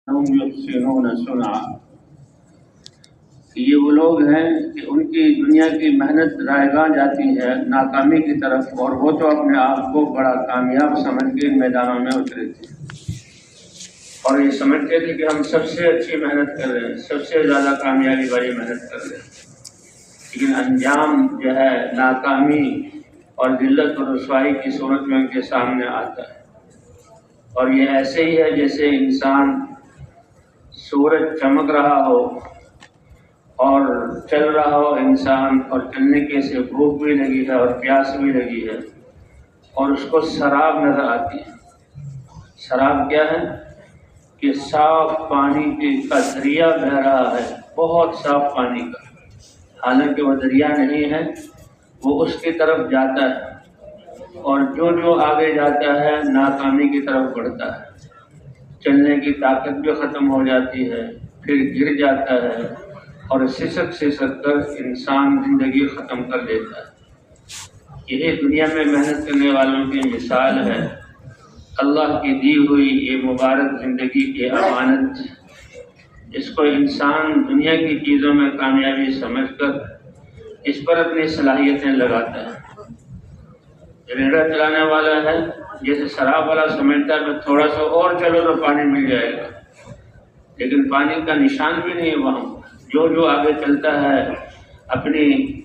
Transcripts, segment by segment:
يحسنون صنعا، یہ وہ لوگ ہیں کہ ان کی دنیا کی محنت رائیگاں جاتی ہے ناکامی کی طرف، اور وہ تو اپنے آپ کو بڑا کامیاب سمجھ کے ان میدانوں میں اترے تھے اور یہ سمجھتے تھے کہ ہم سب سے اچھی محنت کر رہے ہیں، سب سے زیادہ کامیابی والی محنت کر رہے ہیں، لیکن انجام جو ہے ناکامی اور ذلت اور رسوائی کی صورت میں ان کے سامنے آتا ہے۔ اور یہ ایسے ہی ہے جیسے انسان سورج چمک رہا ہو اور چل رہا ہو انسان، اور چلنے کے سے بھوک بھی لگی ہے اور پیاس بھی لگی ہے، اور اس کو سراب نظر آتی ہے۔ سراب کیا ہے؟ کہ صاف پانی کا دریا بہہ رہا ہے، بہت صاف پانی کا، حالانکہ وہ دریا نہیں ہے، وہ اس کی طرف جاتا ہے، اور جو آگے جاتا ہے ناکامی کی طرف بڑھتا ہے، چلنے کی طاقت بھی ختم ہو جاتی ہے، پھر گر جاتا ہے اور سسک کر انسان زندگی ختم کر دیتا ہے۔ یہی دنیا میں محنت کرنے والوں کی مثال ہے۔ اللہ کی دی ہوئی یہ مبارک زندگی کی امانت، اس کو انسان دنیا کی چیزوں میں کامیابی سمجھ کر اس پر اپنی صلاحیتیں لگاتا ہے۔ ریڑھا چلانے والا ہے، جیسے شراب والا سمجھتا ہے کہ تھوڑا سا اور چلو تو پانی مل جائے گا، لیکن پانی کا نشان بھی نہیں ہے وہاں۔ جو آگے چلتا ہے اپنی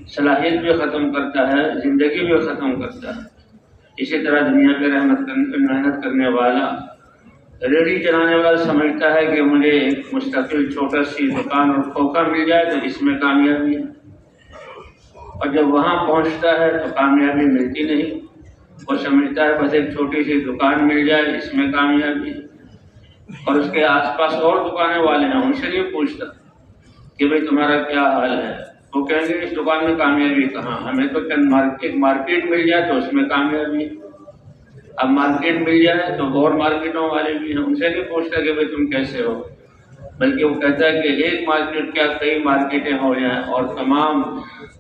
صلاحیت بھی ختم کرتا ہے، زندگی بھی ختم کرتا ہے۔ اسی طرح دنیا پہ محنت کرنے والا، ریڑھی چلانے والا سمجھتا ہے کہ مجھے ایک مستقل چھوٹا سی دکان اور کھوکھا مل جائے تو اس میں کامیابی ہے، اور جب وہاں پہنچتا ہے تو کامیابی ملتی نہیں، وہ سمجھتا ہے بس ایک چھوٹی سی دکان مل جائے اس میں کامیابی ہے، اور اس کے آس پاس اور دکانیں والے ہیں، ان سے نہیں پوچھتا کہ بھئی تمہارا کیا حال ہے، وہ کہیں گے اس دکان میں کامیابی کہاں، ہمیں تو چند مارکیٹ مل جائے تو اس میں کامیابی ہے۔ اب مارکیٹ مل جائے تو اور مارکیٹوں والے بھی ہیں، ان سے نہیں پوچھتا کہ بھئی تم کیسے ہو، بلکہ وہ کہتا ہے کہ ایک مارکیٹ کیا کئی مارکیٹیں ہو جائیں اور تمام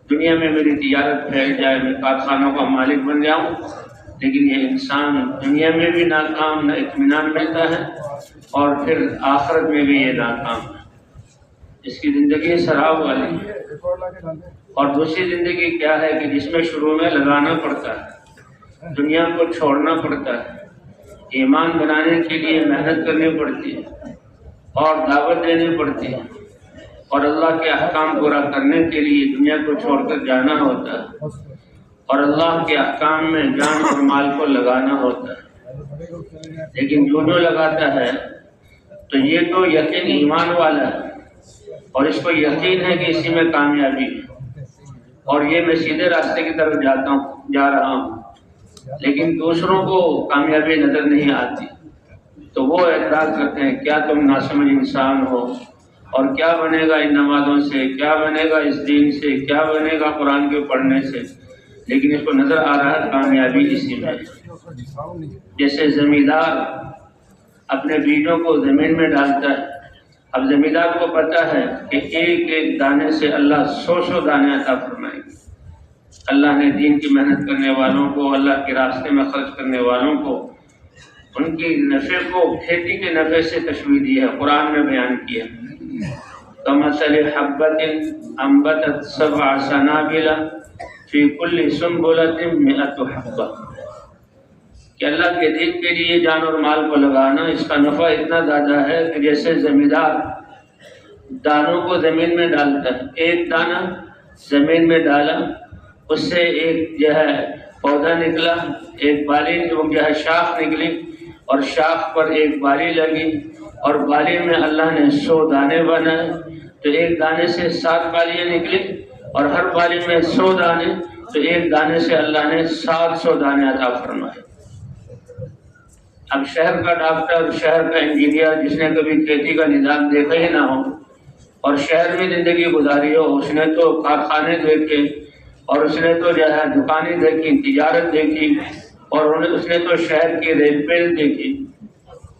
دنیا میں میری تجارت پھیل جائے، میں کارخانوں کا مالک بن جاؤں، لیکن یہ انسان دنیا میں بھی ناکام، نہ اطمینان ملتا ہے، اور پھر آخرت میں بھی یہ ناکام ہے۔ اس کی زندگی سراب والی ہے۔ اور دوسری زندگی کیا ہے کہ جس میں شروع میں لگانا پڑتا ہے، دنیا کو چھوڑنا پڑتا ہے، ایمان بنانے کے لیے محنت کرنی پڑتی ہے اور دعوت دینی پڑتی ہے، اور اللہ کے احکام پورا کرنے کے لیے دنیا کو چھوڑ کر جانا ہوتا ہے، اور اللہ کے احکام میں جان اور مال کو لگانا ہوتا ہے۔ لیکن جو لگاتا ہے تو یہ تو یقین ایمان والا ہے، اور اس کو یقین ہے کہ اسی میں کامیابی ہے، اور یہ میں سیدھے راستے کی طرف جا رہا ہوں، لیکن دوسروں کو کامیابی نظر نہیں آتی، تو وہ اعتراض کرتے ہیں کیا تم ناسمجھ انسان ہو، اور کیا بنے گا ان نمازوں سے، کیا بنے گا اس دین سے، کیا بنے گا قرآن کے پڑھنے سے، لیکن اس کو نظر آ رہا ہے کامیابی اسی میں۔ جیسے زمیندار اپنے بیجوں کو زمین میں ڈالتا ہے، اب زمیندار کو پتا ہے کہ ایک ایک دانے سے اللہ 100 دانے عطا فرمائیں گے۔ اللہ نے دین کی محنت کرنے والوں کو، اللہ کے راستے میں خرچ کرنے والوں کو، ان کی نفع کو کھیتی کے نفع سے تشبیہ دی ہے، قرآن میں بیان کیا۔ کمثل حبۃ انبتت 7 سنابل فی کل سنبلۃ 100 حبۃ، کہ اللہ کے دین کے لیے جان اور مال کو لگانا، اس کا نفع اتنا زیادہ ہے کہ جیسے زمیندار دانوں کو زمین میں ڈالتا ہے، ایک دانہ زمین میں ڈالا، اس سے ایک پودا نکلا، ایک بالی شاخ نکلی، اور شاخ پر ایک بالی لگی، اور بالی میں اللہ نے 100 دانے بنائے، تو ایک دانے سے 7 بالیاں نکلی، اور ہر بالی میں 100 دانے، تو ایک دانے سے اللہ نے 700 دانے عطا فرمائے۔ اب شہر کا ڈاکٹر، شہر کا انجینئر، جس نے کبھی کھیتی کا نظام دیکھا ہی نہ ہو اور شہر میں زندگی گزاری ہو، اس نے تو کارخانے دیکھے، اور اس نے تو دکانیں دیکھی، تجارت دیکھی، اور اس نے تو شہر کی ریل پیل دیکھی،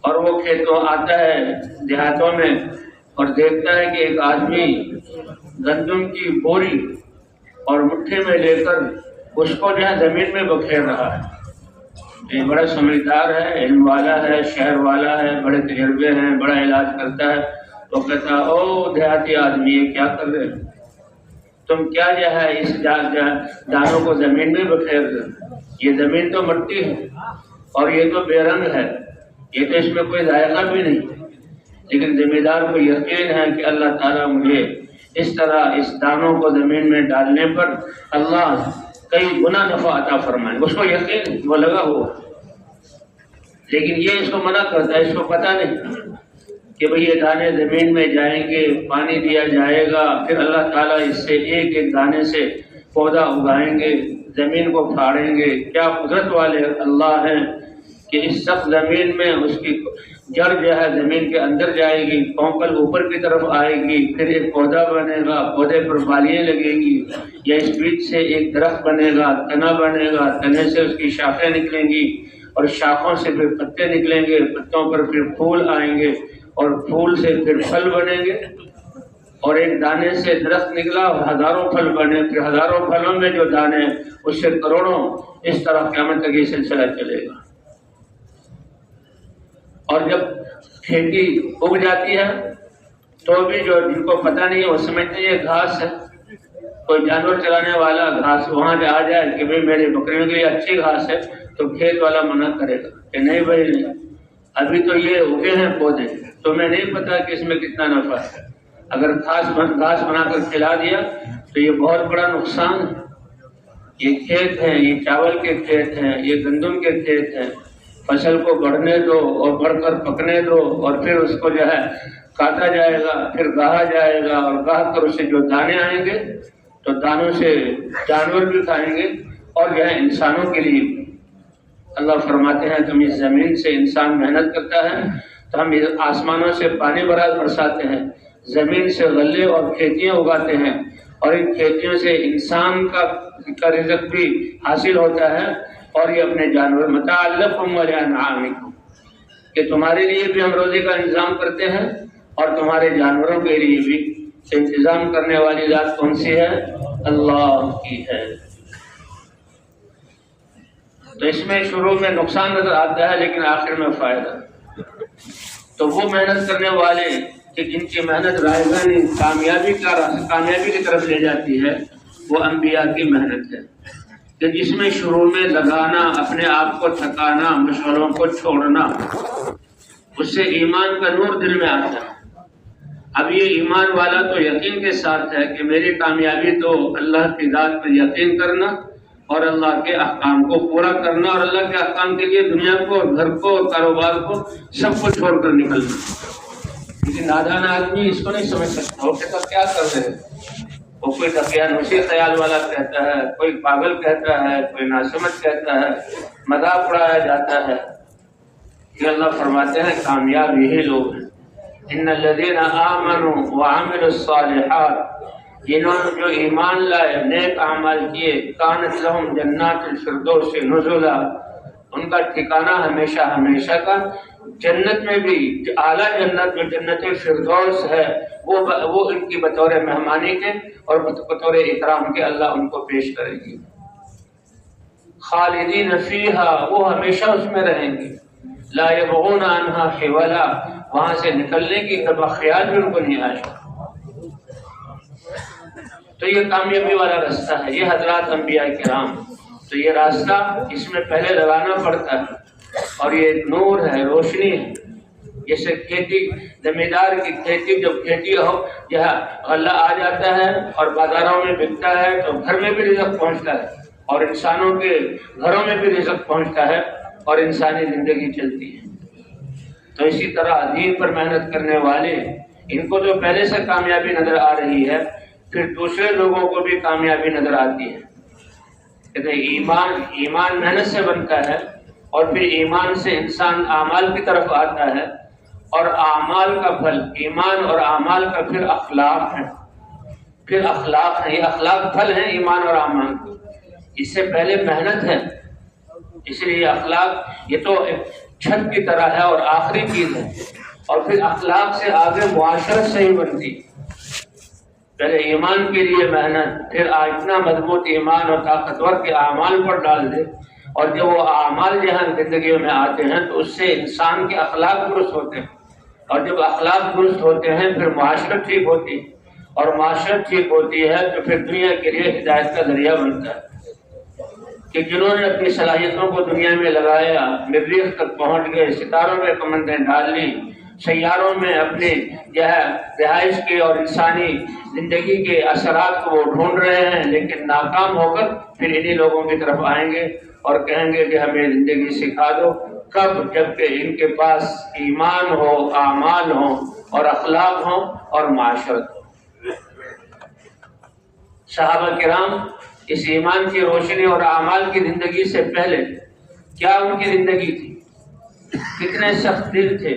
اور وہ کھیتوں آتا ہے دیہاتوں میں اور دیکھتا ہے کہ ایک آدمی گندم کی بوری اور مٹھی میں لے کر اس کو زمین میں بکھیر رہا ہے، یہ بڑا سمجھدار ہے، علم والا ہے، شہر والا ہے، بڑے تجربے ہیں، بڑا علاج کرتا ہے، تو کہتا او دیہاتی آدمی یہ کیا کر رہے، تم کیا جو ہے اس دانوں کو زمین میں بکھیر دو، یہ زمین تو مٹی ہے اور یہ تو بے رنگ ہے، یہ تو اس میں کوئی ذائقہ بھی نہیں، لیکن ذمہ دار کو یقین ہے کہ اللہ تعالیٰ مجھے اس طرح اس دانوں کو زمین میں ڈالنے پر اللہ کئی گنا نفع عطا فرمائے، اس کو یقین وہ لگا ہوا، لیکن یہ اس کو منع کرتا ہے، اس کو پتہ نہیں کہ بھئی یہ دانے زمین میں جائیں گے، پانی دیا جائے گا، پھر اللہ تعالیٰ اس سے ایک ایک دانے سے پودا اگائیں گے، زمین کو پھاڑیں گے، کیا قدرت والے اللہ ہیں کہ اس سخت زمین میں اس کی جڑ جو ہے زمین کے اندر جائے گی، کونکل اوپر کی طرف آئے گی، پھر ایک پودا بنے گا، پودے پر بالیاں لگیں گی، یا اس بیچ سے ایک درخت بنے گا، تنا بنے گا، تنے سے اس کی شاخیں نکلیں گی اور شاخوں سے پھر پتے نکلیں گے، پتوں پر پھر پھول آئیں گے اور پھول سے پھر پھل بنیں گے، اور ایک دانے سے درخت نکلا اور ہزاروں پھل بنے، پھر ہزاروں پھلوں میں جو دانے اس سے کروڑوں، اس طرح قیامت تک یہ سلسلہ چلے گا۔ اور جب کھیتی اگ جاتی ہے تو بھی جو جن کو پتہ نہیں ہے وہ سمجھتے ہیں یہ گھاس ہے، کوئی جانور چلانے والا گھاس وہاں جا آ جائے کہ بھئی میرے بکریوں کے لیے اچھی گھاس ہے، تو کھیت والا منع کرے گا کہ نہیں بھائی نہیں، ابھی تو یہ اگے ہیں پودے، تمہیں نہیں پتا کہ اس میں کتنا نفع ہے، اگر گھاس بنا کر کھلا دیا تو یہ بہت بڑا نقصان ہے۔ یہ کھیت ہیں، یہ چاول کے کھیت ہیں، یہ گندم کے کھیت ہیں، فصل کو بڑھنے دو اور بڑھ کر پکنے دو، اور پھر اس کو جو ہے کاٹا جائے گا، پھر گاہا جائے گا، اور گاہ کر اس سے جو دانے آئیں گے تو دانوں سے جانور بھی کھائیں گے اور جو ہے انسانوں کے لیے بھی۔ اللہ فرماتے ہیں تم اس زمین سے انسان محنت کرتا ہے تو ہم آسمانوں سے پانی برساتے ہیں، زمین سے غلے اور کھیتیاں اگاتے ہیں، اور ان کھیتیوں سے انسان کا رزق بھی حاصل ہوتا ہے، اور یہ اپنے جانور متاع لکم ولانعامکم، کہ تمہارے لیے بھی ہم روزی کا انتظام کرتے ہیں اور تمہارے جانوروں کے لیے بھی۔ انتظام کرنے والی ذات کون سی ہے؟ اللہ کی ہے۔ تو اس میں شروع میں نقصان نظر آتا ہے لیکن آخر میں فائدہ۔ تو وہ محنت کرنے والے کہ جن کی محنت رائگان کامیابی کی طرف لے جاتی ہے، وہ انبیاء کی محنت ہے، کہ جس میں شروع میں لگانا، اپنے آپ کو تھکانا، مشغلوں کو چھوڑنا، اس سے ایمان کا نور دل میں آتا ہے۔ اب یہ ایمان والا تو یقین کے ساتھ ہے کہ میری کامیابی تو اللہ کی ذات پر یقین کرنا اور اللہ کے احکام کو پورا کرنا، اور اللہ کے احکام کے لیے دنیا کو، گھر کو، کاروبار کو، سب کو چھوڑ کر نکلنا۔ لیکن نادان آدمی اس کو نہیں سمجھ سکتا، وہ کہتا کیا کر رہے ہیں، وہ کوئی دقیانوسی خیال والا کہتا ہے، کوئی پاگل کہتا ہے، کوئی ناسمجھ کہتا ہے، مذاق اڑایا جاتا ہے۔ کہ اللہ فرماتے ہیں کامیاب یہی لوگ ہیں، ان الذین آمنوا وعملوا الصالحات، جنہوں جو ایمان لائے، نیک اعمال کیے، کانت لہم جنات الفردوس نزلا، ان کا ٹھکانہ ہمیشہ ہمیشہ کا جنت میں بھی، اعلیٰ جنت میں جنت فردوس ہے، وہ ان کی بطور مہمانی کے اور بطور اکرام کے اللہ ان کو پیش کرے گی۔ خالدین فیہا، وہ ہمیشہ اس میں رہیں گے، لا یبغون عنہا حولا، وہاں سے نکلنے کی کبھی خیال بھی ان کو نہیں آئے۔ تو یہ کامیابی والا راستہ ہے، یہ حضرات انبیاء کرام، تو یہ راستہ اس میں پہلے لگانا پڑتا ہے، اور یہ ایک نور ہے، روشنی ہے۔ جیسے کھیتی، زمیندار کی کھیتی، جب کھیتی ہو یہاں غلہ آ جاتا ہے اور بازاروں میں بکتا ہے تو گھر میں بھی رزق پہنچتا ہے، اور انسانوں کے گھروں میں بھی رزق پہنچتا ہے، اور انسانی زندگی چلتی ہے۔ تو اسی طرح دین پر محنت کرنے والے، ان کو جو پہلے سے کامیابی نظر آ رہی ہے، پھر دوسرے لوگوں کو بھی کامیابی نظر آتی ہے۔ کہتے ہیں ایمان محنت سے بنتا ہے، اور پھر ایمان سے انسان اعمال کی طرف آتا ہے، اور اعمال کا پھل، ایمان اور اعمال کا پھر اخلاق ہے، پھر اخلاق ہے، یہ اخلاق پھل ہیں ایمان اور اعمال کو۔ اس سے پہلے محنت ہے، اس لیے اخلاق یہ تو ایک چھت کی طرح ہے اور آخری چیز ہے، اور پھر اخلاق سے آگے معاشرت صحیح بنتی۔ پہلے ایمان کے لیے محنت، پھر اتنا مضبوط ایمان اور طاقتور کے اعمال پر ڈال دے، اور جب وہ اعمال جہاں زندگیوں میں آتے ہیں تو اس سے انسان کے اخلاق درست ہوتے ہیں، اور جب اخلاق درست ہوتے ہیں پھر معاشرت ٹھیک ہوتی ہے، اور معاشرت ٹھیک ہوتی ہے تو پھر دنیا کے لیے ہدایت کا ذریعہ بنتا ہے۔ کہ جنہوں نے اپنی صلاحیتوں کو دنیا میں لگایا، مریخ تک پہنچ گئے، ستاروں میں کمندیں ڈال لی، سیاروں میں اپنے جو ہے رہائش کے اور انسانی زندگی کے اثرات کو وہ ڈھونڈ رہے ہیں، لیکن ناکام ہو کر پھر انہی لوگوں کی طرف آئیں گے اور کہیں گے کہ ہمیں زندگی سکھا دو۔ کب؟ جبکہ ان کے پاس ایمان ہو، اعمال ہوں اور اخلاق ہوں اور معاشرت ہو۔ صحابہ کرام اس ایمان کی روشنی اور اعمال کی زندگی سے پہلے کیا ان کی زندگی تھی، کتنے سخت دل تھے،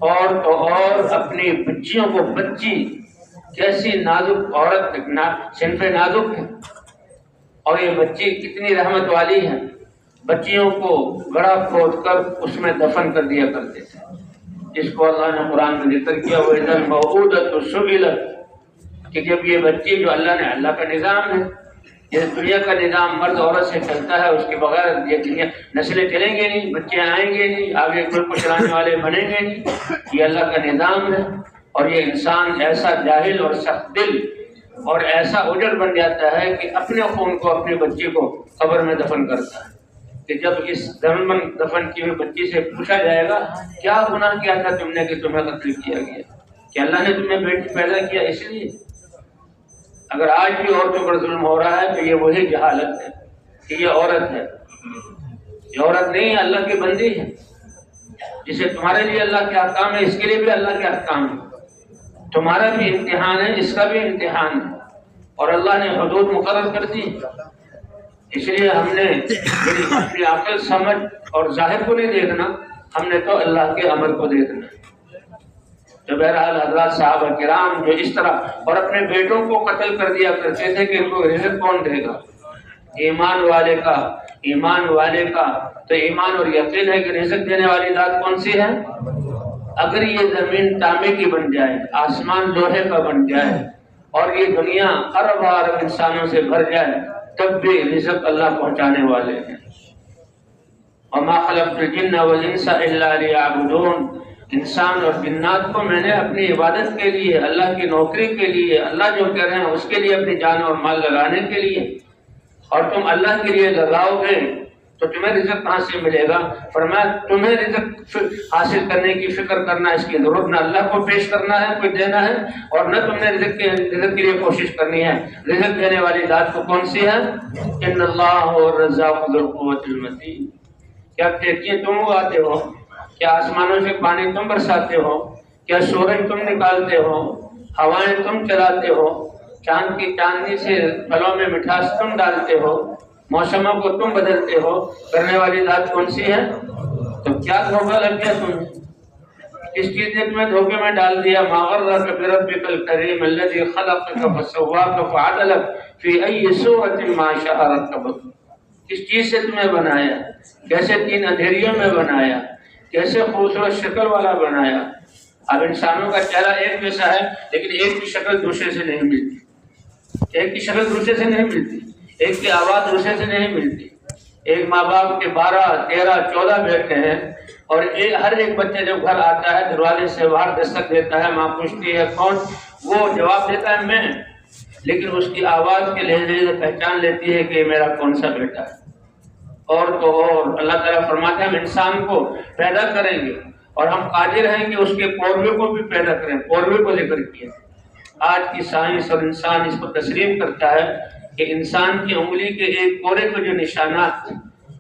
اور تو اور اپنی بچیوں کو، بچی کیسی نازک عورت، صنف نازک ہے، اور یہ بچی کتنی رحمت والی ہے، بچیوں کو گڑھا کھود کر اس میں دفن کر دیا کرتے تھے، جس کو اللہ نے قرآن میں ذکر کیا وَإِذَا الْمَوْءُودَةُ سُئِلَتْ، کہ جب یہ بچی جو اللہ کا نظام ہے، یہ دنیا کا نظام مرد عورت سے چلتا ہے، اس کے بغیر یہ دنیا نسلیں چلیں گے نہیں، بچے آئیں گے نہیں، آگے کوئی کو چلانے والے بنیں گے نہیں، یہ اللہ کا نظام ہے۔ اور یہ انسان ایسا جاہل اور سخت دل اور ایسا اجڑ بن جاتا ہے کہ اپنے خون کو، اپنے بچے کو قبر میں دفن کرتا ہے، کہ جب اس دفن کی ہوئی بچی سے پوچھا جائے گا کیا گناہ کیا تھا تم نے کہ تمہیں قتل کیا گیا، کہ اللہ نے تمہیں بیٹی پیدا کیا اس لیے؟ اگر آج بھی عورتوں پر ظلم ہو رہا ہے تو یہ وہی جہالت ہے کہ یہ عورت ہے، یہ عورت نہیں، اللہ کی بندی ہے، جسے تمہارے لیے اللہ کے احکام ہے، اس کے لیے بھی اللہ کے احکام ہے، تمہارا بھی امتحان ہے، اس کا بھی امتحان ہے، اور اللہ نے حدود مقرر کر دی، اس لیے ہم نے اپنی عقل، سمجھ اور ظاہر کو نہیں دیکھنا، ہم نے تو اللہ کے امر کو دیکھنا۔ تو بہرحال حضرات صحابہ کرام جو اس طرح اور اپنے بیٹوں کو قتل کر دیا کرتے تھے کہ ان کو رزق کون دے گا؟ ایمان والے کا تو ایمان اور یقین ہے کہ رزق دینے والی ذات کون سی ہے؟ اگر یہ زمین تانبے کی بن جائے، آسمان لوہے کا بن جائے، اور یہ دنیا ارب ارب انسانوں سے بھر جائے، تب بھی رزق اللہ پہنچانے والے ہیں۔ وَمَا خَلَقْتُ الْجِنَّ وَالْإِنسَ إِلَّا لِيَعْبُدُونَ، انسان اور جنات کو میں نے اپنی عبادت کے لیے، اللہ کی نوکری کے لیے، اللہ جو کہہ رہے ہیں اس کے لیے اپنی جان اور مال لگانے کے لیے، اور تم اللہ کے لیے لگاؤ گے تو تمہیں رزق کہاں سے ملے گا؟ فرمایا تمہیں رزق حاصل کرنے کی فکر کرنا اس کی ضرورت، نہ اللہ کو پیش کرنا ہے، کوئی دینا ہے، اور نہ تم نے رزق کے لیے کوشش کرنی ہے۔ رزق دینے والی ذات کو کون سی ہے؟ ان اللہ الرزاق ذو القوۃ المتین۔ کیا کھیتیاں تم اگاتے ہو؟ کیا آسمانوں سے پانی تم برساتے ہو؟ کیا سورج تم نکالتے ہو؟ ہوائیں تم چلاتے ہو؟ چاند کی چاندنی سے پھلوں میں مٹھاس تم ڈالتے ہو؟ موسموں کو تم بدلتے ہو؟ کرنے والی ذات کون سی ہے؟ تو کیا دھوکہ لگ گیا تمہیں؟ کس چیز نے تمہیں دھوکے میں ڈال دیا؟ ما غرک بربک الکریم الذی خلقک فسواک فعدلک فی ای صورۃ ما شاء رکبک۔ کس چیز سے تمہیں بنایا؟ کیسے تین اندھیریوں میں بنایا؟ کیسے خوبصورت شکل والا بنایا؟ اب انسانوں کا چہرہ ایک جیسا ہے، لیکن ایک کی شکل دوسرے سے نہیں ملتی، ایک کی شکل دوسرے سے نہیں ملتی، ایک کی آواز دوسرے سے نہیں ملتی۔ ایک ماں باپ کے 12، 13، 14 بیٹے ہیں، اور ہر ایک بچہ جب گھر آتا ہے دروازے سے باہر دستک دیتا ہے، ماں پوچھتی ہے کون؟ وہ جواب دیتا ہے میں، لیکن اس کی آواز کے لہجے سے پہچان لیتی ہے کہ یہ میرا کون سا بیٹا ہے۔ اور تو اور اللہ تعالیٰ فرماتے ہیں ہم انسان کو پیدا کریں گے اور ہم قادر ہیں کہ اس کے پوروے کو بھی پیدا کریں، پوروے کو ذکر کیا۔ آج کی سائنس اور انسان اس کو تسلیم کرتا ہے کہ انسان کی انگلی کے ایک پورے کے جو نشانات،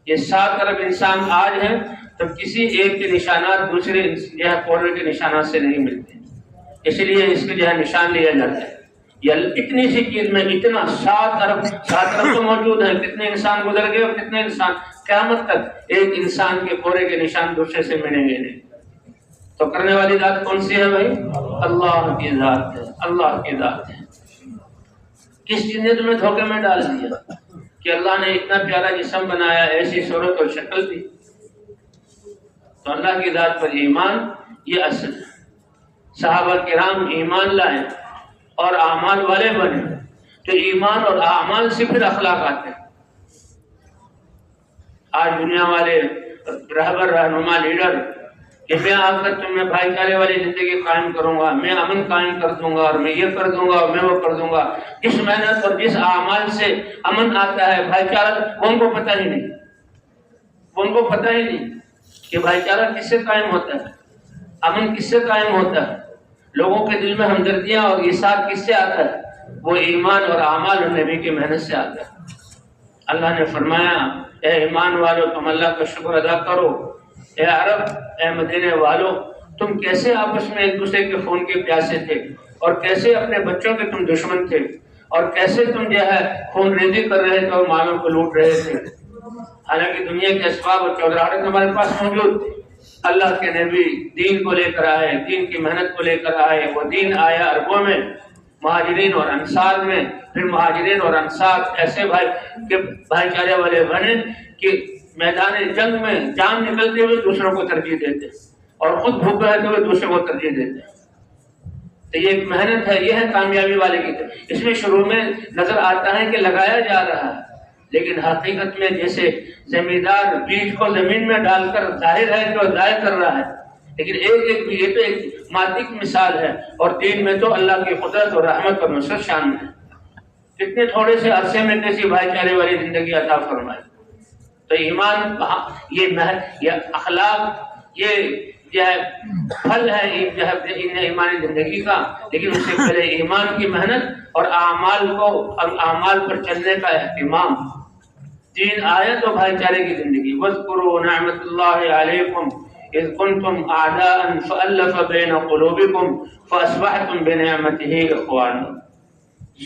یہ 7 ارب انسان آج ہیں، تو کسی ایک کے نشانات دوسرے جو ہے پورے کے نشانات سے نہیں ملتے، اس لیے اس کے جو ہے نشان لیا جاتا ہے۔ یہ اتنی سی چیز میں اتنا 7 ارب تو موجود ہیں، کتنے انسان گزر گئے اور کتنے انسان قیامت تک ایک انسان کے پورے کے نشان دوسرے سے ملیں گے نہیں۔ تو کرنے والی ذات کون سی ہے بھائی؟ اللہ کی ذات ہے، اللہ کی ذات ہے۔ کس چیز نے تمہیں دھوکے میں ڈال دیا کہ اللہ نے اتنا پیارا جسم بنایا، ایسی صورت اور شکل دی؟ تو اللہ کی ذات پر ایمان یہ اصل ہے۔ صحابہ کرام ایمان لائے اور اعمال والے بنے، تو ایمان اور اعمال سے پھر اخلاق آتے ہیں۔ آج دنیا والے رہبر رہنما لیڈر کہ میں آ کر تم میں بھائی چارے والی زندگی قائم کروں گا، میں امن قائم کر دوں گا، اور میں یہ کر دوں گا اور میں وہ کر دوں گا. جس محنت اور جس اعمال سے امن آتا ہے، بھائی چارہ، وہ ان کو پتہ ہی نہیں، وہ ان کو پتہ ہی نہیں کہ بھائی چارہ کس سے قائم ہوتا ہے، امن کس سے قائم ہوتا ہے، لوگوں کے دل میں ہمدردیاں اور ایثار کس سے آتا ہے. وہ ایمان اور اعمال اور نبی کی محنت سے آتا ہے. اللہ نے فرمایا اے ایمان والو تم اللہ کا شکر ادا کرو. اے عرب، اے مدینے والو، تم کیسے آپس میں ایک دوسرے کے خون کے پیاسے تھے، اور کیسے اپنے بچوں کے تم دشمن تھے، اور کیسے تم جو ہے خون ریزی کر رہے تھے اور مالوں کو لوٹ رہے تھے. حالانکہ دنیا کے اسباب اور چودراہٹ ہمارے پاس موجود تھے. اللہ کے نبی دین کو لے کر آئے، دین کی محنت کو لے کر آئے. وہ دین آیا عربوں میں، مہاجرین اور انصار میں. پھر مہاجرین اور انصار ایسے بھائی چارے والے بنے کہ میدان جنگ میں جان نکلتے ہوئے دوسروں کو ترجیح دیتے، اور خود بھوکے رہتے ہوئے دوسروں کو ترجیح دیتے. تو یہ ایک محنت ہے، یہ ہے کامیابی والے کی. اس میں شروع میں نظر آتا ہے کہ لگایا جا رہا ہے، لیکن حقیقت میں جیسے زمیندار بیج کو زمین میں ڈال کر ظاہر ہے کہ وہ ضائع کر رہا ہے، لیکن یہ تو ایک مادی مثال ہے. اور دین میں تو اللہ کی قدرت اور رحمت اور نصرت شامل ہے. کتنے تھوڑے سے عرصے میں کیسی بھائی چارے والی زندگی عطا فرمائے. تو ایمان، یہ اخلاق، یہ جو ہے پھل ہے جو ہے ایمانی زندگی کا. لیکن اس سے پہلے ایمان کی محنت اور اعمال پر چلنے کا اہتمام. دین آیا تو بھائی چارے کی زندگی. وَاذْكُرُوا نِعْمَةَ اللَّهِ عَلَيْكُمْ اِذْ كُنْتُمْ أَعْدَاءً فَأَلَّفَ بَيْنَ قُلُوبِكُمْ فَأَصْبَحْتُمْ بِنِعْمَتِهِ إِخْوَانًا.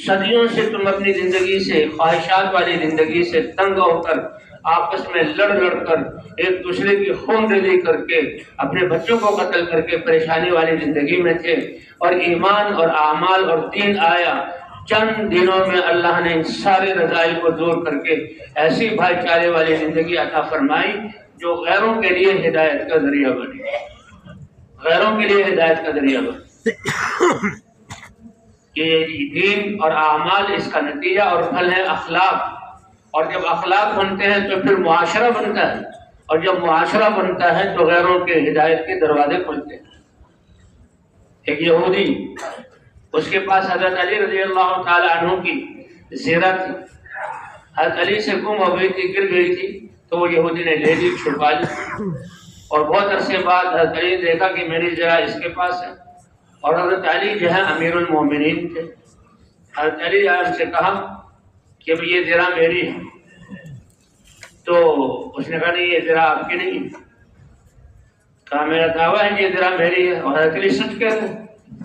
صدیوں سے تم اپنی زندگی سے، خواہشات والی زندگی سے تنگ ہو کر، آپس میں لڑ کر، ایک دوسرے کی خون ریزی کر کے، اپنے بچوں کو قتل کر کے پریشانی والی زندگی میں تھے. اور ایمان اور اعمال اور دین آیا. چند دنوں میں اللہ نے ان سارے رذائل کو دور کر کے ایسی بھائی چارے والی زندگی عطا فرمائی جو غیروں کے لیے ہدایت کا ذریعہ بنی. غیروں کے لیے ہدایت کا ذریعہ بنی. کہ دین اور اعمال اس کا نتیجہ اور پھل ہے اخلاق. اور جب اخلاق بنتے ہیں تو پھر معاشرہ بنتا ہے، اور جب معاشرہ بنتا ہے تو غیروں کے ہدایت کے دروازے کھلتے ہیں. ایک یہودی، اس کے پاس حضرت علی رضی اللہ تعالی عنہ کی زیرہ تھی. حضرت علی سے گم ہو گئی تھی، گر گئی تھی، تو وہ یہودی نے لے لی، چھپا لی. اور بہت عرصے بعد حضرت علی نے دیکھا کہ میری زیرہ اس کے پاس ہے. اور حضرت علی جو ہے امیر المومنین تھے. حضرت علی ان سے کہا کہ یہ زیرہ میری ہے. تو اس نے کہا نہیں، یہ زیرہ آپ کی نہیں. کہا میرا دعویٰ ہے کہ یہ زیرہ میری ہے. اور حضرت علی سچ کہتے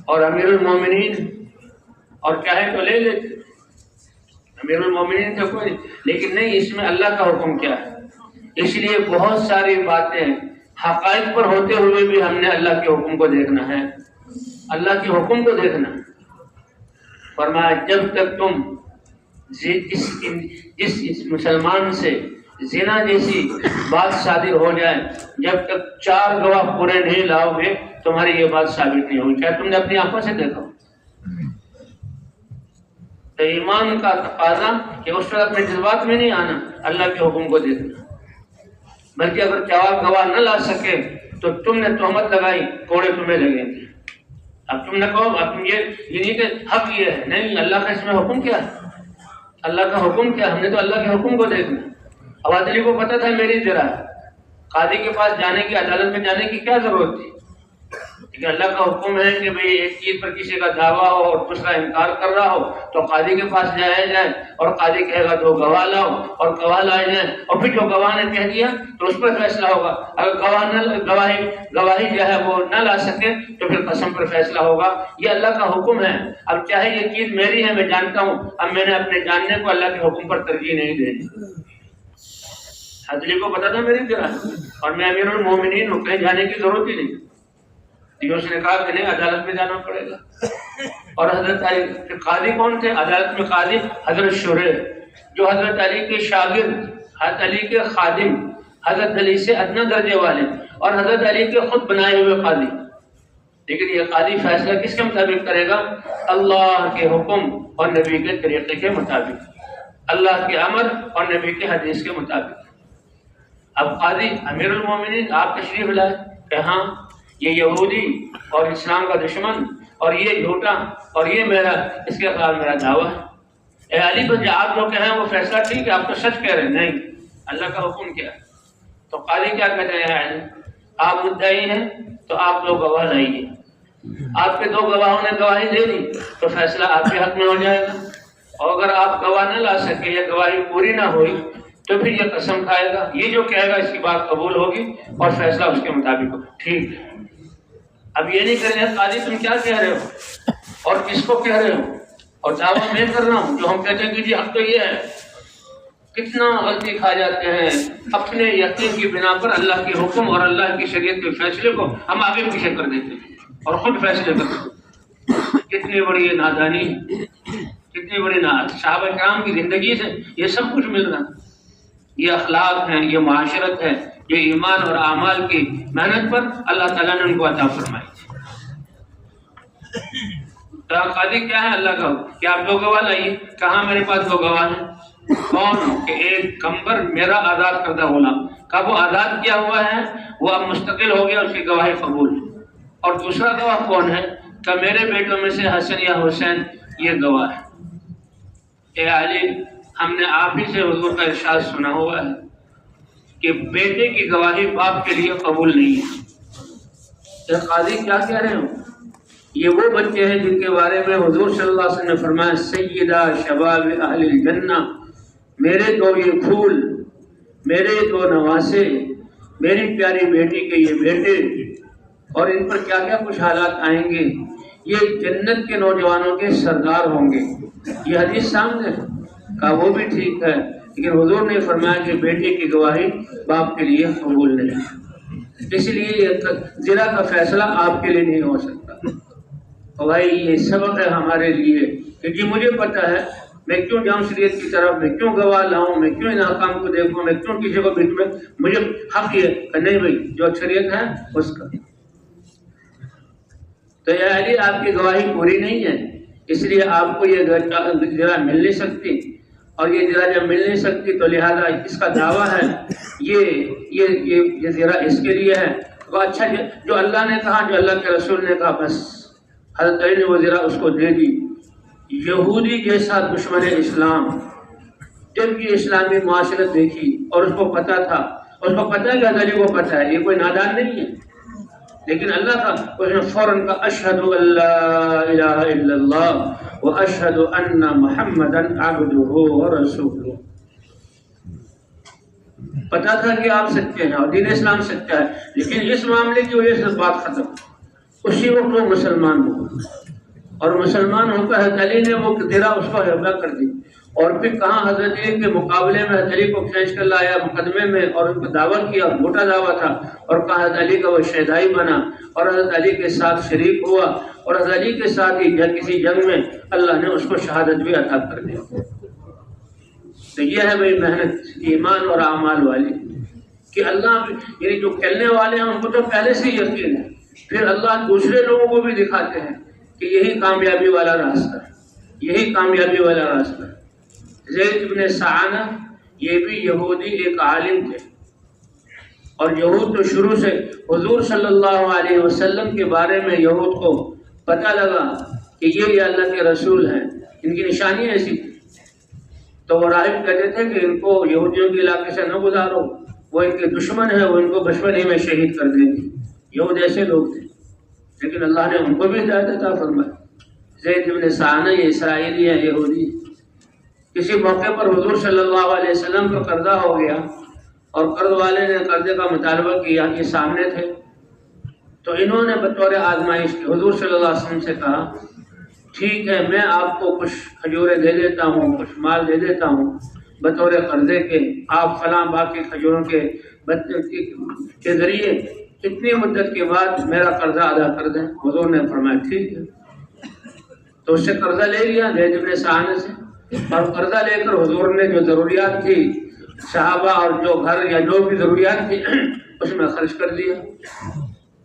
اور امیر المومنین، اور چاہے تو لے لیتے، امیر المومنین تھے کوئی، لیکن نہیں، اس میں اللہ کا حکم کیا ہے. اس لیے بہت ساری باتیں حقائق پر ہوتے ہوئے بھی ہم نے اللہ کے حکم کو دیکھنا ہے، اللہ کے حکم کو دیکھنا. فرمایا جب تک تم جس مسلمان سے زنا جیسی بات صادر ہو جائے، جب تک 4 گواہ پورے نہیں لاؤ گے تمہاری یہ بات ثابت نہیں ہوگی، چاہے تم نے اپنی آنکھوں سے دیکھا. تو ایمان کا تقاضا کہ اس وقت اپنے جذبات میں نہیں آنا، اللہ کے حکم کو دیکھنا. بلکہ اگر 4 گواہ نہ لا سکے تو تم نے تہمت لگائی، کوڑے تمہیں لگیں گے. اب تم نے کہو اب تم یہ نہیں کہ حق یہ ہے، نہیں، اللہ کا اس میں حکم کیا ہے، اللہ کا حکم کیا. ہم نے تو اللہ کے حکم کو دیکھنا. اب علی کو پتا تھا میری زیرہ ہے، قاضی کے پاس جانے کی، عدالت میں جانے کی کیا ضرورت تھی. لیکن اللہ کا حکم ہے کہ بھئی ایک چیز پر کسی کا دعویٰ ہو اور دوسرا انکار کر رہا ہو تو قاضی کے پاس جایا جائے، اور قاضی کہے گا 2 گواہ لاؤ، اور گواہ لائے جائیں، اور پھر جو گواہ نے کہہ دیا تو اس پر فیصلہ ہوگا. اگر گواہی جو ہے وہ نہ لا سکے تو پھر قسم پر فیصلہ ہوگا. یہ اللہ کا حکم ہے. اب چاہے یہ چیز میری ہے، میں جانتا ہوں، اب میں نے اپنے جاننے کو اللہ کے حکم پر ترجیح نہیں دینی. حضرت کو پتا تھا میری زیرہ اور میں امیر المومنین ہوں، کہیں جانے کی ضرورت ہی نہیں. اس نے کہا کہ نہیں، عدالت میں جانا پڑے گا. اور حضرت علی قاضی کون تھے؟ عدالت میں قاضی حضرت شریح، جو حضرت علی کے شاگرد، حضرت علی کے خادم، حضرت علی سے ادنا درجے والے، اور حضرت علی کے خود بنائے ہوئے قاضی. لیکن یہ قاضی فیصلہ کس کے مطابق کرے گا؟ اللہ کے حکم اور نبی کے طریقے کے مطابق، اللہ کے امر اور نبی کے حدیث کے مطابق. اب قاضی امیر المومنین آپ تشریف لائے کہ ہاں یہ یہودی اور اسلام کا دشمن اور یہ جھوٹا اور یہ میرا اس کے خلاف میرا دعویٰ ہے. اے علی بن جو آپ جو کہیں وہ فیصلہ ٹھیک ہے، آپ تو سچ کہہ رہے ہیں. نہیں، اللہ کا حکم کیا ہے. تو قاضی کیا کہتے ہیں علی آپ مدعی ہیں تو آپ دو گواہ لائیے. آپ کے دو گواہوں نے گواہی دے دی تو فیصلہ آپ کے حق میں ہو جائے گا. اور اگر آپ گواہ نہ لا سکے یا گواہی پوری نہ ہوئی تو پھر یہ قسم کھائے گا، یہ جو کہے گا اس کی بات قبول ہوگی اور فیصلہ اس کے مطابق ہوگا. ٹھیک ہے. اب یہ نہیں کہہ رہے قاضی تم کیا کہہ رہے ہو اور کس کو کہہ رہے ہو، اور دعویٰ میں کر رہا ہوں جو ہم کہتے ہیں کہ جی حق تو یہ ہے. کتنا غلطی کھا جاتے ہیں اپنے یقین کی بنا پر اللہ کے حکم اور اللہ کی شریعت کے فیصلے کو ہم آگے پیچھے کر دیتے ہیں اور خود فیصلے کرتے ہیں. کتنی بڑی یہ نادانی، کتنی بڑی صحابہ کرام کی زندگی سے یہ سب کچھ مل رہا ہے. یہ اخلاق ہیں، یہ معاشرت ہے، یہ ایمان اور اعمال کی محنت پر اللہ تعالیٰ نے ان کو عطا فرمائی. قاضی کیا ہے اللہ کا کہ آپ دو گواہ لائیے. کہاں میرے پاس دو گواہ ہیں. کون کہ ایک کمبر میرا آزاد کردہ غلام کا وہ آزاد کیا ہوا ہے، وہ اب مستقل ہو گیا، اس کی گواہی قبول. اور دوسرا گواہ کون ہے کہ میرے بیٹوں میں سے حسن یا حسین یہ گواہ ہے. اے علی ہم نے آپ ہی سے حضور کا ارشاد سنا ہوا ہے کہ بیٹے کی گواہی باپ کے لیے قبول نہیں ہے. قاضی کیا کہہ رہے ہو؟ یہ وہ بچے ہیں جن کے بارے میں حضور صلی اللہ علیہ وسلم نے فرمایا سیدہ شباب اہل الجنہ، میرے دو یہ پھول، میرے دو نواسے، میری پیاری بیٹی کے یہ بیٹے، اور ان پر کیا کیا کچھ حالات آئیں گے، یہ جنت کے نوجوانوں کے سردار ہوں گے. یہ حدیث سامنے کہا وہ بھی ٹھیک ہے، لیکن حضور نے فرمایا کہ بیٹے کی گواہی باپ کے لیے قبول نہیں. اس لیے زنا کا فیصلہ آپ کے لیے نہیں ہو سکتا. اور بھائی یہ سبق ہے ہمارے لیے کہ جی مجھے پتہ ہے میں کیوں جاؤں شریعت کی طرف، میں کیوں گواہ لاؤں، میں کیوں ان احکام کو دیکھوں، میں کیوں کسی کو بیچ میں، مجھے حق یہ کہ نہیں بھائی جو شریعت ہے اس کا. تو یا علی آپ کی گواہی پوری نہیں ہے، اس لیے آپ کو یہ ذرا مل نہیں سکتی، اور یہ ذرا جب مل نہیں سکتی تو لہذا اس کا دعویٰ ہے یہ ذرا اس کے لیے ہے. تو اچھا جو اللہ نے کہا، جو اللہ کے رسول نے کہا، بس حضرت علی نے وہ ذرا اس کو دے دی. یہودی جیسا دشمن اسلام جب یہ اسلامی معاشرت دیکھی اور اس کو پتہ تھا، اس کو پتہ ہے کہ حضرت علی کو پتہ ہے، یہ کوئی نادان نہیں ہے، لیکن اللہ کا اس نے فوراً کہا اشہد ان لا الہ الا اللہ واشہد ان محمدا عبدہ ورسولہ. پتا تھا کہ آپ سچے ہیں اور دین اسلام سچا ہے، لیکن اس معاملے کی وجہ سے بات ختم. اسی وقت وہ مسلمان ہو، اور مسلمان ہو کر حضرت علی نے وہ تیرا اس کو حوالہ کر دی. اور پھر کہاں حضرت علی کے مقابلے میں حضرت علی کو کھینچ کر لایا مقدمے میں اور ان کو دعوت کیا، موٹا دعویٰ تھا، اور کہاں حضرت علی کا وہ شہدائی بنا اور حضرت علی کے ساتھ شریک ہوا، اور حضرت علی کے ساتھ ہی کسی جنگ میں اللہ نے اس کو شہادت بھی عطا کر دی. تو یہ ہے بھائی محنت ایمان اور اعمال والی کہ اللہ یعنی جو کھیلنے والے ہیں ان کو تو پہلے سے ہی یقین ہے، پھر اللہ دوسرے لوگوں کو بھی دکھاتے ہیں کہ یہی کامیابی والا راستہ ہے، یہی کامیابی والا راستہ ہے. زید بن سعانہ یہ بھی یہودی ایک عالم تھے، اور یہود تو شروع سے حضور صلی اللہ علیہ وسلم کے بارے میں یہود کو پتہ لگا کہ یہ اللہ کے رسول ہیں، ان کی نشانی ایسی تھی. تو وہ راہب کہتے تھے کہ ان کو یہودیوں کے علاقے سے نہ گزارو، وہ ان کے دشمن ہیں، وہ ان کو بچپن ہی میں شہید کر دیں گے. یہود ایسے لوگ تھے، لیکن اللہ نے ان کو بھی ہدایت عطا فرمائی. زید بن سعانہ یہ اسرائیلی ہیں، یہودی. کسی موقع پر حضور صلی اللہ علیہ وسلم کو قرضہ ہو گیا اور قرض والے نے قرضے کا مطالبہ کیا، یہ سامنے تھے. تو انہوں نے بطور آزمائش کے حضور صلی اللہ علیہ وسلم سے کہا ٹھیک ہے میں آپ کو کچھ کھجوریں دے دیتا ہوں، کچھ مال دے دیتا ہوں بطور قرضے کے، آپ فلاں باقی کھجوروں کے ذریعے اتنی مدت کے بعد میرا قرضہ ادا کر دیں. حضور نے فرمایا ٹھیک ہے. تو اس سے قرضہ لے لیا زید بن سعانہ سے، اور قرضہ لے کر حضور نے جو ضروریات تھی صحابہ اور جو گھر یا جو بھی ضروریات تھی اس میں خرچ کر دیا.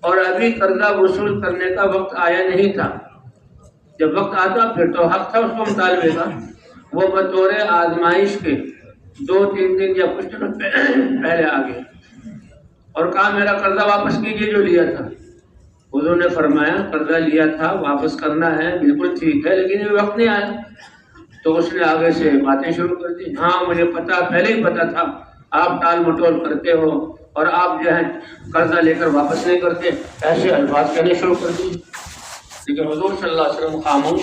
اور ابھی قرضہ وصول کرنے کا وقت آیا نہیں تھا. جب وقت آتا پھر تو حق تھا اس کو مطالبے کا. وہ بطور آزمائش کے 2-3 دن یا کچھ دن پہلے آ گئے اور کہا میرا قرضہ واپس کیجیے جو لیا تھا۔ حضور نے فرمایا قرضہ لیا تھا واپس کرنا ہے، بالکل ٹھیک ہے، لیکن یہ وقت نہیں آیا۔ تو اس نے آگے سے باتیں شروع کر دی، ہاں مجھے پتا، پہلے ہی پتا تھا آپ ٹال مٹول کرتے ہو اور آپ جو ہے قرضہ لے کر واپس نہیں کرتے، ایسے الفاظ کہنے شروع کر دیے۔ لیکن حضور صلی اللہ علیہ وسلم خاموش،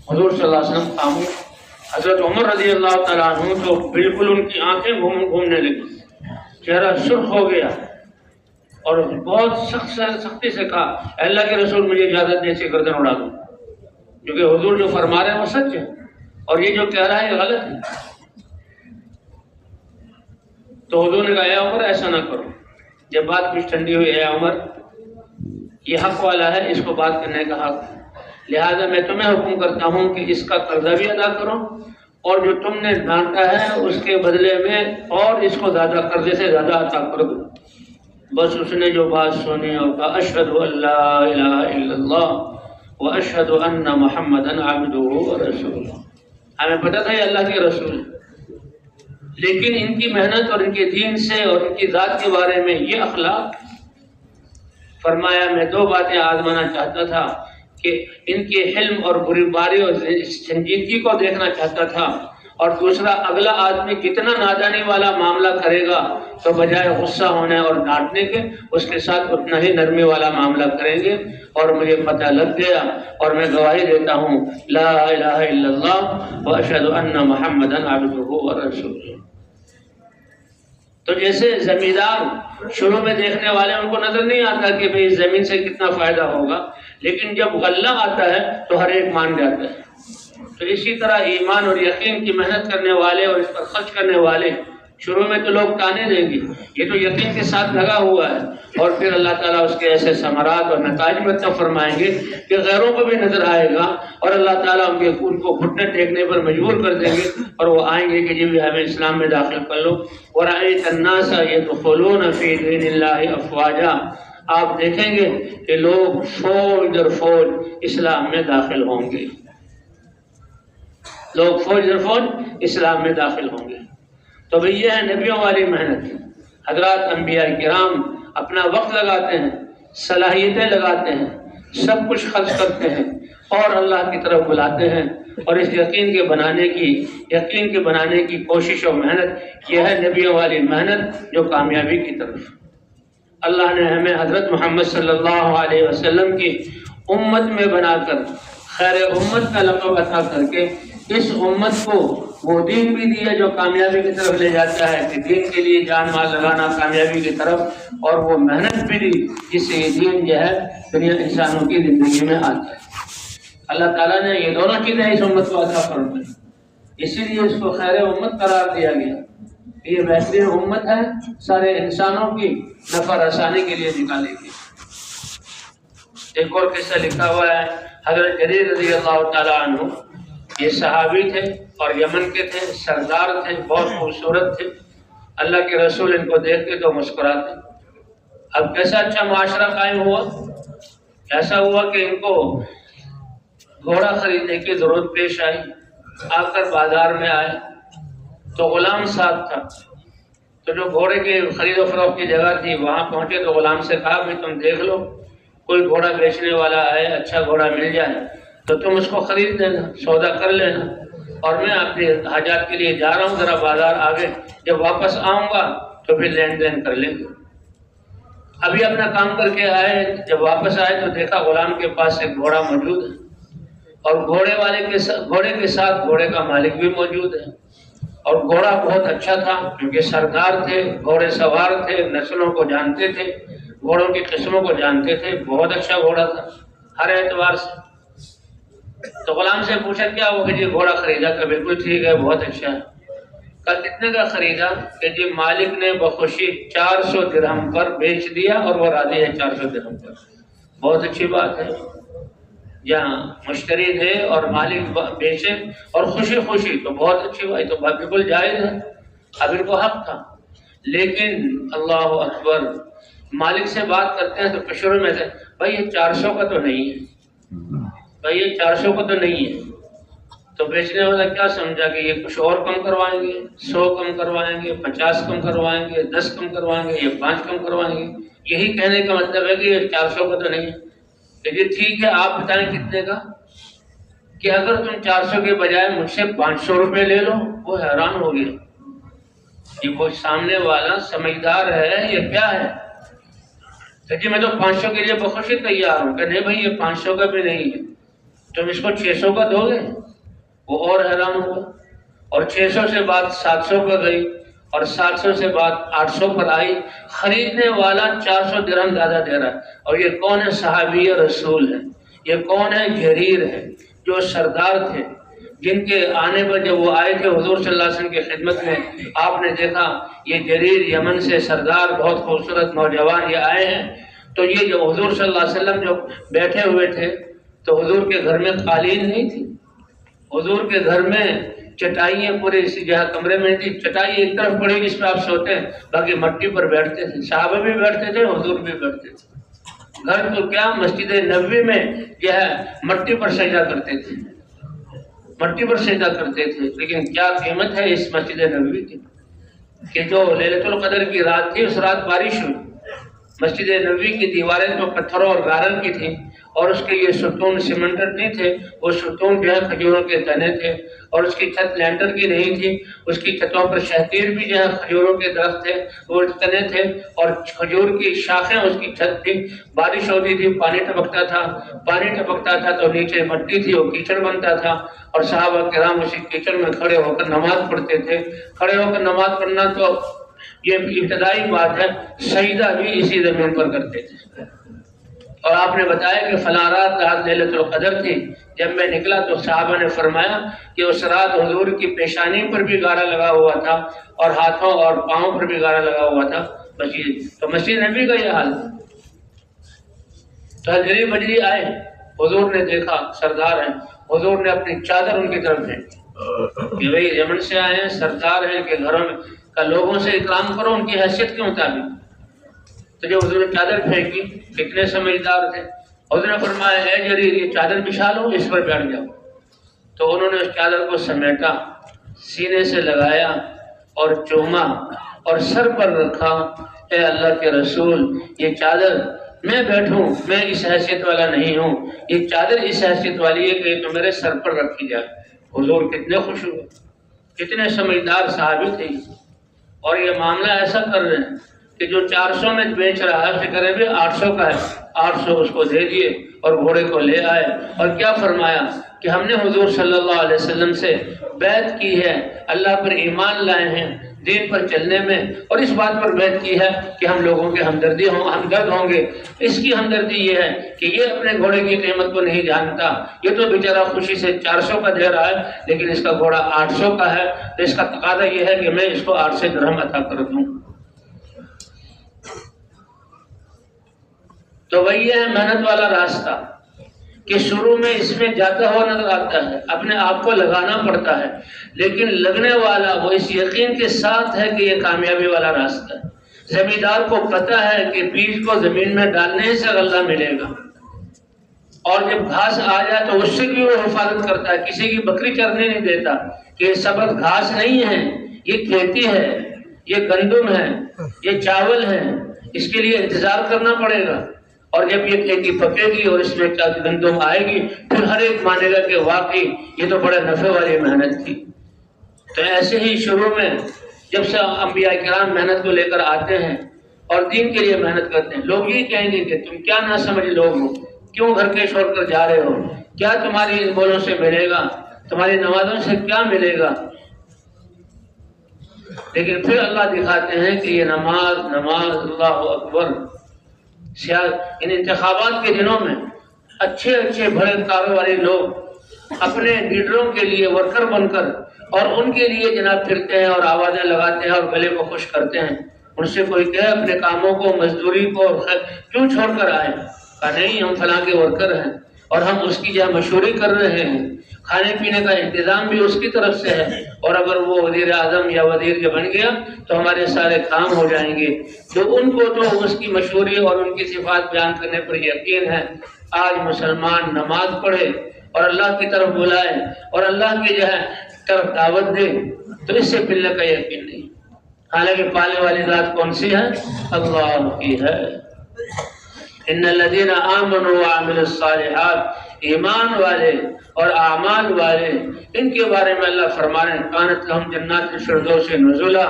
حضور صلی اللہ علیہ وسلم خاموش۔ حضرت عمر رضی اللہ تعالیٰ عنہ تو بالکل ان کی آنکھیں گھومنے لگی، چہرہ سرخ ہو گیا اور بہت سختی سے کہا اے اللہ کے رسول مجھے اجازت دے سے گردن اڑا دو، کیونکہ حضور جو فرما رہے ہیں وہ سچ ہے اور یہ جو کہہ رہا ہے یہ غلط ہے۔ تو حضور نے کہا اے عمر ایسا نہ کرو۔ جب بات کچھ ٹھنڈی ہوئی، اے عمر یہ حق والا ہے، اس کو بات کرنے کا حق، لہذا میں تمہیں حکم کرتا ہوں کہ اس کا قرضہ بھی ادا کرو اور جو تم نے ڈانٹا ہے اس کے بدلے میں اور اس کو زیادہ قرضے سے زیادہ عطا کر دو۔ بس اس نے جو بات سنی اور کہا اشہد ان لا الہ الا اللہ واشہد ان محمدا عبدہ ورسولہ۔ ہمیں پتہ تھا یہ اللہ کے رسول ہے، لیکن ان کی محنت اور ان کے دین سے اور ان کی ذات کے بارے میں یہ اخلاق، فرمایا میں دو باتیں آزمانا چاہتا تھا کہ ان کے حلم اور بری باری اور سنجیدگی کو دیکھنا چاہتا تھا، اور دوسرا اگلا آدمی کتنا نادانی والا معاملہ کرے گا تو بجائے غصہ ہونے اور ڈانٹنے کے اس کے ساتھ اتنا ہی نرمی والا معاملہ کریں گے۔ اور مجھے پتہ لگ گیا اور میں گواہی دیتا ہوں لا الہ الا اللہ واشہد ان محمدا عبدہ ورسولہ۔ تو جیسے زمیندار شروع میں دیکھنے والے ان کو نظر نہیں آتا کہ بھئی اس زمین سے کتنا فائدہ ہوگا، لیکن جب غلہ آتا ہے تو ہر ایک مان جاتا ہے۔ تو اسی طرح ایمان اور یقین کی محنت کرنے والے اور اس پر خرچ کرنے والے شروع میں تو لوگ تانے دیں گے، یہ تو یقین کے ساتھ لگا ہوا ہے، اور پھر اللہ تعالیٰ اس کے ایسے ثمرات اور نتائج مرتب فرمائیں گے کہ غیروں کو بھی نظر آئے گا اور اللہ تعالیٰ ان کے خون کو گھٹنے ٹیکنے پر مجبور کر دیں گے اور وہ آئیں گے کہ جی بھی ہمیں اسلام میں داخل کر لو۔ وَرَأَيْتَ النَّاسَ يَدْخُلُونَ فِي دِينِ اللَّهِ أَفْوَاجًا، آپ دیکھیں گے کہ لوگ فوج در فوج اسلام میں داخل ہوں گے، لوگ فوج در فوج اسلام میں داخل ہوں گے۔ تو بھئی یہ ہے نبیوں والی محنت۔ حضرات انبیاء کرام اپنا وقت لگاتے ہیں، صلاحیتیں لگاتے ہیں، سب کچھ خرچ کرتے ہیں اور اللہ کی طرف بلاتے ہیں، اور اس یقین کے بنانے کی کوشش اور محنت، یہ ہے نبیوں والی محنت جو کامیابی کی طرف۔ اللہ نے ہمیں حضرت محمد صلی اللہ علیہ وسلم کی امت میں بنا کر خیر امت کا لقب عطا کر کے اس امت کو وہ دین بھی دیا جو کامیابی کی طرف لے جاتا ہے، کہ دین کے لیے جان مال لگانا کامیابی کی طرف، اور وہ محنت بھی دی جس سے یہ دین جو ہے دنیا انسانوں کی زندگی میں آتا ہے۔ اللہ تعالیٰ نے یہ دونوں چیزیں اس امت کو عطا فرمائی، اسی لیے اس کو خیر امت قرار دیا گیا۔ یہ بہترین امت ہے، سارے انسانوں کی نفع رسانی کے لیے نکالی گئی۔ ایک اور قصہ لکھا ہوا ہے، حضرت جریر رضی اللہ تعالیٰ عنہ یہ صحابی تھے اور یمن کے تھے، سردار تھے، بہت خوبصورت تھے، اللہ کے رسول ان کو دیکھتے تو مسکراتے۔ اب کیسا اچھا معاشرہ قائم ہوا، ایسا ہوا کہ ان کو گھوڑا خریدنے کی ضرورت پیش آئی، آ کر بازار میں آئے تو غلام ساتھ تھا، تو جو گھوڑے کی خرید و فروخت کی جگہ تھی وہاں پہنچے تو غلام سے کہا کہ تم دیکھ لو کوئی گھوڑا بیچنے والا ہے، اچھا گھوڑا مل جائے تو تم اس کو خرید لینا، سودا کر لینا، اور میں اپنی حاجات کے لیے جا رہا ہوں ذرا بازار آگے، جب واپس آؤں گا تو پھر لین دین کر لیں گے۔ ابھی اپنا کام کر کے آئے، جب واپس آئے تو دیکھا غلام کے پاس ایک گھوڑا موجود ہے اور گھوڑے کے ساتھ گھوڑے کا مالک بھی موجود ہے، اور گھوڑا بہت اچھا تھا کیونکہ سردار تھے، گھوڑے سوار تھے، نسلوں کو جانتے تھے، گھوڑوں کی قسموں کو جانتے تھے، بہت اچھا گھوڑا تھا ہر اعتبار سے۔ تو غلام سے پوچھا کیا وہ کہ جی گھوڑا خریدا، کہ بالکل ٹھیک ہے، بہت اچھا ہے۔ کل کتنے کا خریدا؟ کہ جی مالک نے بخوشی 400 درہم پر بیچ دیا اور وہ راضی ہے 400 درہم پر۔ بہت اچھی بات ہے، جہاں مشتری دے اور مالک بیچے اور خوشی خوشی، تو بہت اچھی بات، تو بالکل جائز ہے، اب ان کو حق تھا۔ لیکن اللہ اکبر، مالک سے بات کرتے ہیں تو شروع میں سے بھائی یہ 400 کا تو نہیں ہے، بھائی یہ 400 کا تو نہیں ہے، تو بیچنے والا کیا سمجھا کہ یہ کچھ اور کم کروائیں گے، 100 کم کروائیں گے، 50 کم کروائیں گے، 10 کم کروائیں گے، یا 5 کم کروائیں گے. یہی کہنے کا مطلب ہے کہ یہ 400 کا تو نہیں ہے. کہ ٹھیک ہے آپ بتائیں کتنے کا. کہ اگر تم 400 کے بجائے مجھ سے 500 روپے لے لو. وہ حیران ہو گیا. یہ وہ سامنے والا سمجھدار ہے یا کیا ہے؟ کہ جی میں تو 500 کے لیے بخوشی تیار ہوں. کہ نہیں بھائی یہ 500 کا بھی نہیں ہے، تم اس کو 600 کا دو گے. وہ اور حیران ہوا. اور 600 سے بات 700 پر گئی، اور 700 سے بات 800 پر آئی. خریدنے والا 400 درہم زیادہ دے رہا ہے. اور یہ کون ہے؟ صحابی رسول ہے. یہ کون ہے؟ جریر ہے، جو سردار تھے، جن کے آنے پر جب وہ آئے تھے حضور صلی اللہ علیہ وسلم کی خدمت میں، آپ نے دیکھا یہ جریر یمن سے سردار، بہت خوبصورت نوجوان یہ آئے ہیں. تو یہ جو حضور صلی اللہ علیہ وسلم جو بیٹھے ہوئے تھے، تو حضور کے گھر میں قالین نہیں تھی. حضور کے گھر میں چٹائیاں پورے اسی جگہ کمرے میں تھی. چٹائی ایک طرف پڑی جس پہ آپ سوتے ہیں، باقی مٹی پر بیٹھتے تھے. صحابہ بھی بیٹھتے تھے، حضور بھی بیٹھتے تھے. گھر تو کیا، مسجد نبوی میں جو ہے مٹی پر سجدہ کرتے تھے، مٹی پر سجدہ کرتے تھے. لیکن کیا قیمت ہے اس مسجد نبوی کی کہ جو لیلۃ القدر کی رات تھی، اس رات بارش ہوئی. مسجد نبوی کی دیواریں جو پتھروں اور گارن کی تھیں، اور اس کے یہ ستون سیمنٹڈ نہیں تھے، وہ ستون جو ہے کھجوروں کے تنے تھے. اور اس کی چھت لینٹر کی نہیں تھی، اس کی چھتوں پر شہتیر بھی جو ہے کھجوروں کے درخت تھے، وہ تنے تھے، اور کھجور کی شاخیں اس کی چھت تھی. بارش ہوتی تھی، پانی ٹپکتا تھا، پانی ٹپکتا تھا تو نیچے مٹی تھی، وہ کیچڑ بنتا تھا. اور صحابہ کرام اسی کیچڑ میں کھڑے ہو کر نماز پڑھتے تھے. کھڑے ہو کر نماز پڑھنا تو یہ ابتدائی بات ہے، سجدہ بھی اسی زمین پر کرتے تھے. اور آپ نے بتایا کہ فلاں رات لیلۃ القدر تھی. جب میں نکلا تو صحابہ نے فرمایا کہ اس رات حضور کی پیشانی پر بھی گارا لگا ہوا تھا، اور ہاتھوں اور پاؤں پر بھی گارا لگا ہوا تھا. تو مسجد نبی کا یہ حال تھا. تو حضری بجری آئے، حضور نے دیکھا سردار ہیں. حضور نے اپنی چادر ان کی طرف پھینکی کہ بھائی یمن سے آئے ہیں، سردار ہیں، کہ گھروں میں کا لوگوں سے اکرام کرو ان کی حیثیت کے مطابق. تو جب حضور نے چادر پھینکی، کتنے سمجھدار تھے. حضور نے فرمایا اے جریر یہ چادر بچھا لو، اس پر بیٹھ جاؤ. تو انہوں نے اس چادر کو سمیٹا، سینے سے لگایا اور چوما اور سر پر رکھا. اے اللہ کے رسول، یہ چادر میں بیٹھوں، میں اس حیثیت والا نہیں ہوں، یہ چادر اس حیثیت والی ہے کہ یہ تو میرے سر پر رکھی جائے. حضور کتنے خوش ہوئے، کتنے سمجھدار صحابی تھے. اور یہ معاملہ ایسا کر رہے ہیں کہ جو 400 میں بیچ رہا ہے فکر ہے بھی 800 کا ہے، 800 اس کو دے دیے اور گھوڑے کو لے آئے. اور کیا فرمایا کہ ہم نے حضور صلی اللہ علیہ وسلم سے بیعت کی ہے، اللہ پر ایمان لائے ہیں، دین پر چلنے میں، اور اس بات پر بیعت کی ہے کہ ہم لوگوں کے ہمدرد ہوں گے. اس کی ہمدردی یہ ہے کہ یہ اپنے گھوڑے کی قیمت کو نہیں جانتا. یہ تو بیچارہ خوشی سے 400 کا دے رہا ہے، لیکن اس کا گھوڑا 800 کا ہے. تو اس کا تقاضا یہ ہے کہ میں اس کو 800 درہم عطا کر دوں. تو وہی ہے محنت والا راستہ کہ شروع میں اس میں جاتا ہوا نظر آتا ہے، اپنے آپ کو لگانا پڑتا ہے، لیکن لگنے والا وہ اس یقین کے ساتھ ہے کہ یہ کامیابی والا راستہ ہے. زمیندار کو پتہ ہے کہ بیج کو زمین میں ڈالنے سے غلہ ملے گا، اور جب گھاس آ جائے تو اس سے بھی وہ حفاظت کرتا ہے. کسی کی بکری چرنے نہیں دیتا کہ یہ سبز گھاس نہیں ہے، یہ کھیتی ہے، یہ گندم ہے، یہ چاول ہے، اس کے لیے انتظار کرنا پڑے گا. اور جب یہ کھیتی پکے گی اور اس میں گندم آئے گی، پھر ہر ایک مانے گا کہ واقعی یہ تو بڑے نفع والی محنت تھی. تو ایسے ہی شروع میں جب سے انبیاء کرام محنت کو لے کر آتے ہیں اور دین کے لیے محنت کرتے ہیں، لوگ یہ کہیں گے کہ تم کیا نہ سمجھ لوگ ہو، کیوں گھر کے چھوڑ کر جا رہے ہو، کیا تمہاری ان بولوں سے ملے گا، تمہاری نمازوں سے کیا ملے گا. لیکن پھر اللہ دکھاتے ہیں کہ یہ نماز اللہ اکبر. ان انتخابات کے دنوں میں اچھے بڑے کاروباری لوگ اپنے لیڈروں کے لیے ورکر بن کر اور ان کے لیے جناب پھرتے ہیں اور آوازیں لگاتے ہیں اور گلے کو خوش کرتے ہیں. ان سے کوئی کہے اپنے کاموں کو، مزدوری کو کیوں چھوڑ کر آئے؟ کہا نہیں، ہم فلاں کے ورکر ہیں اور ہم اس کی جہاں مشہوری کر رہے ہیں، کھانے پینے کا انتظام بھی اس کی طرف سے ہے، اور اگر وہ وزیر اعظم یا وزیر جو بن گیا تو ہمارے سارے کام ہو جائیں گے. تو ان کو تو اس کی مشہوری اور ان کی صفات بیان کرنے پر یقین ہے. آج مسلمان نماز پڑھے اور اللہ کی طرف بلائے اور اللہ کی جو ہے طرف دعوت دے تو اس سے پلنے کا یقین نہیں. حالانکہ پالنے والی ذات کون سی ہے؟ اللہ کی ہے. ان الذین آمنوا وعملوا الصالحات، ایمان والے اور اعمال والے، ان کے بارے میں اللہ فرما رہے ہیں کانت لہم جنات الفردوس نزلا،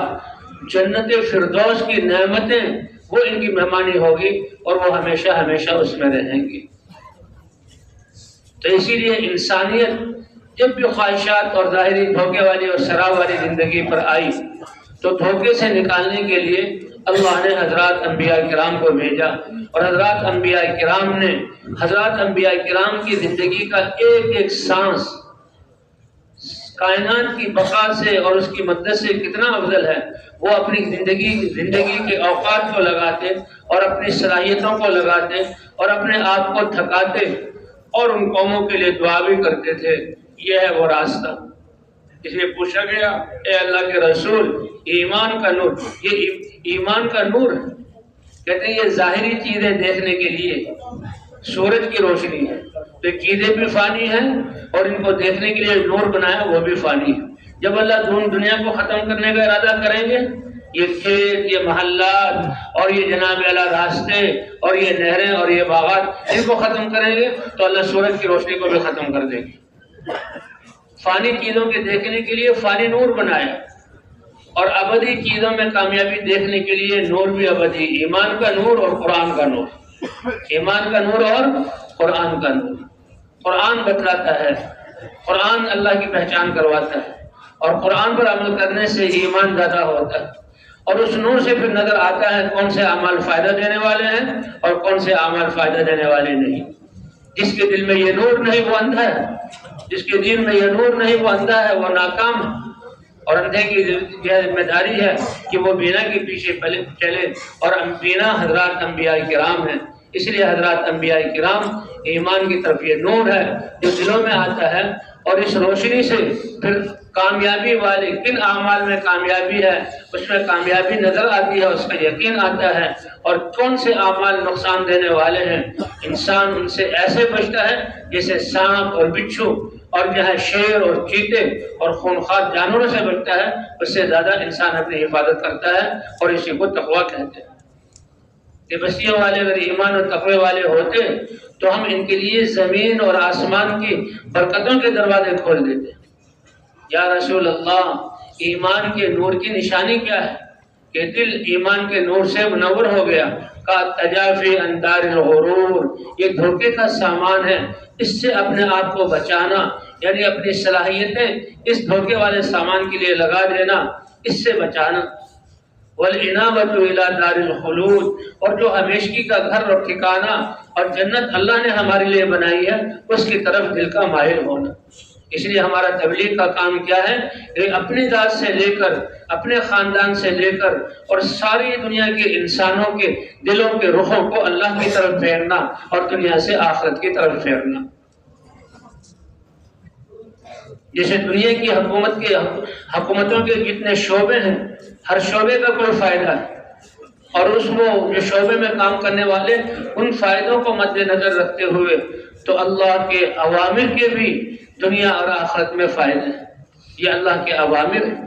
جنت فردوس کی نعمتیں وہ ان کی مہمانی ہوگی اور وہ ہمیشہ ہمیشہ اس میں رہیں گی. تو اسی لیے انسانیت جب بھی خواہشات اور ظاہری دھوکے والی اور شراب والی زندگی پر آئی تو دھوکے سے نکالنے کے لیے اللہ نے حضرات انبیاء کرام کو بھیجا، اور حضرات انبیاء کرام کی زندگی کا ایک ایک سانس کائنات کی بقا سے اور اس کی مدت سے کتنا افضل ہے. وہ اپنی زندگی کے اوقات کو لگاتے اور اپنی صلاحیتوں کو لگاتے اور اپنے آپ کو تھکاتے اور ان قوموں کے لیے دعا بھی کرتے تھے. یہ ہے وہ راستہ. اس لیے پوچھا گیا اے اللہ کے رسول ایمان کا نور، یہ ایمان کا نور ہے. کہتے ہیں یہ ظاہری چیزیں دیکھنے کے لیے سورج کی روشنی ہے، تو چیزیں بھی فانی ہیں اور ان کو دیکھنے کے لیے نور بنایا وہ بھی فانی ہے. جب اللہ دنیا کو ختم کرنے کا ارادہ کریں گے یہ کھیت، یہ محلات اور یہ جناب اعلیٰ راستے اور یہ نہریں اور یہ باغات ان کو ختم کریں گے تو اللہ سورج کی روشنی کو بھی ختم کر دیں گے. فانی چیزوں کے دیکھنے کے لیے فانی نور بنایا اور ابدی چیزوں میں کامیابی دیکھنے کے لیے نور بھی ابدی، ایمان کا نور اور قرآن کا نور. ایمان کا نور اور قرآن کا نور. قرآن بتلاتا ہے، قرآن اللہ کی پہچان کرواتا ہے اور قرآن پر عمل کرنے سے ایمان زیادہ ہوتا ہے. اور اس نور سے پھر نظر آتا ہے کون سے اعمال فائدہ دینے والے ہیں اور کون سے اعمال فائدہ دینے والے نہیں. جس کے دل میں یہ نور نہیں وہ اندھا ہے، جس کے دل میں یہ نور نہیں وہ اندھا ہے، وہ ناکام ہے. اور اندھے کی ذمہ داری ہے کہ وہ بینا کے پیچھے چلے، اور بینا حضرات انبیاء کرام ہیں. اس لیے حضرات انبیاء کرام ایمان کی طرف یہ نور ہے جو دلوں میں آتا ہے، اور اس روشنی سے پھر کامیابی والے کن اعمال میں کامیابی ہے اس میں کامیابی نظر آتی ہے، اس کا یقین آتا ہے. اور کون سے اعمال نقصان دینے والے ہیں انسان ان سے ایسے بچتا ہے جیسے سانپ اور بچھو اور جو ہے شیر اور چیتے اور خونخوار جانوروں سے بچتا ہے، اس سے زیادہ انسان اپنی حفاظت کرتا ہے. اور اسی کو تقویٰ کہتے ہیں. کہ بستیوں والے اگر ایمان اور تقوی والے ہوتے تو ہم ان کے لیے زمین اور آسمان کی برکتوں کے دروازے کھول دیتے. یا رسول اللہ ایمان کے نور کی نشانی کیا ہے؟ کہ دل ایمان کے نور سے منور ہو گیا. کا تجافی اندار الغرور، یہ دھوکے کا سامان ہے، اس سے اپنے آپ کو بچانا یعنی اپنی صلاحیتیں اس دھوکے والے سامان کے لیے لگا دینا، اس سے بچانا. والعنابۃ الی دار الخلود، اور جو ہمیشگی کا گھر اور ٹھکانہ اور جنت اللہ نے ہمارے لیے بنائی ہے اس کی طرف دل کا مائل ہونا. اس لیے ہمارا تبلیغ کا کام کیا ہے کہ اپنی ذات سے لے کر اپنے خاندان سے لے کر اور ساری دنیا کے انسانوں کے دلوں کے رخوں کو اللہ کی طرف پھیرنا اور دنیا سے آخرت کی طرف پھیرنا. جیسے دنیا کی حکومتوں کے جتنے شعبے ہیں ہر شعبے کا کوئی فائدہ ہے، اور اس کو جو شعبے میں کام کرنے والے ان فائدوں کو مد نظر رکھتے ہوئے تو اللہ کے اوامر کے بھی دنیا اور آخرت میں فائدے ہیں. یہ اللہ کے اوامر ہیں،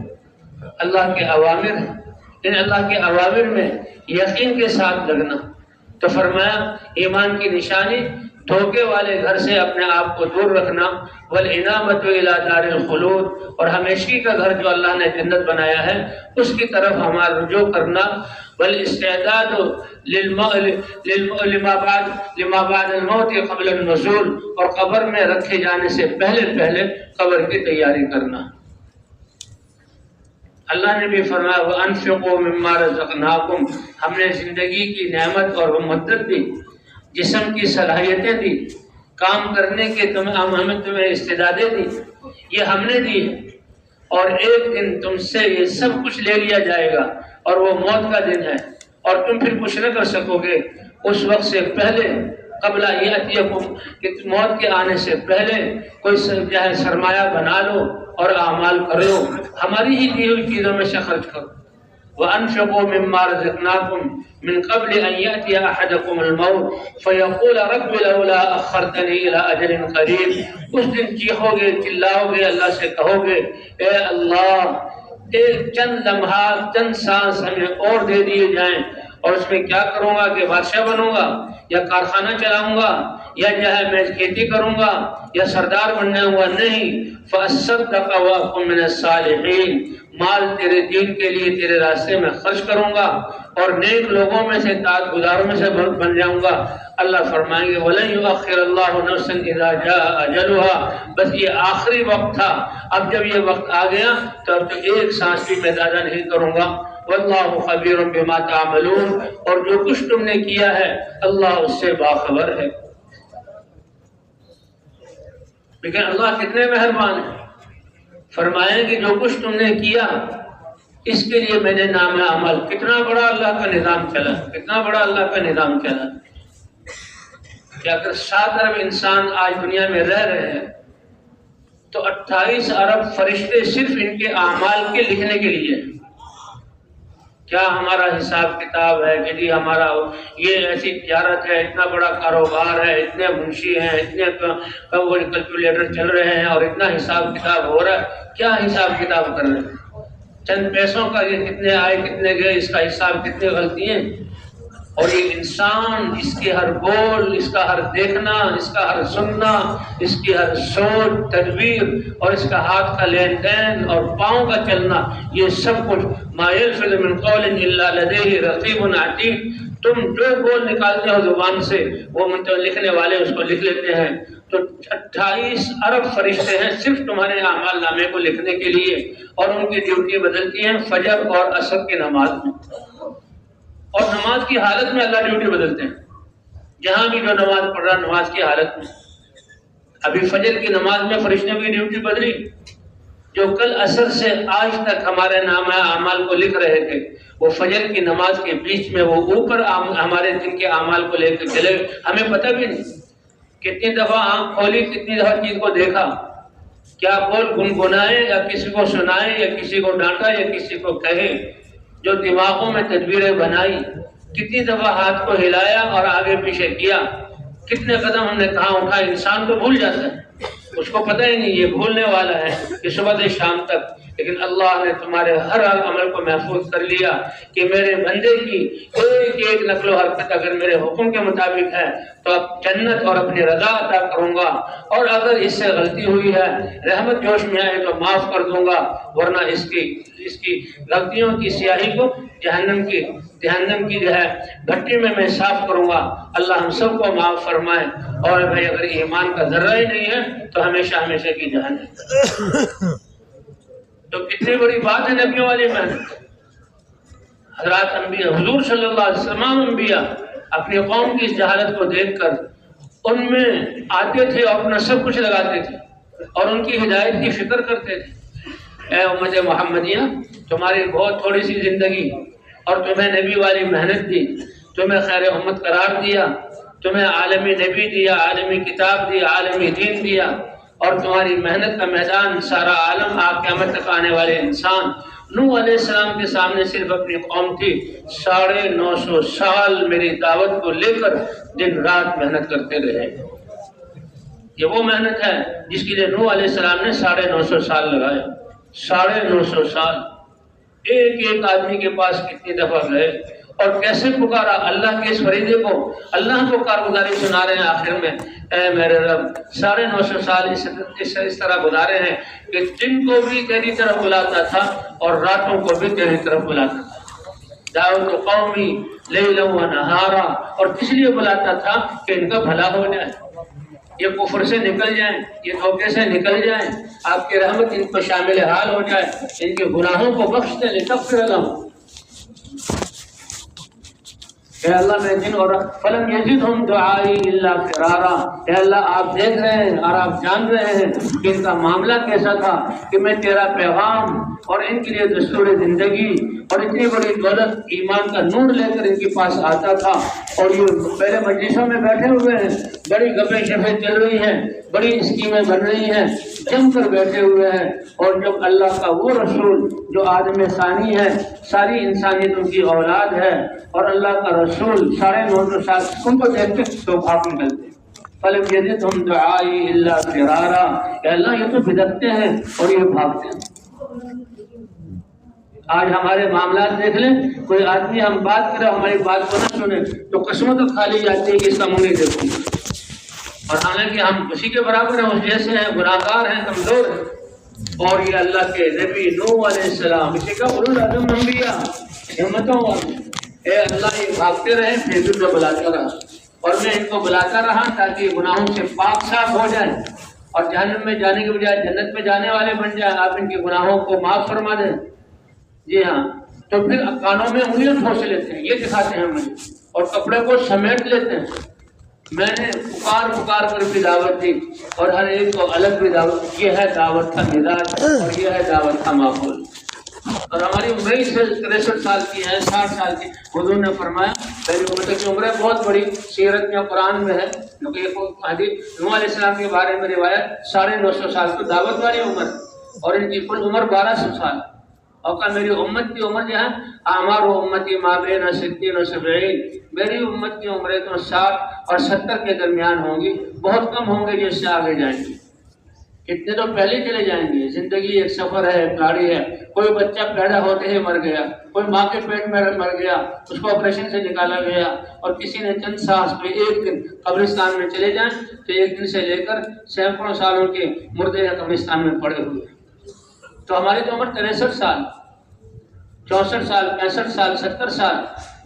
اللہ کے اوامر ہیں. ان اللہ کے اوامر میں یقین کے ساتھ لگنا. تو فرمایا ایمان کی نشانی دھوکے والے گھر سے اپنے آپ کو دور رکھنا. والعنابۃ الی دار الخلود، اور ہمیشگی کا گھر جو اللہ نے جنت بنایا ہے اس کی طرف ہمارا رجوع کرنا. والاستعداد لما بعد الموت قبل النزول، اور قبر میں رکھے جانے سے پہلے قبر کی تیاری کرنا. اللہ نے بھی فرمایا وَأَنفِقُوا مِمَّا رَزَقْنَاكُمْ، ہم نے زندگی کی نعمت اور مدت دی، جسم کی صلاحیتیں دی، کام کرنے کے ہمیں تمہیں استعدادیں دی، یہ ہم نے دی ہے. اور ایک دن تم سے یہ سب کچھ لے لیا جائے گا اور وہ موت کا دن ہے، اور تم پھر کچھ نہ کر سکو گے. اس وقت سے پہلے قبل یاتیکم، کہ موت کے آنے سے پہلے کوئی سرمایہ بنا لو اور اعمال کر لو، ہماری ہی دی ہوئی چیزوں میں سے خرچ کرو. وأنفقوا مما رزقناكم من قبل أن يأتي أحدكم الموت فيقول رب لولا أخرتني إلى أجل قريب۔ اس دن چیخو گے، چلاؤ گے، اللہ سے کہو گے اے اللہ ایک چند لمحات، چند سانس ہمیں اور دے دیے جائیں، اور اس میں کیا کروں گا کہ بادشاہ بنوں گا یا کارخانہ چلاؤں گا یا جو ہے میں کھیتی کروں گا یا سردار بن جاؤں گا، نہیں۔ فَأَصَّدَّقَ وَأَكُن مِّنَ الصَّالِحِينَ، مال تیرے دین کے لیے تیرے راستے میں خرچ کروں گا اور نیک لوگوں میں سے، طاعت گزاروں میں سے بن جاؤں گا۔ اللہ فرمائیں گے وَلَن يُؤَخِّرَ اللَّهُ نَفْسًا إِذَا جَاءَ أَجَلُهَا، بس یہ آخری وقت تھا، اب جب یہ وقت آ گیا تو اب تو ایک سانس بھی میں زیادہ نہیں کروں گا۔ وَاللَّهُ خَبِيرٌ بِمَا تَعْمَلُونَ، اور جو کچھ تم نے کیا ہے اللہ اس سے باخبر ہے۔ لیکن اللہ کتنے مہربان ہیں، فرمائیں کہ جو کچھ تم نے کیا اس کے لیے میں نے نام عمل، کتنا بڑا اللہ کا نظام چلا، کتنا بڑا اللہ کا نظام چلا کہ اگر 7 ارب انسان آج دنیا میں رہ رہے ہیں تو 28 ارب فرشتے صرف ان کے اعمال کے لکھنے کے لیے۔ کیا ہمارا حساب کتاب ہے کہ جی ہمارا یہ ایسی تجارت ہے، اتنا بڑا کاروبار ہے، اتنے منشی ہیں، اتنے کیلکولیٹر چل رہے ہیں اور اتنا حساب کتاب ہو رہا ہے، کیا حساب کتاب کر رہے ہیں؟ چند پیسوں کا یہ کتنے آئے کتنے گئے، اس کا حساب کتنے غلطی ہیں، اور یہ انسان اس کے ہر بول، اس کا ہر دیکھنا، اس کا ہر سننا، اس کی ہر سوچ تدبیر اور اس کا ہاتھ کا لین دین اور پاؤں کا چلنا، یہ سب کچھ ما یلفظ من قول الا لدیہ رقیب عتید، تم جو بول نکالتے ہو زبان سے وہ لکھنے والے اس کو لکھ لیتے ہیں۔ تو 28 ارب فرشتے ہیں صرف تمہارے اعمال نامے کو لکھنے کے لیے، اور ان کی ڈیوٹی بدلتی ہے فجر اور عصر کی نماز میں، اور نماز کی حالت میں اللہ ڈیوٹی بدلتے ہیں۔ جہاں بھی جو نماز پڑھ رہا نماز کی حالت میں، ابھی فجر کی نماز میں فرشتوں کی ڈیوٹی بدلی، جو کل عصر سے آج تک ہمارے نام اعمال کو لکھ رہے تھے وہ فجر کی نماز کے بیچ میں وہ اوپر ہمارے دن کے اعمال کو لے کر چلے، ہمیں پتہ بھی نہیں کتنی دفعہ آنکھ کھولی، کتنی دفعہ چیز کو دیکھا، کیا بول گنگنائے یا کسی کو سنائے یا کسی کو ڈانٹا یا کسی کو کہے، جو دماغوں میں تدبیریں بنائی، کتنی دفعہ ہاتھ کو ہلایا اور آگے پیچھے کیا، کتنے قدم ہم نے کہاں اٹھا، انسان تو بھول جاتا ہے، اس کو پتہ ہی نہیں یہ بھولنے والا ہے کہ صبح سے شام تک، لیکن اللہ نے تمہارے ہر عمل کو محفوظ کر لیا کہ میرے بندے کی ایک ایک نقل و حرکت اگر میرے حکم کے مطابق ہے تو اب جنت اور اپنی رضا عطا کروں گا، اور اگر اس سے غلطی ہوئی ہے رحمت جوش میں آئے تو معاف کر دوں گا، ورنہ اس کی غلطیوں کی سیاہی کو جہنم کی جو ہے بھٹی میں صاف کروں گا۔ اللہ ہم سب کو معاف فرمائے، اور بھائی اگر ایمان کا ذرہ ہی نہیں ہے تو ہمیشہ ہمیشہ کی جہنم۔ تو کتنی بڑی بات ہے نبیوں والی محنت۔ حضرات انبیاء، حضور صلی اللہ علیہ وسلم انبیاء اپنی قوم کی اس جہالت کو دیکھ کر ان میں آتے تھے اور اپنا سب کچھ لگاتے تھے اور ان کی ہدایت کی فکر کرتے تھے۔ اے امت محمدیہ، تمہاری بہت تھوڑی سی زندگی اور تمہیں نبی والی محنت دی، تمہیں خیر امت قرار دیا، تمہیں عالمی نبی دیا، عالمی کتاب دی، عالمی دین دیا، اور تمہاری محنت کا میدان سارا عالم، آپ قیامت تک آنے والے انسان۔ نوح علیہ السلام کے سامنے صرف اپنی قوم تھی، 950 سال میری دعوت کو لے کر دن رات محنت کرتے رہے۔ یہ وہ محنت ہے جس کے لیے نوح علیہ السلام نے 950 سال لگائے، 950 سال۔ ایک ایک آدمی کے پاس کتنی دفعہ گئے اور کیسے پکارا اللہ کے اس فریضے کو، اللہ کو کارگزاری سنا رہے ہیں آخر میں، اے میرے رب 950 سال اس طرح گزارے ہیں کہ دن کو بھی تیری طرف بلاتا تھا اور راتوں کو بھی تیری طرف بلاتا تھا۔ دعوت قومی لیلا و نہارا، اور کس لیے بلاتا تھا کہ ان کا بھلا ہو جائے، یہ کفر سے نکل جائیں، یہ دھوکے سے نکل جائیں، آپ کی رحمت ان کو شامل حال ہو جائے، ان کے گناہوں کو بخش دیں، لتغفر لهم۔ اے اللہ میں جن اور فلم یزدہم دعائی الا فرارا، اے اللہ آپ دیکھ رہے ہیں اور آپ جان رہے ہیں کہ ان کا معاملہ کیسا تھا، کہ میں تیرا پیغام اور ان کے لیے دستور زندگی اور اتنی بڑی دولت ایمان کا نور لے کر ان کے پاس آتا تھا، اور یہ پہلے مجلسوں میں بیٹھے ہوئے ہیں، بڑی گپیں شپیں چل رہی ہیں، بڑی اسکیمیں بن رہی ہیں، جم کر بیٹھے ہوئے ہیں، اور جب اللہ کا وہ رسول جو آدم ثانی ہے، ساری انسانیت ان کی اولاد ہے، اور اللہ کا رسول 9.5 سال ان کو دیکھتے تو بھاگ نکلتے، فلم یزدہم دعائی الا فرارا، کہ اللہ یہ تو بدکتے ہیں اور یہ بھاگتے ہیں۔ آج ہمارے معاملات دیکھ لیں، کوئی آدمی ہم بات کرے ہماری بات کو نہ سنے تو قسمت تو کھا لی جاتی ہے کہ اس کا منہ نہیں دیکھوں گا، اور حالانکہ ہم اسی کے برابر ہیں، اس جیسے ہیں، گناہگار ہیں، کمزور ہیں۔ اور یہ اللہ کے نبی نوح علیہ السلام، اسی کا اولو العزم انبیاء، ہمتوں والے، اے اللہ یہ بھاگتے رہے، پھر میں بلاتا رہا، اور میں ان کو بلاتا رہا تاکہ گناہوں سے پاک صاف ہو جائیں اور جہنم میں جانے کے بجائے جنت میں جانے والے بن جائیں، آپ ان کے گناہوں کو معاف فرما دیں۔ جی ہاں، تو پھر کانوں میں انگلیاں ٹھوس لیتے ہیں، یہ دکھاتے ہیں مجھے، اور کپڑے کو سمیٹ لیتے ہیں۔ میں نے پکار کر بھی دعوت دی، اور ہر ایک کو الگ بھی دعوت، یہ ہے دعوت کا مزاج اور یہ ہے دعوت کا ماحول۔ اور ہماری عمریں 63 سال کی ہے، 60 سال کی۔ حضور نے فرمایا میری امت کی عمریں بہت بڑی، سیرت میں قرآن میں ہے، کیونکہ حدیث نوح علیہ السلام کے بارے میں روایت 950 سال کی دعوت والی عمر، اور ان کی کل عمر 1200 سال۔ اور کہا میری امت کی عمر جو ہے اعمار امتی ما بین 60 و 70، میری امت کی عمریں تو 60 اور 70 کے درمیان ہوں گی، بہت کم ہوں گے جو اس سے آگے جائیں گے، کتنے تو پہلے چلے جائیں گے۔ زندگی ایک سفر ہے، ایک گاڑی ہے۔ کوئی بچہ پیدا ہوتے ہی مر گیا، کوئی ماں کے پیٹ میں مر گیا، اس کو آپریشن سے نکالا گیا، اور کسی نے چند سانس پہ ایک دن قبرستان میں چلے جائیں تو ایک دن سے لے کر سینکڑوں سالوں کے مردے قبرستان میں پڑے ہوئے۔ تو ہماری تو عمر 63 سال، 64 سال، 65 سال، 70 سال،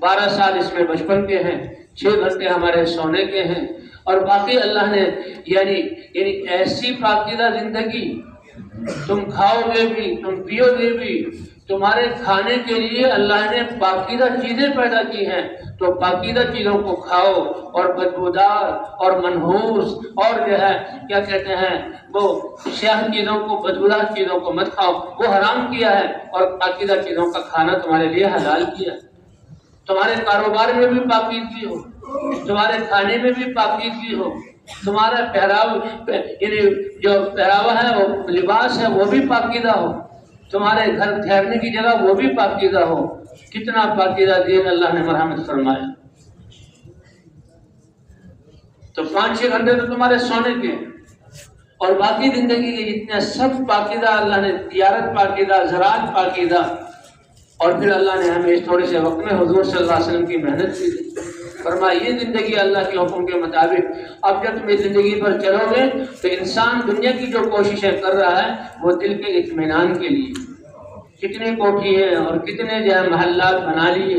12 سال اس میں بچپن کے ہیں، 6 گھنٹے ہمارے سونے کے ہیں، اور باقی اللہ نے یعنی ایسی پاکیزہ زندگی، تم کھاؤ گے بھی، تم پیو گے بھی، تمہارے کھانے کے لیے اللہ نے پاکیزہ چیزیں پیدا کی ہیں، تو پاکیزہ چیزوں کو کھاؤ، اور بدبودار اور منحوس اور جو ہے کیا کہتے ہیں وہ سیاہ چیزوں کو، بدبودار چیزوں کو مت کھاؤ، وہ حرام کیا ہے، اور پاکیزہ چیزوں کا کھانا تمہارے لیے حلال کیا۔ تمہارے کاروبار میں بھی پاکیزگی ہو، تمہارے کھانے میں بھی پاکیزگی ہو، تمہارا یعنی جو پہراوا ہے، وہ لباس ہے، وہ بھی پاکیزہ ہو، تمہارے گھر ٹھہرنے کی جگہ وہ بھی پاکیزہ ہو۔ کتنا پاکیزہ دین اللہ نے مرحمت فرمایا۔ تو 5-6 گھنٹے تو تمہارے سونے کے، اور باقی زندگی کے جتنے سب پاکیزہ اللہ نے، تجارت پاکیزہ، زراعت پاکیزہ، اور پھر اللہ نے ہمیں اس تھوڑے سے وقت میں حضور صلی اللہ علیہ وسلم کی محنت کی، فرمایا یہ زندگی اللہ کے حکم کے مطابق۔ اب جب تم اس زندگی پر چلو گے تو انسان دنیا کی جو کوششیں کر رہا ہے وہ دل کے اطمینان کے لیے، کتنے کوٹھی ہیں اور کتنے جو ہے محلات بنا لیے،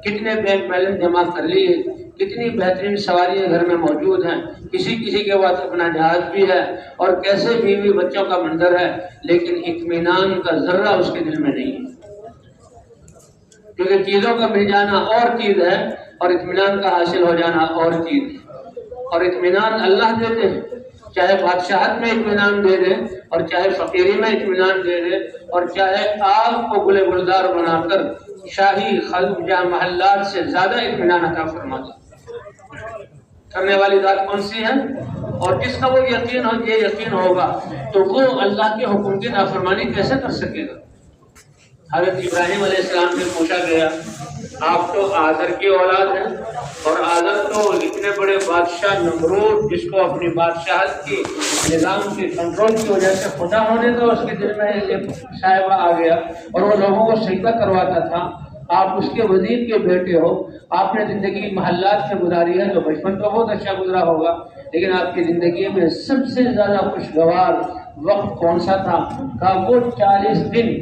کتنے بینک بیلنس جمع کر لیے، کتنی بہترین سواریاں گھر میں موجود ہیں، کسی کے پاس اپنا جہاز بھی ہے، اور کیسے بیوی بچوں کا منظر ہے، لیکن اطمینان کا ذرہ اس کے دل میں نہیں ہے، کیونکہ چیزوں کا مل جانا اور چیز ہے، اور اطمینان کا حاصل ہو جانا اور چیز ہے۔ اور اطمینان اللہ دیتے ہیں، چاہے بادشاہت میں اطمینان دے دے، اور چاہے فقیری میں اطمینان دے دے، اور چاہے آگ کو گلے گلزار بنا کر شاہی خلق جہاں محلات سے زیادہ اطمینان عطا فرما دے۔ کرنے والی ذات کون سی ہے؟ اور جس کا وہ یقین ہو، یہ یقین ہوگا تو وہ اللہ کے حکم کی نافرمانی کیسے کر سکے گا؟ حضرت ابراہیم علیہ السلام سے پوچھا گیا آپ تو آذر کی اولاد ہیں، اور آذر تو اتنے بڑے بادشاہ نمرود، جس کو اپنی بادشاہت کی نظام کی کنٹرول کی وجہ سے خدا ہونے تو اس کے دل میں ایک صاحبہ آ گیا اور وہ لوگوں کو سجدہ کرواتا تھا، آپ اس کے وزیر کے بیٹے ہو، آپ نے زندگی محلات میں گزاری ہے تو بچپن تو بہت اچھا گزرا ہوگا، لیکن آپ کی زندگی میں سب سے زیادہ خوشگوار وقت کون سا تھا؟ کہا وہ 40 دن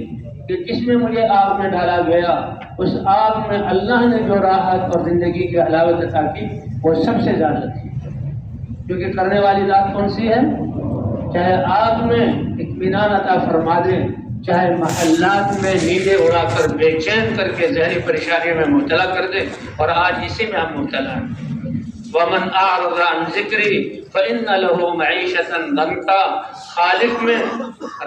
کہ جس میں مجھے آگ میں ڈالا گیا، اس آگ میں اللہ نے جو راحت اور زندگی کی حلاوت عطا کی وہ سب سے زیادہ تھی، کیونکہ کرنے والی ذات کون سی ہے؟ چاہے آگ میں اطمینان عطا فرما دے، چاہے محلات میں نیلے اڑا کر بے چین کر کے ذہنی پریشانی میں مبتلا کر دے، اور آج اسی میں ہم مبتلا ہیں۔ ومن اعرض عن ذکری فإن له معیشۃ ضنکا، خالق میں،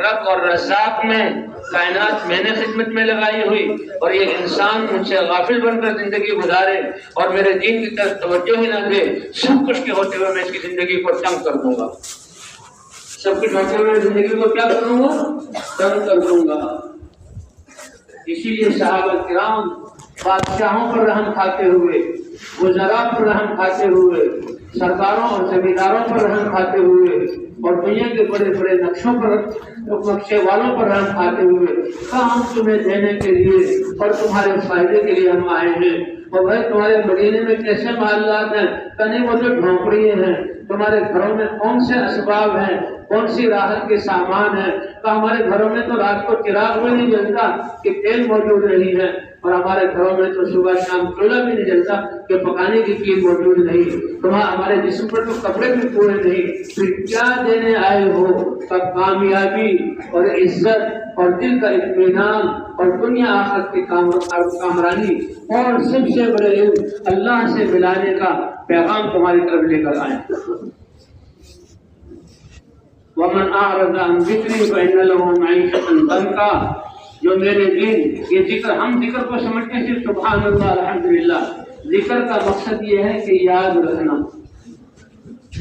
رب اور رزاق میں، کائنات میں نے خدمت میں لگائی ہوئی، اور یہ انسان مجھ سے غافل بن کر زندگی گزارے اور میرے دین کی طرف توجہ ہی نہ دے، سب کچھ کے ہوتے ہوئے میں اس کی زندگی کو تنگ کر دوں گا، سب کچھ ہوتے ہوئے زندگی کو کیا کروں گا؟ تنگ کر دوں گا۔ اسی لیے صحابہ کرام بادشاہوں پر رحم کھاتے ہوئے، وزراء پر رحم کھاتے ہوئے، سرداروں اور زمینداروں پر رحم کھاتے ہوئے، اور دنیا کے بڑے بڑے نقشوں پر، نقشے والوں پر رحم کھاتے ہوئے کہا ہم تمہیں دینے کے لیے اور تمہارے فائدے کے لیے ہم آئے ہیں۔ اور بھائی تمہارے مدینے میں کیسے محلات ہیں؟ کہیں وہ جو جھونپڑیاں ہیں، تمہارے گھروں میں کون سے اسباب ہیں، کون سی راحت کے سامان ہیں؟ تو ہمارے گھروں میں تو رات کو چراغ بھی نہیں جلتا کہ تیل موجود نہیں ہے، اور ہمارے گھروں میں تو صبح شام چولہا بھی نہیں جلتا کہ پکانے کی چیز موجود نہیں، ہمارے جسم پر تو کپڑے بھی پورے نہیں، پھر کیا دینے آئے ہو؟ کامیابی اور عزت اور دل کا اطمینان اور دنیا آخرت کی کامرانی اور سب سے بڑے علم اللہ سے ملانے کا پیغام تمہاری طرف لے کر آئے۔ ومن اعرض عن ذکری فإن له معیشۃ ضنکا، جو میرے دین، یہ ذکر، ہم ذکر کو سمجھتے ہیں صرف سبحان اللہ الحمدللہ، ذکر کا مقصد یہ ہے کہ یاد رکھنا۔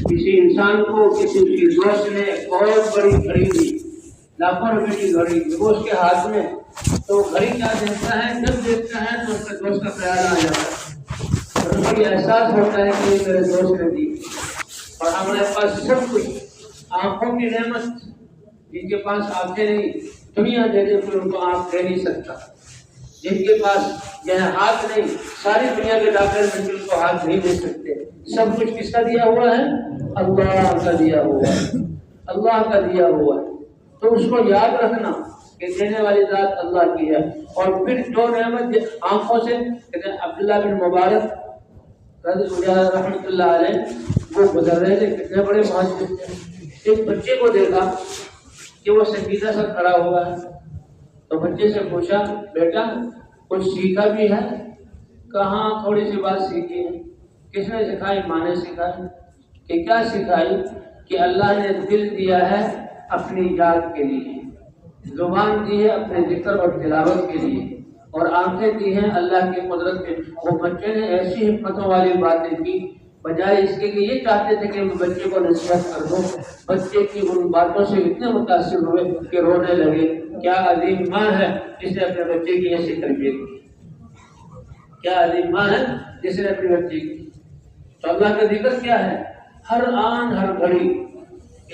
کسی انسان کو کسی کی دوست نے بہت بڑی گھڑی دی، لاکھوں روپے کی گھڑی، وہ اس کے ہاتھ میں، تو گھڑی کیا دیکھتا ہے؟ جب دیکھتا ہے تو اس کے دوست کا خیال آ جاتا ہے، اور اس کو یہ احساس ہوتا ہے کہ یہ میرے دوست نے دی، اور ہمارے پاس سب کچھ، آنکھوں کی نعمت، جن کے پاس آنکھیں نہیں، دنیا دے دے پھر ان کو آنکھ دے نہیں سکتا، جن کے پاس یہ ہاتھ نہیں، ساری دنیا کے ڈاکٹر مل ان کو ہاتھ نہیں دے سکتے، سب کچھ کس کا دیا ہوا ہے؟ اللہ کا دیا ہوا ہے، اللہ کا دیا ہوا ہے۔ تو اس کو یاد رکھنا کہ دینے والی ذات اللہ کی ہے۔ اور پھر جو نعمت آنکھوں سے، کہتے ہیں عبداللہ بن مبارک رحمۃ اللہ علیہ، وہ گزر رہے تھے، کتنے بڑے مہاجر تھے، ایک بچے کو دیکھا کہ وہ سنجیدہ سا کھڑا ہوا ہے، تو بچے سے پوچھا بیٹا کچھ سیکھا بھی ہے؟ کہاں تھوڑی سی بات سیکھی ہے۔ کس نے سکھائی؟ ماں نے سکھائی۔ کہ کیا سکھائی؟ کہ اللہ نے دل دیا ہے اپنی یاد کے لیے، زبان دی ہے اپنے ذکر اور تلاوت کے لیے، اور آنکھیں دی ہیں اللہ کی قدرت کے۔ وہ بچے نے ایسی حکمتوں والی باتیں کی، بجائے اس کے کہ یہ چاہتے تھے کہ میں بچے کو نصیحت کر دوں، بچے کی ان باتوں سے اتنے متاثر ہوئے کہ رونے لگے۔ کیا عظیم ماں ہے جس نے اپنے بچے کی ایسی تربیت کی، کیا عظیم ماں ہے جس نے اپنے بچے کی۔ تو اللہ کا ذکر کیا ہے؟ ہر آن ہر گھڑی۔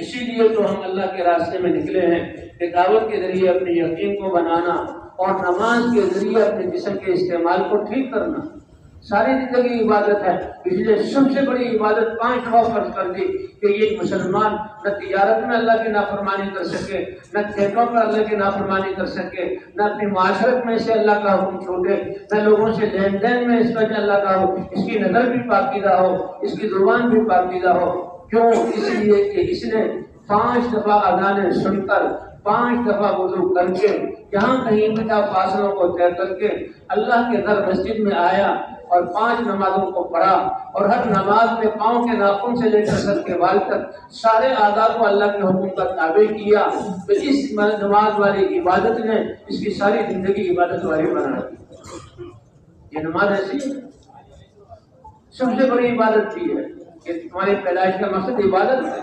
اسی لیے تو ہم اللہ کے راستے میں نکلے ہیں کہ دعوت کے ذریعے اپنے یقین کو بنانا اور نماز کے ذریعے اپنے جسم کے استعمال کو ٹھیک کرنا۔ ساری زندگی عبادت ہے، اس لیے سب سے بڑی عبادت 5 دفعہ فرض کر دی کہ یہ مسلمان نہ تجارت میں اللہ کی نافرمانی کر سکے، نہ کھیتوں پر اللہ کی نافرمانی کر سکے، نہ اپنی معاشرت میں سے اللہ کا حکم چھوٹے، نہ لوگوں سے لین دین میں اس کا اللہ کا ہو، اس کی نظر بھی پاکیزہ ہو، اس کی زبان بھی پاکیزہ ہو۔ کیوں؟ اس لیے کہ اس نے 5 دفعہ اذانیں سن کر، 5 دفعہ وضو کر کے، جہاں کہیں بھی فاصلوں کو طے کر کے اللہ کے گھر مسجد میں آیا اور 5 نمازوں کو پڑھا، اور ہر نماز میں پاؤں کے ناخن سے لے کر سر کے بال تک سارے اعضاء کو اللہ کے حکم کا تابع کیا، تو اس نماز والی عبادت نے اس کی ساری زندگی عبادت والی بنا دی۔ یہ نماز ایسی سب سے بڑی عبادت کی ہے کہ تمہاری پیدائش کا مقصد عبادت ہے۔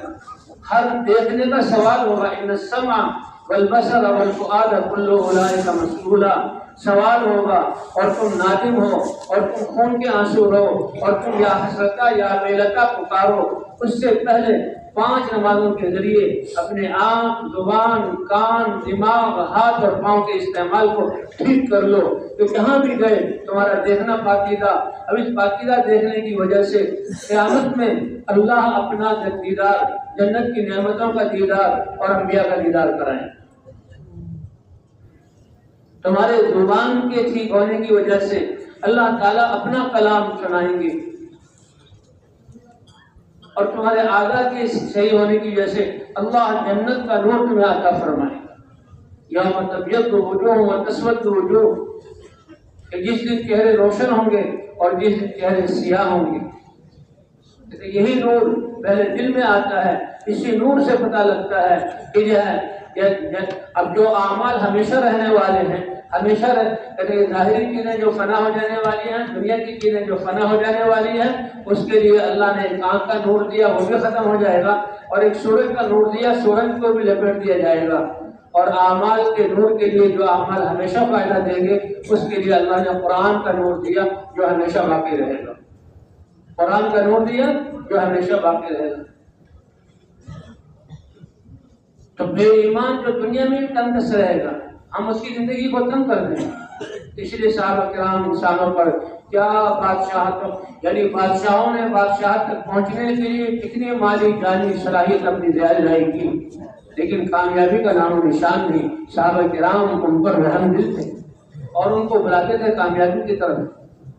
ہر دیکھنے کا سوال ہوگا، ان السمع والبصر والفؤاد کل اولئک مسئولا، سوال ہوگا، اور تم نادم ہو اور تم خون کے آنسو رو اور تم یا حسرتا یا ویلتا پکارو، اس سے پہلے 5 نمازوں کے ذریعے اپنے آنکھ، زبان، کان، دماغ، ہاتھ اور پاؤں کے استعمال کو ٹھیک کر لو، کہ جہاں بھی گئے تمہارا دیکھنا پاکیزہ۔ اب اس پاکیزہ دیکھنے کی وجہ سے قیامت میں اللہ اپنا دیدار، جنت کی نعمتوں کا دیدار اور انبیاء کا دیدار کرائیں۔ تمہارے زبان کے ٹھیک ہونے کی وجہ سے اللہ تعالیٰ اپنا کلام سنائیں گے، اور تمہارے اعضاء کے صحیح ہونے کی وجہ سے اللہ جنت کا نور تمہیں عطا فرمائے گا۔ یوم تبیض وجوہ وتسود وجوہ، کہ جس دن چہرے روشن ہوں گے اور جس دن چہرے سیاہ ہوں گے۔ یہی نور پہلے دل میں آتا ہے، اسی نور سے پتہ لگتا ہے کہ جو ہے اب جو اعمال ہمیشہ رہنے والے ہیں، ہمیشہ ظاہری چیزیں جو فنا ہو جانے والی ہیں، دنیا کی چیزیں جو فنا ہو جانے والی ہیں، اس کے لیے اللہ نے ایک آنکھ کا نور دیا، وہ بھی ختم ہو جائے گا، اور ایک سورج کا نور دیا، سورج کو بھی لپیٹ دیا جائے گا، اور اعمال کے نور کے لیے جو اعمال ہمیشہ فائدہ دیں گے، اس کے لیے اللہ نے قرآن کا نور دیا جو ہمیشہ باقی رہے گا، قرآن کا نور دیا جو ہمیشہ باقی رہے گا۔ تو بے ایمان جو دنیا میں بھی تنگ دست رہے گا، ہم اس کی زندگی کو تنگ کر دیں، اس لیے صحابہ کرام انسانوں پر کیا بادشاہت، یعنی بادشاہوں نے بادشاہت تک پہنچنے کے لیے کتنی مالی جانی صلاحیت اپنی ظاہر کی، لیکن کامیابی کا نام و نشان نہیں۔ صحابہ کرام ان پر رحم دل تھے اور ان کو بلاتے تھے کامیابی کی طرف۔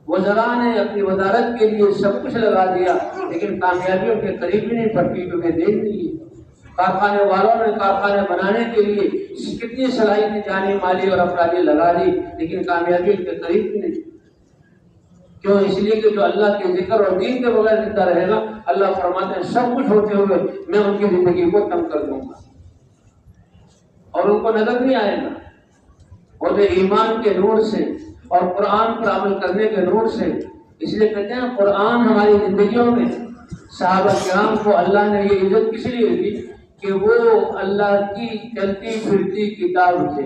وزراء نے اپنی وزارت کے لیے سب کچھ لگا دیا، لیکن کامیابی ان کے قریب بھی نہیں پڑتی، کیونکہ دیکھ لیے کارخانے والوں نے کارخانے بنانے کے لیے کتنی صلاحیت جانی مالی اور افرادی لگا دی، لیکن کامیابی ان کے قریب بھی نہیں۔ کیوں؟ اس لیے کہ جو اللہ کے ذکر اور دین کے بغیر زندہ رہے گا، اللہ فرماتے ہیں سب کچھ ہوتے ہوئے میں ان کی زندگی کو تنگ کر دوں گا اور ان کو نظر نہیں آئے گا۔ اور ایمان کے نور سے اور قرآن پر عمل کرنے کے نور سے، اس لیے کہتے ہیں قرآن ہماری زندگیوں میں، صحابہ کرام کو اللہ نے یہ عزت کس لیے دی کہ وہ اللہ کی چلتی پھرتی کتاب تھے۔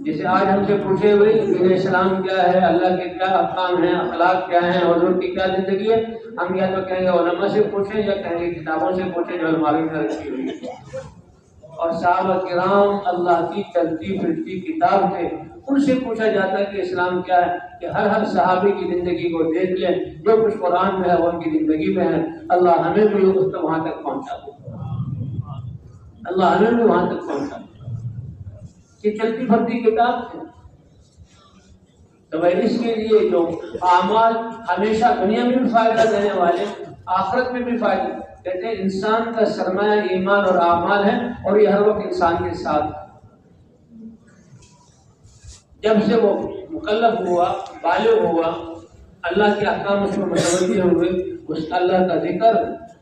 جیسے آج ہم سے پوچھے ہوئے دین اسلام کیا ہے، اللہ کے کیا احکام ہیں، اخلاق کیا ہیں، حضور کی کیا زندگی ہے، ہم یا تو کہیں گے علماء سے پوچھیں یا کہیں گے کتابوں سے پوچھیں جو الماری میں رکھی ہوئی ہے۔ اور صحابہ کرام اللہ کی چلتی پھرتی کتاب تھے، ان سے پوچھا جاتا ہے کہ اسلام کیا ہے، کہ ہر صحابی کی زندگی کو دیکھ لیں، جو کچھ قرآن میں ہے وہ ان کی زندگی میں ہے۔ اللہ ہمیں بھی اس کو وہاں تک پہنچا دے، اللہ ہمیں بھی وہاں تک پہنچا دے کہ چلتی پھرتی کتاب ہے۔ تو اس کے لیے جو اعمال ہمیشہ دنیا میں بھی فائدہ دینے والے، آخرت میں بھی فائدہ، کہتے ہیں انسان کا سرمایہ ایمان اور اعمال ہے، اور یہ ہر وقت انسان کے ساتھ۔ جب سے وہ مکلف ہوا، بالغ ہوا، اللہ کے احکام اس کو متوجہ ہوئے، اس اللہ کا ذکر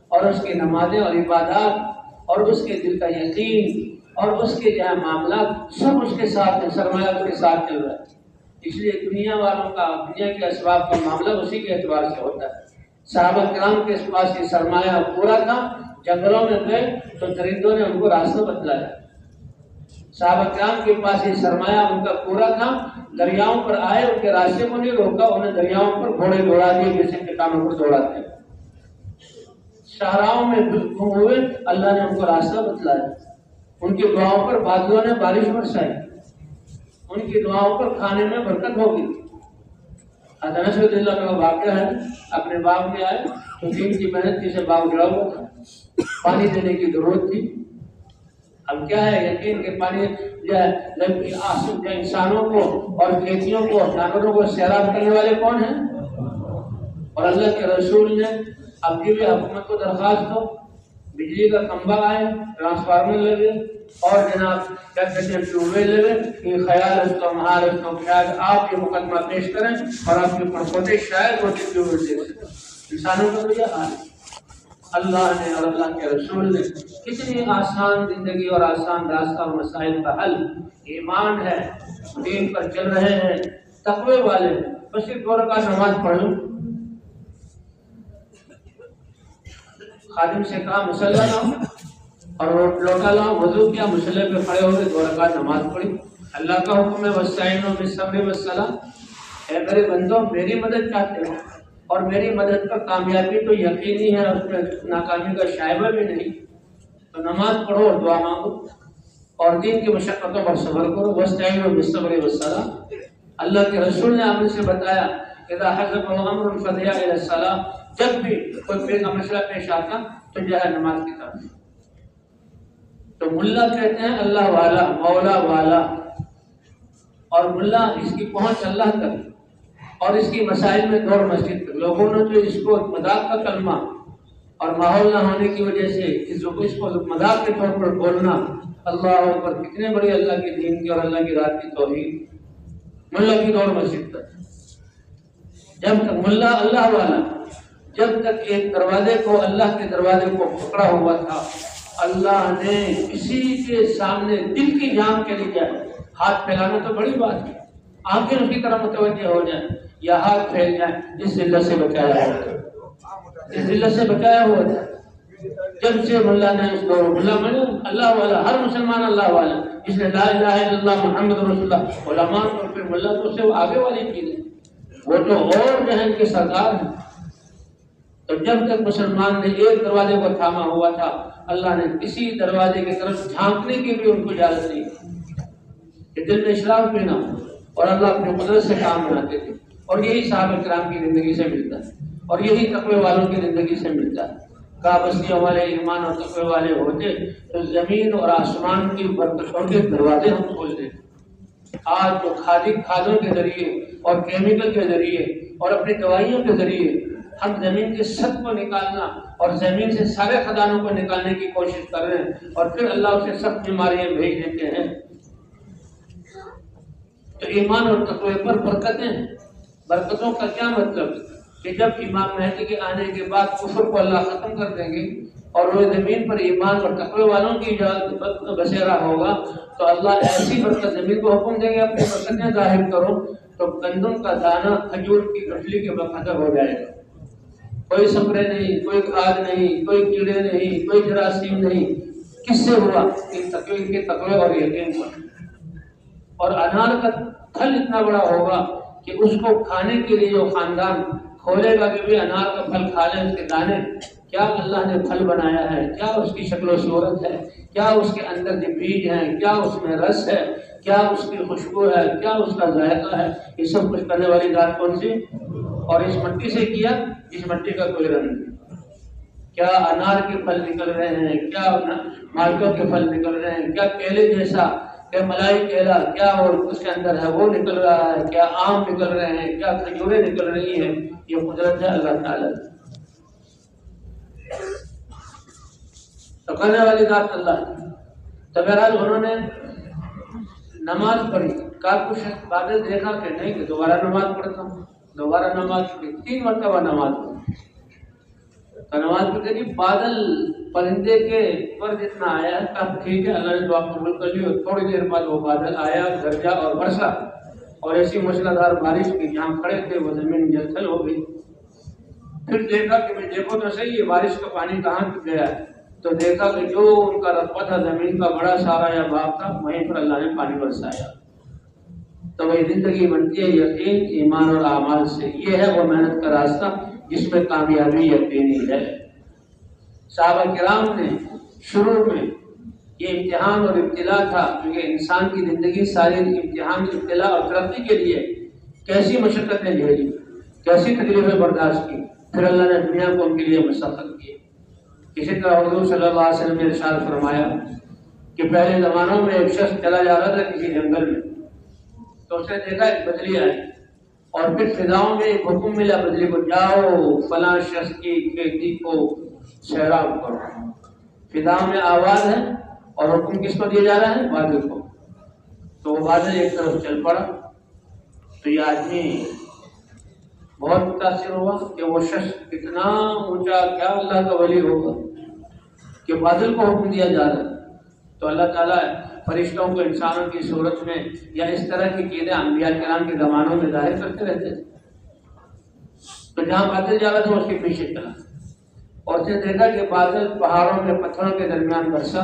اور اس کی نمازیں اور عبادات اور اس کے دل کا یقین اور اس کے جو معاملات سب اس کے ساتھ ہیں، سرمایہ اس کے ساتھ چل رہا ہے۔ اس لیے دنیا والوں کا، دنیا کے اسباب کا معاملہ اسی کے اعتبار سے ہوتا ہے۔ صحابہ کرام کے پاس یہ سرمایہ پورا تھا، جنگلوں میں گئے تو درندوں نے ان کو راستہ بتلایا۔ صحابہ کرام کے پاس یہ سرمایہ ان کا پورا تھا، دریاؤں پر آئے، ان کے راستے کو نہیں روکا، انہیں دریاؤں پر گھوڑے دوڑا دیے جیسے کتانوں پر دوڑاتے ہیں۔ صحراؤں میں گم ہوئے، اللہ نے ان کو راستہ بتلایا۔ ان کی دعاؤں پر بادلوں نے بارش برسائی، ان کی دعاؤں پر کھانے میں برکت ہوگی۔ انس رضی اللہ کا واقعہ ہے، اپنے باغ میں آئے تو دین کی محنت جسے باغ جڑا ہوا تھا، پانی دینے کی ضرورت تھی۔ اب کیا ہے، یقین کہ پانی جو ہے انسانوں کو اور کھیتیوں کو اور جانوروں کو سیراب کرنے والے کون ہیں؟ اور اللہ کے رسول نے اب بھی حکومت کو درخواست ہو، بجلی کا کھمبا آئے، ٹرانسفارمر لگے اور جناب کیا کہتے ہیں ٹیوب ویل لگے، کہ خیال اس کا محال اس کا شاید آپ یہ مقدمہ پیش کریں اور آپ کے پڑھوتے شاید وہ ٹیوب ویل دے سکیں۔ انسانوں کا تو یہ حال ہے۔ اللہ نے اور اللہ کے رسول نے کتنی آسان زندگی اور آسان راستہ اور مسائل کا حل، ایمان ہے، دین پر چل رہے ہیں، تقوی والے ہیں، بس ایک 2 رکعت نماز پڑھ لوں۔ خادم سے کہا مصلی لاؤ اور لوٹا لاؤ، وضو کیا، مصلی پہ کھڑے ہو کے 2 رکعت نماز پڑھی۔ اللہ کا حکم ہے وَاسْتَعِینُوا بِالصَّبْرِ وَالصَّلَاةِ، اے میرے بندوں میری مدد چاہتے ہو اور میری مدد پر کامیابی تو یقینی ہے، اس میں ناکامی کا شائبہ بھی نہیں، تو نماز پڑھو اور دعا مانگو اور دین کی مشقتوں پر صبر کرو۔ وَاسْتَعِینُوا بِالصَّبْرِ وَالصَّلَاةِ، اللہ کے رسول نے آپ سے بتایا اذا حزبه امر فدعا الى الصلاه، جب بھی کوئی مسئلہ پیش آتا تو جو ہے نماز کی طرف۔ تو ملا کہتے ہیں اللہ والا، مولا والا، اور ملا اس کی پہنچ اللہ تک اور اس کی مسائل میں دور مسجد تک۔ لوگوں نے تو اس کو مذاق کا کلمہ اور ماحول نہ ہونے کی وجہ سے اس کو مذاق کے طور پر بولنا، اللہ اکبر، کتنے بڑی اللہ کے دین کی اور اللہ کی رات کی توحید۔ ملا کی دور مسجد تک، جب تک ملا اللہ والا جب تک ایک دروازے کو اللہ کے دروازے کو پکڑا ہوا تھا اللہ نے کسی کے سامنے دل کی جان کے لیے کیا ہاتھ پھیلانا تو بڑی بات ہے، آنکھیں اس کی طرف متوجہ ہو جائیں یا ہاتھ پھیل جائیں، اس ذلت سے بچایا ہوا تھا، اس ذلت سے بچایا ہوا تھا۔ جب سے اللہ نے اس کو اللہ والا، ہر مسلمان اللہ والا جس نے لا الہ الا اللہ محمد رسول اللہ، علماء اور پھر ملا تو اس سے وہ آگے والی چیز ہے، وہ تو اور جہن کے سردار ہیں۔ تو جب تک مسلمان نے ایک دروازے کو تھاما ہوا تھا اللہ نے کسی دروازے کی طرف جھانکنے کی بھی ان کو اجازت نہیں کہ دل میں اشراف بھی نہ ہو، اور اللہ اپنے قدرت سے کام بناتے تھے، اور یہی صحابہ کرام کی زندگی سے ملتا ہے، اور یہی تقوی والوں کی زندگی سے ملتا ہے۔ بستیوں والے ایمان اور تقوی والے ہوتے تو زمین اور آسمان کی برکتوں کے دروازے ہم کھول دیتے۔ آج تو کھادوں کے ذریعے اور کیمیکل کے ذریعے اور اپنی دوائیوں کے ذریعے ہم زمین کے سط کو نکالنا اور زمین سے سارے خزانوں کو نکالنے کی کوشش کر رہے ہیں، اور پھر اللہ اسے سخت بیماریاں بھیج دیتے ہیں۔ تو ایمان اور تقوی پر برکتوں کا کیا مطلب کہ جب امام مہدی کے آنے کے بعد کفر کو اللہ ختم کر دیں گے اور وہ زمین پر ایمان اور تقوی والوں کی بسیرا ہوگا تو اللہ ایسی برکت زمین کو حکم دیں گے اپنی برکتیں ظاہر کرو، تو گندم کا دانہ کھجور کی گٹھلی کے بقدر ہو جائے گا، کوئی سپرے نہیں، کوئی کھاد نہیں، کوئی کیڑے نہیں، کوئی جراثیم نہیں۔ کس سے ہوا؟ ان کے تقوی اور یقین پر۔ اور انار کا پھل اتنا بڑا ہوگا کہ اس کو کھانے کے لیے جو خاندان کھولے گا کہ بھی انار کا پھل کھا لیں، اس کے دانے کیا اللہ نے پھل بنایا ہے، کیا اس کی شکل و صورت ہے، کیا اس کے اندر جو بیج ہیں، کیا اس میں رس ہے، کیا اس کی خوشبو ہے، کیا اس کا ذائقہ ہے، یہ سب کچھ کرنے والی ذات کون سی؟ اور اس مٹی سے کیا، اس مٹی کا کوئی رنگ نہیں۔ کیا انار کے پھل نکل رہے ہیں، کیا مالٹوں کے پھل نکل رہے ہیں، کیا کیلے جیسا، کیا ملائی کیلا، کیا اور اس کے اندر ہے وہ نکل رہا ہے، کیا آم نکل رہے ہیں، کیا کھجوریں نکل رہی ہیں، یہ قدرت ہے اللہ تعالیٰ۔ تو کرنے والی ذات اللہ۔ تو بہرحال انہوں نے نماز پڑھی، کہا کچھ بادل دیکھا کہ نہیں، کہ دوبارہ نماز پڑھتا ہوں، دوبارہ نماز پڑھی، 3 مرتبہ نماز پڑھی۔ تو نماز پڑھتے کہ بادل پرندے کے پر جتنا آیا ہے تب ٹھیک ہے، اللہ نے دعا قبول کر لی، اور تھوڑی دیر بعد وہ بادل آیا، گرجا اور برسا، اور ایسی موسلادھار بارش کی جہاں کھڑے تھے وہ زمین جلتھل ہو گئی۔ پھر دیکھا کہ دیکھو تو صحیح یہ بارش کا پانی کہاں گیا ہے، تو دیکھا کہ جو ان کا رقبہ تھا زمین کا بڑا سارا یا باغ تھا وہیں پر اللہ نے پانی برسایا۔ تو وہی زندگی بنتی ہے یقین، ایمان اور اعمال سے۔ یہ ہے وہ محنت کا راستہ جس میں کامیابی یقینی ہے۔ صحابہ کرام نے شروع میں یہ امتحان اور ابتلا تھا، کیونکہ انسان کی زندگی ساری امتحان، ابتلا اور ترقی کے لیے کیسی مشقتیں جھیلی، کیسی تکلیفیں برداشت کی، پھر اللہ نے دنیا کو ان کے لیے مسخر کی۔ اسی طرح حضور صلی اللہ علیہ وسلم نے ارشاد فرمایا کہ پہلے زمانوں میں ایک شخص چلا جا رہا تھا کسی جنگل میں، تو اس نے دیکھا ایک بدلی آئی، اور پھر فضاؤں میں ایک حکم ملا بدلی کو، جاؤ فلاں شخص کی کھیتی کو سیراب کرو۔ فضاؤں میں آواز ہے اور حکم کس کو دیا جا رہا ہے؟ بادل کو۔ تو وہ بادل ایک طرف چل پڑا، تو یہ آدمی بہت متاثر ہوا کہ وہ شخص کتنا اونچا، کیا اللہ کا ولی ہوگا کہ بادل کو حکم دیا جا رہا ہے۔ تو اللہ تعالیٰ فرشتوں کو انسانوں کی صورت میں یا اس طرح کی چیزیں انبیاء کرام کے زمانوں میں ظاہر کرتے رہتے تھے۔ تو جہاں بادل جا رہا تھا اس کے پیچھے چلا، اور اس نے دیکھا کہ بادل پہاڑوں میں پتھروں کے درمیان برسا،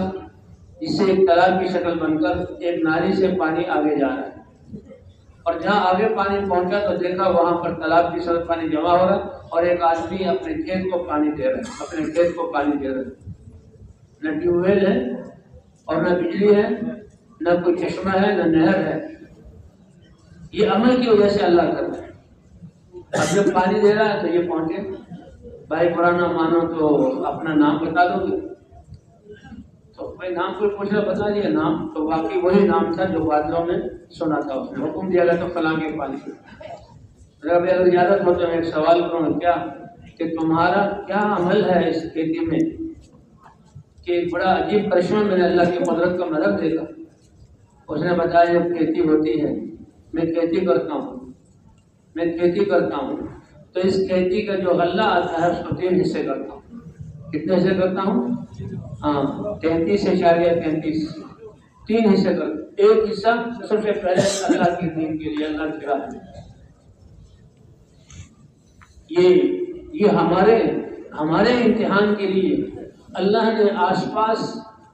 جس سے ایک تالاب کی شکل بن کر ایک نالی سے پانی آگے جا رہا ہے، اور جہاں آگے پانی پہنچا تو دیکھا وہاں پر تالاب کی سطح پانی جمع ہو رہا ہے، اور ایک آدمی اپنے کھیت کو پانی دے رہا ہے، اپنے کھیت کو پانی دے رہا ہے۔ نہ ٹیوب ویل ہے اور نہ بجلی ہے، نہ کوئی چشمہ ہے، نہ نہر ہے، یہ عمل کی وجہ سے اللہ کر رہا ہے۔ اب جب پانی دے رہا ہے تو یہ پہنچے، بھائی پرانا مانو تو اپنا نام بتا دو گے، تو بھائی نام کوئی پوچھ رہا، بتا دیا نام، تو واقعی وہی نام تھا جو بادلوں میں سنا تھا، اس نے حکم دیا گیا تو فلاں کے پانی۔ اگر اجازت ہو تو میں ایک سوال کروں گا کیا کہ تمہارا کیا عمل ہے اس کھیتی میں کہ ایک بڑا عجیب کرشمہ میں نے اللہ کی قدرت کا مدد دیکھا۔ اس نے بتایا جب کھیتی ہوتی ہے، میں کھیتی کرتا ہوں، تو اس کھیتی کا جو غلہ آتا ہے اس کو 3 حصے کرتا ہوں. کتنے حصے کرتا ہوں؟ ہاں 33.33. 3 حصے کرتا ہوں. ایک حصہ سب سے پہلے اللہ کے دین کے لیے، اللہ کی راہ میں. یہ ہمارے امتحان کے لیے اللہ نے آس پاس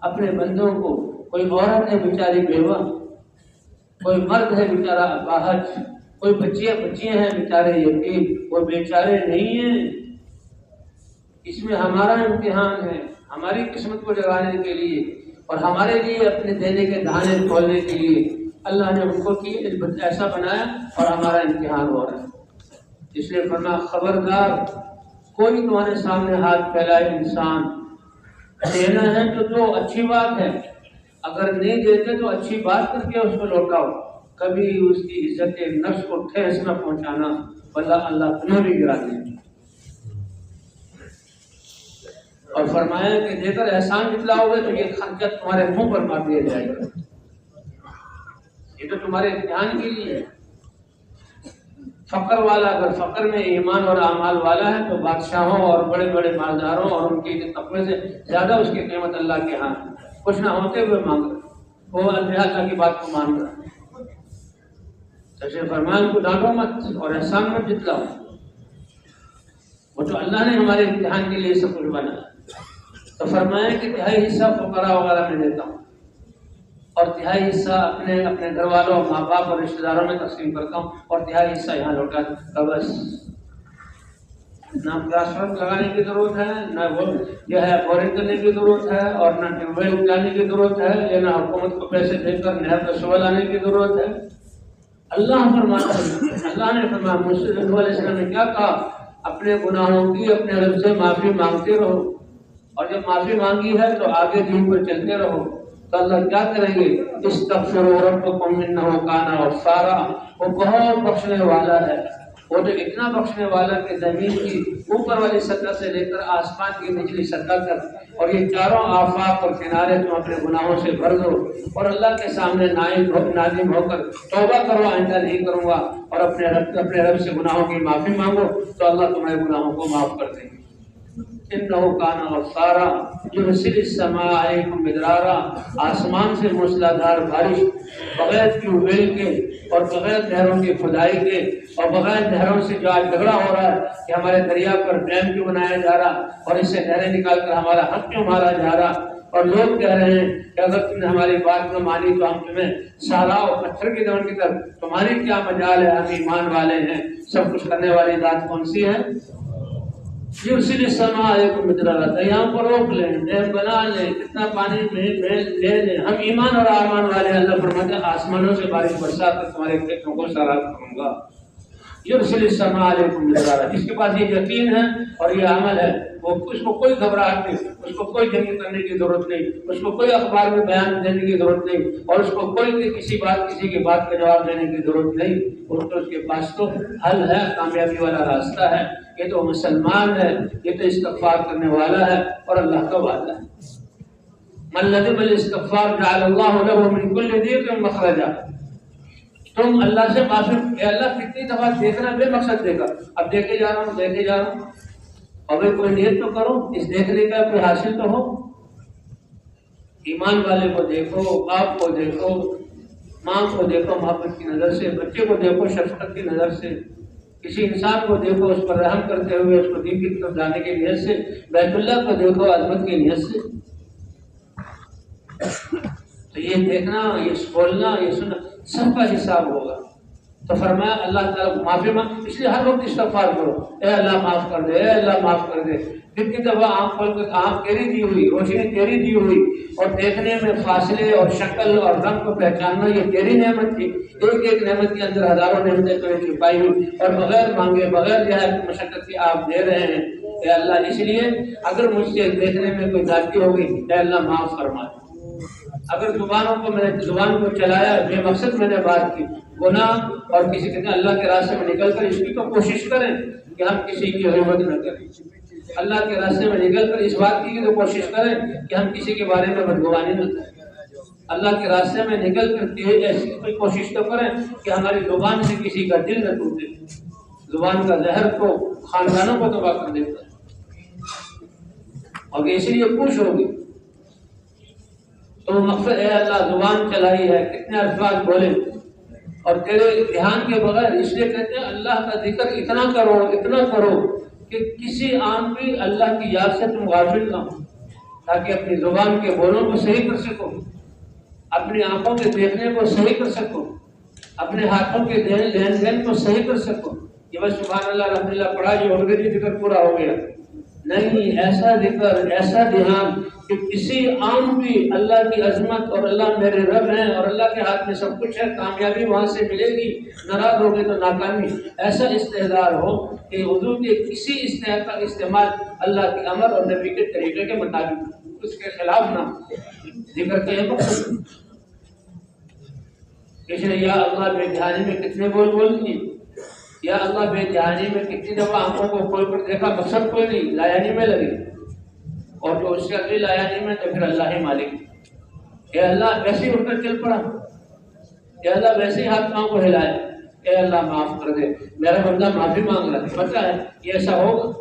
اپنے بندوں کو، کوئی عورت ہے بیچاری بیوہ، کوئی مرد ہے بیچارہ اپاہج، کوئی بچیاں ہیں بیچارے یتیم، وہ بیچارے نہیں ہیں. اس میں ہمارا امتحان ہے، ہماری قسمت کو جگانے کے لیے اور ہمارے لیے اپنے دینے کے دہانے کھولنے کے لیے اللہ نے ان کو ایسا بنایا اور ہمارا امتحان ہو رہا ہے. اس لیے فرمایا خبردار کوئی تمہارے سامنے ہاتھ پھیلائے انسان، دینا ہے تو اچھی بات ہے، اگر نہیں دیتے تو اچھی بات کر کے اس کو لوٹاؤ. کبھی اس کی عزت نفس کو ٹھیس نہ پہنچانا، اللہ تمہیں بھی گرا دے. اور فرمایا کہ دے کر احسان جتلاؤ گے تو یہ خنجر تمہارے منہ پر مار دیا جائے گا. یہ تو تمہارے امتحان کے لیے ہے. فقر والا اگر فقر میں ایمان اور اعمال والا ہے تو بادشاہوں اور بڑے بڑے مالداروں اور ان کے تقوی سے زیادہ اس کی قیمت اللہ کے ہاں. کچھ نہ ہوتے ہوئے مانگ رہا، وہ اللہ کی بات کو مان رہا. تو فرمان کو ڈانٹو مت اور احسان مت جتلاؤ. وہ تو اللہ نے ہمارے امتحان کے لیے سب کچھ بنایا. تو فرمایا کہ 1/3 حصہ فقراء وغیرہ میں دیتا ہوں اور 1/3 حصہ اپنے گھر والوں، ماں باپ اور رشتہ داروں میں تقسیم کرتا ہوں اور 1/3 حصہ یہاں لوٹا دیتا. بس نہ پلاسٹر لگانے کی ضرورت ہے، نہ وہ جو ہے بورنگ کرنے کی ضرورت ہے، اور نہ ٹیوب ویل اگانے کی ضرورت ہے، یا نہ حکومت کو پیسے دے کر نہر کا سوال لانے کی ضرورت ہے. اللہ فرماتا ہے، اللہ نے فرمایا موسیٰ علیہ السلام نے کیا کہا؟ اپنے گناہوں کی اپنے رب سے معافی مانگتے رہو، اور جب معافی مانگی ہے تو آگے دین پر چلتے رہو. تو اللہ کیا کریں گے؟ استغفروا ربکم انہ کان غفارا. وہ بہت بخشنے والا ہے. وہ تو اتنا بخشنے والا کہ زمین کی اوپر والی سطح سے لے کر آسمان کی نچلی سطح تک اور یہ چاروں آفاق اور کنارے تم اپنے گناہوں سے بھر دو اور اللہ کے سامنے نادم ہو کر توبہ کرو، آئندہ نہیں کروں گا، اور اپنے رب سے گناہوں کی معافی مانگو تو اللہ تمہارے گناہوں کو معاف کر دیں گے. انہو کان غفارا یرسل السماء علیکم مدرارا. آسمان سے موسلادھار بارش بغیر ٹیوب ویل کے اور بغیر نہروں کی کھدائی کے اور بغیر نہروں سے جو آج جھگڑا ہو رہا ہے کہ ہمارے دریا پر ڈیم کیوں بنایا جا رہا اور اس سے نہریں نکال کر ہمارا حق کیوں مارا جا رہا، اور لوگ کہہ رہے ہیں کہ اگر تم نے ہماری بات نہ مانی تو ہم تمہیں سارا اور پتھر کی دون کی طرف، تمہاری کیا مجال ہے، ہم ایمان والے ہیں. سب کچھ کرنے والی ذات کون سی ہے؟ یرسل السماء علیکم مدرارا. یہاں پر روک لیں، ڈیم بنا لیں، کتنا پانی لے لیں، ہم ایمان اور آمان والے. اللہ فرماتے ہیں آسمانوں سے بارش برسا کر تمہارے کھیتوں کو سیراب کروں گا. یرسل السماء علیکم مدرارا. جس کے پاس یہ یقین ہے اور یہ عمل ہے، اس کو کوئی گھبراہٹ نہیں، اس کو کوئی جنگ کرنے کی ضرورت نہیں، اس کو کوئی اخبار میں بیان دینے کی ضرورت نہیں، اور اس کو کوئی کسی کی بات کا جواب دینے کی ضرورت نہیں. اس کے پاس تو حل ہے، کامیابی والا راستہ ہے. یہ تو مسلمان ہے، یہ تو استغفار کرنے والا ہے اور اللہ کا وعدہ ہے. من لزم الاستغفار جعل اللہ له من كل ضيق مخرجا. تم اللہ سے معافی، اے اللہ کتنی دفعہ دیکھنا بے مقصد دیکھا، اب دیکھے جا رہا ہوں، اور کوئی نیت تو کرو، اس دیکھنے کا کوئی حاصل تو ہو. ایمان والے کو دیکھو، باپ کو دیکھو، ماں کو دیکھو محبت کی نظر سے، بچے کو دیکھو شفقت کی نظر سے، کسی انسان کو دیکھو اس پر رحم کرتے ہوئے اس کو دین کی طرف جانے کی نیت سے، بیت اللہ کو دیکھو عظمت کی نیت سے. تو یہ دیکھنا، یہ بولنا، یہ سننا سب کا حساب ہوگا. تو فرمایا اللہ تعالیٰ معافی مانگ، اس لیے ہر وقت استغفار کرو، اے اللہ معاف کر دے، اے اللہ معاف کر دے. کتنی دفعہ آنکھ کھول کر آنکھ تیری دی ہوئی، روشنی تیری دی ہوئی، اور دیکھنے میں فاصلے اور شکل اور رنگ کو پہچاننا یہ تیری نعمت تھی. ایک ایک نعمت کے اندر ہزاروں نعمتیں تمہیں چھپائی ہوئی اور بغیر مانگے بغیر جو ہے مشقت کی آپ دے رہے ہیں. اے اللہ اس لیے اگر مجھ سے دیکھنے میں کوئی غلطی ہوگی اے اللہ معاف فرما. اگر زبان کو چلایا بے مقصد میں نے بات کی، گناہ اور کسی کے اللہ کے راستے میں نکل کر اس کی تو کوشش کریں کہ ہم کسی کی غیبت نہ کریں. اللہ کے راستے میں نکل کر اس بات کی تو کوشش کریں کہ ہم کسی کے بارے میں بدگمانی نہ کریں. اللہ کے راستے میں نکل کر ایسی کوئی کوشش تو کریں کہ ہماری زبان سے کسی کا دل نہ ٹوٹے. زبان کا زہر تو خاندانوں کو تباہ کر دیتا ہے. اور اسی لیے خوش ہوگی تو مقصد اے اللہ زبان چلائی ہے، کتنے الفاظ بولے اور تیرے دھیان کے بغیر. اس لیے کہتے ہیں اللہ کا ذکر اتنا کرو کہ کسی آن بھی اللہ کی یاد سے تم غافل نہ ہو، تاکہ اپنی زبان کے بولوں کو صحیح کر سکو، اپنی آنکھوں کے دیکھنے کو صحیح کر سکو، اپنے ہاتھوں کے لین دین کو صحیح کر سکو. یہ بس سبحان اللہ الحمد للہ پڑھا جو ہو گئی ذکر پورا ہو گیا. نہیں، ایسا ذکر، ایسا دھیان کہ کسی عام بھی اللہ کی عظمت اور اللہ میرے رب ہیں اور اللہ کے ہاتھ میں سب کچھ ہے، کامیابی وہاں سے ملے گی، ناراض ہو گئے تو ناکامی. ایسا استحضار ہو کہ حضور کے کسی استحضار کا استعمال اللہ کے امر اور نبی کے طریقے کے مطابق، اس کے خلاف نہ ذکر کے مقصد. اس لیے یا اللہ بے دھیانی میں کتنے بول دیے، یا اللہ بے دھیانی میں کتنی دفعہ آنکھوں کو کھول کر دیکھا، مقصد کوئی نہیں، لایانی میں لگی، اور جو اس سے اگلی لایانی میں تو پھر اللہ ہی مالک. اے اللہ ویسے ہی اٹھ کر چل پڑا، اے اللہ ویسے ہی ہاتھ پاؤں کو ہلائے، اے اللہ معاف کر دے، میرا بندہ معافی مانگ رہا ہے. پتہ ہے یہ ایسا ہوگا،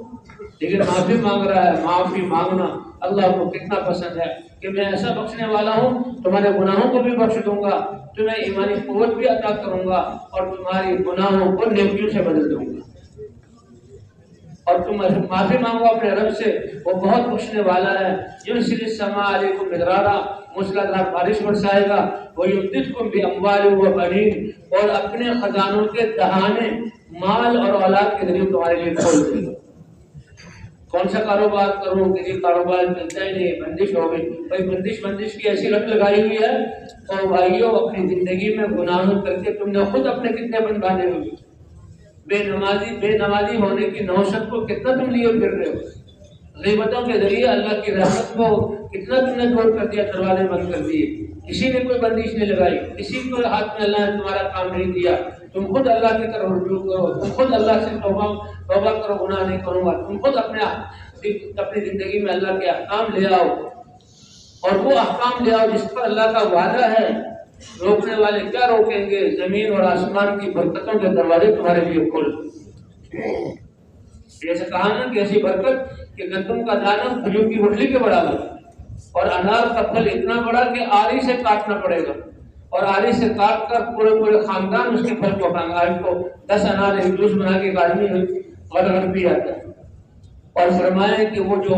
لیکن معافی مانگ رہا ہے. معافی مانگنا اللہ کو کتنا پسند ہے کہ میں ایسا بخشنے والا ہوں، تمہارے گناہوں کو بھی بخش دوں گا، تمہیں ایمانی قوت بھی عطا کروں گا، اور تمہاری گناہوں کو نیکیوں سے بدل دوں گا. اور تم معافی مانگو اپنے رب سے، وہ بہت بخشنے والا ہے. یرسل السماء علیکم مدرارا، موسلادھار بارش برسائے گا. ویمددکم باموال وبنین، اور اپنے خزانوں کے دہانے مال اور اولاد کے ذریعے تمہارے لیے کھول دے گا. کون سا کاروبار کروں کہ یہ کاروبار چلتا ہی نہیں، بندش ہو گئی. بھائی بندش کی ایسی لت لگائی ہوئی ہے. اور بھائیوں اپنی زندگی میں گناہ کر کے تم نے خود اپنے کتنے بن باندھے ہوئے. بے نمازی ہونے کی نوشت کو کتنا تم لیے پھر رہے ہو. غیبتوں کے ذریعے اللہ کی رحمت کو کتنا تم نے دور کر دیا، دروازے بند کر دیے. کسی نے کوئی بندش نہیں لگائی، کسی کو ہاتھ میں اللہ نے تمہارا کام نہیں دیا. تم خود اللہ کی طرف رجوع کرو، تم خود اللہ سے توبہ کرو، گناہ نہیں کروں گا. تم خود اپنی زندگی میں اللہ کے احکام لے آؤ، اور وہ احکام لے آؤ جس پر اللہ کا وعدہ ہے. روکنے والے کیا روکیں گے؟ زمین اور آسمان کی برکتوں کے دروازے تمہارے لیے کھول. جیسے کہا نا کہ ایسی برکت کہ گندم کا دانہ کھجور کی گٹھلی کے برابر، اور انار کا پھل اتنا بڑا کہ آری سے کاٹنا پڑے گا، اور آری سے کاٹ کر پورے خاندان اس کے پھل کو کھائیں گا. آج کو 10 انار ایک جوس بنا کے ایک آدمی غرغر پی جاتا ہے. اور فرمایا کہ وہ جو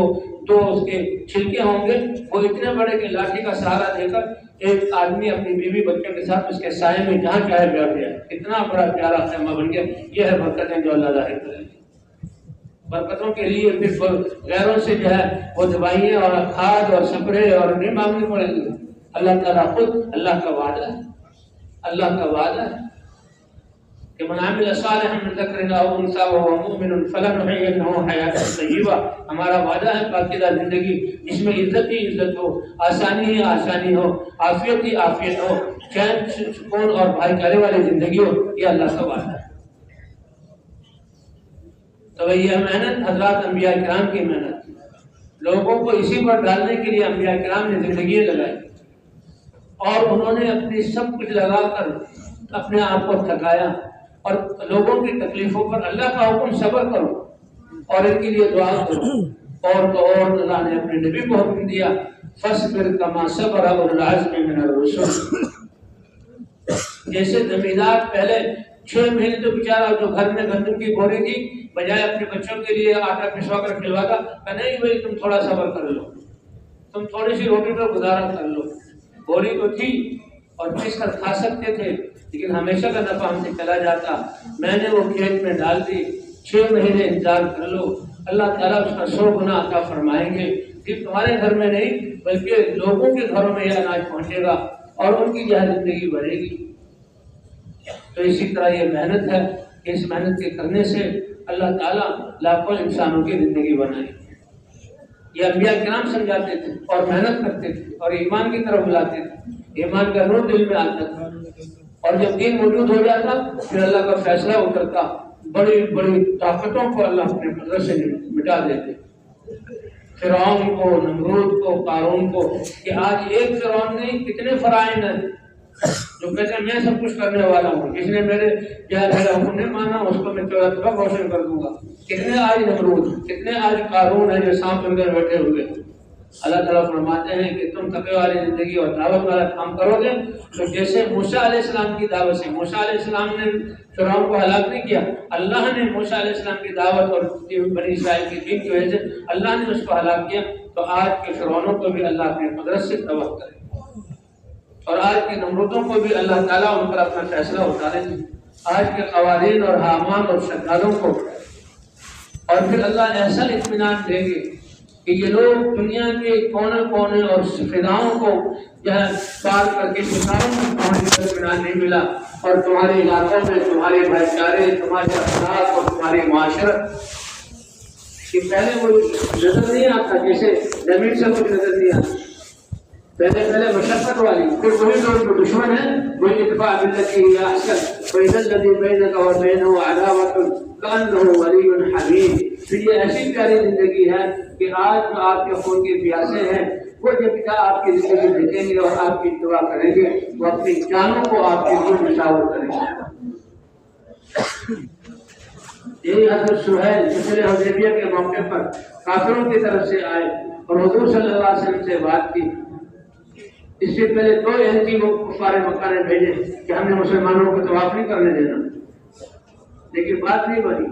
دو اس کے چھلکے ہوں گے وہ اتنے بڑے کہ لاٹھی کا سہارا دے کر ایک آدمی اپنی بیوی بچوں کے ساتھ اس کے سائے میں جہاں چاہے بیٹھ گیا. اتنا بڑا پیارا خیمہ بن گیا. یہ ہے برکتیں جو اللہ ظاہر کرے. برکتوں کے لیے پھر غیروں سے جو ہے وہ دوائیاں اور کھاد اور سپرے اور نہیں مانگنے پڑیں گے. اللہ تعالیٰ خود، اللہ کا وعدہ ہے، اللہ کا وعدہ ہے کہ من عمل صالحا من ذکر او انثى وهو مؤمن فلنحيينه حیاتا طیبہ. ہمارا وعدہ ہے پاکیزہ زندگی جس میں عزت ہی عزت ہو، آسانی ہی آسانی ہو، عافیت ہی عافیت ہو، چین سکون اور بھائی چارے والی زندگی ہو. یہ اللہ کا وعدہ ہے. تو یہ محنت حضرات انبیاء کرام کی محنت، لوگوں کو اسی پر ڈالنے کے لیے انبیاء کرام نے زندگی لگائی، اور انہوں نے اپنی سب کچھ لگا کر اپنے آپ کو تھکایا. اور لوگوں کی تکلیفوں پر اللہ کا حکم صبر کرو اور ان کے لیے دعا کرو. اور تو اور اللہ نے اپنے نبی کو حکم دیا فاصبر کما صبر اولو العزم من الرسل. جیسے زمیندار پہلے 6 مہینے تو بیچارہ جو گھر میں گندم کی بوری تھی بجائے اپنے بچوں کے لیے آٹا پسوا کر کھلواتا کہ نہیں بھائی تم تھوڑا صبر کر لو، تم تھوڑی سی روٹی پر گزارا کر لو. بوری تو تھی اور پیس کر کھا سکتے تھے، لیکن ہمیشہ کا نفع ہم سے چلا جاتا. میں نے وہ کھیت میں ڈال دی، 6 مہینے انتظار کر لو، اللہ تعالیٰ اس کا 100 گنا عطا فرمائیں گے. صرف تمہارے گھر میں نہیں بلکہ لوگوں کے گھروں میں یہ اناج پہنچے گا اور ان کی جو زندگی بڑھے گی. تو اسی طرح یہ محنت ہے کہ اس محنت کے کرنے سے اللہ تعالیٰ لاکھوں انسانوں کی زندگی بنائے. یہ انبیاء کرام سمجھاتے تھے اور محنت کرتے تھے اور ایمان کی طرف بلاتے تھے. ایمان کا نور دل میں آتا تھا، اور جب دین موجود ہو جاتا پھر اللہ کا فیصلہ اترتا. بڑی بڑی طاقتوں کو اللہ اپنے قدرت سے مٹا دیتے. فرعون کو، نمرود کو، قارون کو، کہ آج ایک فرعون نہیں کتنے فرعون ہیں جو کہتے ہیں میں سب کچھ کرنے والا ہوں، جس نے میرا حکم نہیں مانا اس کو میں تباہ روشن کر دوں گا۔ کتنے آج نمرود، کتنے آج قارون ہیں جو سانپ کے اندر بیٹھے ہوئے۔ اللہ تعالیٰ فرماتے ہیں کہ تم تقوی والی زندگی اور دعوت والا کام کرو گے تو جیسے موسیٰ علیہ السلام کی دعوت سے، موسیٰ علیہ السلام نے فرعون کو ہلاک نہیں کیا، اللہ نے موسیٰ علیہ السلام کی دعوت اور بنی اسرائیل کی دین کی وجہ سے اللہ نے اس کو ہلاک کیا، تو آج کے فرعونوں کو بھی اللہ اپنے قدرت سے تباہ کرے اور آج کے نمرودوں کو بھی اللہ تعالیٰ ان پر اپنا فیصلہ اتارے، آج کے قوانین اور حامان اور شدادوں کو، اور پھر اللہ ایسا اطمینان دیں گے کہ یہ لوگ دنیا کے کونے کونے اور فضاؤں کو پار کر کے ستاروں میں پہنچ کر اطمینان نہیں ملا، اور تمہارے علاقوں میں تمہارے بھائی چارے، تمہارے اخلاق اور تمہاری معاشرت کہ پہلے وہ نظر نہیں آتا، جیسے زمین سے کچھ نظر نہیں آتا، پہلے مشقت والی، پھر وہی لوگ جو دشمن ہیں وہی اتباع باللتی ہی احسن فَإِذَا الَّذِي بَيْنَكَ وَبَيْنَهُ عَدَاوَةٌ كَأَنَّهُ وَلِيٌّ حَمِيمٌ۔ پھر یہ ایسی پیاری زندگی ہے کہ آج جو آپ کے خون کے پیاسے ہیں وہ جب آپ کی زندگی دیکھیں گے اور آپ کی اتباع کریں گے وہ اپنی جانوں کو آپ کے لیے نشاور کریں گے۔ یہی حضرت سہیل پچھلے حدیبیہ کے موقع پر کافروں کی طرف سے آئے اور حضور صلی اللہ علیہ وسلم سے بات کی۔ اس سے پہلے 2 اینٹی وہ کفار مکہ نے بھیجے کہ ہم نے مسلمانوں کو طواف نہیں کرنے دینا، لیکن بات نہیں بنی۔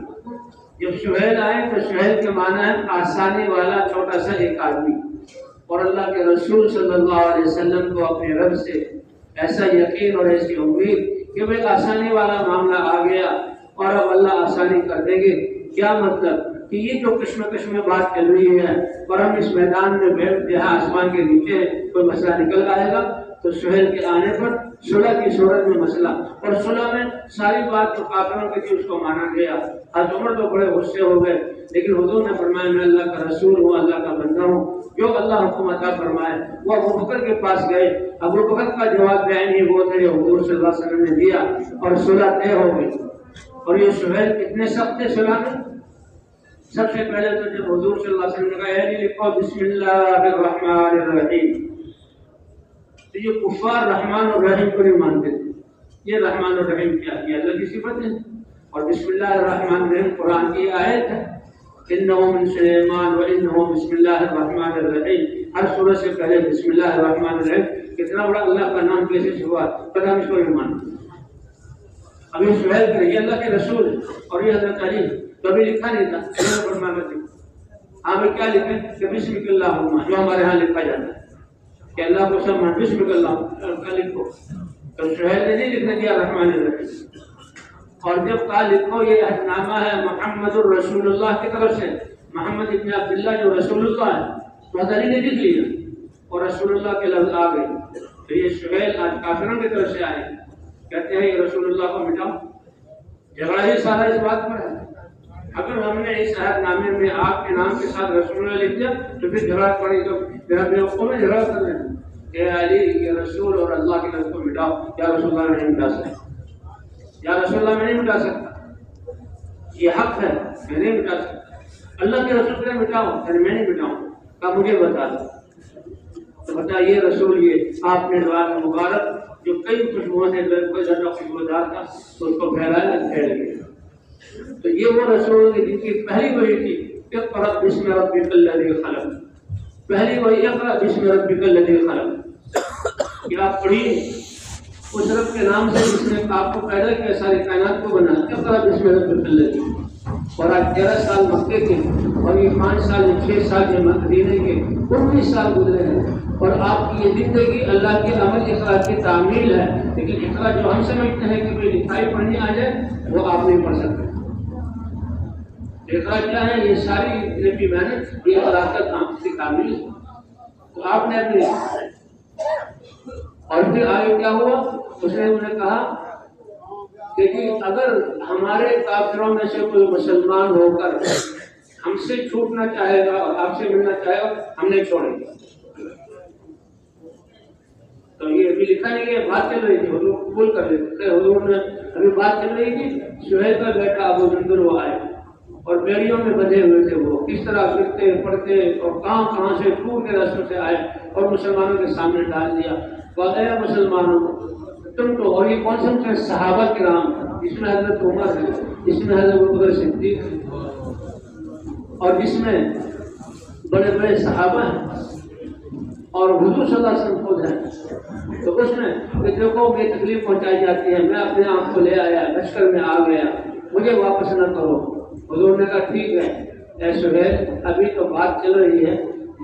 جب سہیل آئے تو سہیل کے معنی ہے آسانی والا چھوٹا سا ایک آدمی، اور اللہ کے رسول صلی اللہ علیہ وسلم کو اپنے رب سے ایسا یقین اور ایسی امید کہ وہ آسانی والا معاملہ آ گیا اور اب اللہ آسانی کر دیں گے۔ کیا مطلب کہ یہ جو کشمکش میں بات چل رہی ہے اور ہم اس میدان میں بیٹھ جہاں آسمان کے نیچے کوئی مسئلہ نکل آئے گا تو سہیل کے آنے پر صلح کی صورت میں مسئلہ، اور صلح میں ساری بات جو کافروں کی تھی اس کو مانا گیا۔ حضرت عمر تو بڑے غصے ہو گئے، لیکن حضور نے فرمایا میں اللہ کا رسول ہوں، اللہ کا بندہ ہوں، جو اللہ حکم عطا فرمائے۔ وہ ابو بکر کے پاس گئے، ابو بکر کا جواب بیان ہی وہ تھا جو حضور صلی اللہ علیہ وسلم نے دیا اور صلح طے ہو گئی۔ اور یہ سہیل کتنے سخت تھے صلح میں۔ سب سے پہلے تو جب حضور صلی اللہ علیہ وسلم نے کہا اے لکھو بسم اللہ الرحمن الرحیم، تو یہ کفار رحمان اور رحیم کو نہیں مانتے تھے۔ یہ رحمان اور رحیم کیا؟ یہ اللہ کی صفت ہے، اور بسم اللہ الرحمن الرحیم قرآن کی آیت ہے، انہ من سلیمان و انہ بسم اللہ الرحمن الرحیم۔ ہر سورہ سے پہلے بسم اللہ الرحمن الرحیم، کتنا بڑا اللہ کا نام کیسے ہوا، پتہ ہم اس کو نہیں مانتے۔ ابھی سہیل کہ یہ اللہ کے رسول اور یہ حضرت علی، کبھی لکھا نہیں تھا ہاں میں کیا لکھیں کہ بسم اللہ، جو ہمارے ہاں لکھا جاتا ہے کہ اللہ کو سب بسم اللہ کا لکھو، تو سہیل نے نہیں لکھنے دیا رحمان الرحیم۔ اور جب کہا لکھو یہ عہد نامہ ہے محمد الرسول اللہ کی طرف سے، محمد ابن عبداللہ جو رسول اللہ ہے، تو حضرت علی نے لکھ لیا اور رسول اللہ کے لفظ آ گئے۔ تو یہ سہیل آج کافروں کی طرف سے آئے، کہتے ہیں یہ رسول اللہ کو مٹاؤ۔ جھگڑا ہی سارا اس بات پر ہے، اگر ہم نے اس عہد نامے میں آپ کے نام کے ساتھ رسول اللہ لکھ دیا تو پھر جھگڑا پڑے گا، پھر ہم بیوقوفوں میں جھگڑا کر رہے ہیں کہ علی یہ رسول اور اللہ کے لفظ کو مٹاؤ۔ یا رسول اللہ میں نہیں مٹا سکتا، یا رسول اللہ میں نہیں مٹا سکتا، یہ حق ہے میں نہیں مٹا سکتا۔ اللہ کے رسول کو مٹاؤ، میں نہیں مٹاؤں، کہا مجھے بتا دو۔ تو بتا یہ رسول یہ آپ نے دعا مبارک جو کئی خوشبوؤں سے کوئی زیادہ خوشبودار تھا تو اس کو پھیلایا پھیل گیا۔ تو یہ وہ رسول جن کی پہلی وحی تھی اقرأ بسم ربک الذی خلق، پہلی وحی اقرأ بسم ربک الذی خلق، کہ آپ پڑھیے اس رب کے نام سے جس نے آپ کو پیدا کیا، ساری کائنات کو بنا۔ اقرأ بسم ربک الذی، اور آج 13 سال مکے کے اور یہ 5 سال 6 سال یہ مدینے کے 19 سال گزرے ہیں، اور آپ کی یہ زندگی اللہ کے عمل اقرا کی تعمیل ہے، لیکن اقرا جو ہم سمجھتے ہیں کہ کوئی لکھائی پڑھنی آ جائے وہ آپ نہیں پڑھ سکتے۔ اقرا کیا ہے؟ یہ ساری کی محنت، یہ اقرا کا کام کی تعمیل ہے، تو آپ نے اپنی۔ اور پھر آگے کیا ہوا؟ اس نے انہیں کہا کہ اگر ہمارے کافروں میں سے کوئی مسلمان ہو کر ہم سے چھوٹنا چاہے گا اور آپ سے ملنا چاہے گا ہم نہیں چھوڑیں گے۔ تو یہ ابھی لکھا نہیں ہے، بات چل رہی تھی، حضور قبول کر لیتے تھے۔ حضور نے ابھی بات چل رہی تھی، سہیل کا بیٹا ابو جندل وہ آئے اور بیڑیوں میں بندھے ہوئے تھے، وہ کس طرح پھرتے پڑتے اور کہاں سے ٹور کے راستوں سے آئے اور مسلمانوں کے سامنے ڈال دیا۔ واقعہ مسلمانوں تم تو، اور یہ کون سے صحابہ کرام، جس میں حضرت عمر ہے، جس میں حضرت ابوبکر صدیق ہے، اور جس میں بڑے بڑے صحابہ ہیں، اور حضور صلی اللہ علیہ وسلم خود ہیں، تو اس میں کہ دیکھو یہ تکلیف پہنچائی جاتی ہے، میں اپنے آپ کو لے آیا، لشکر میں آ گیا، مجھے واپس نہ کرو۔ حضور نے کہا ٹھیک ہے اے سہیل، ابھی تو بات چل رہی ہے،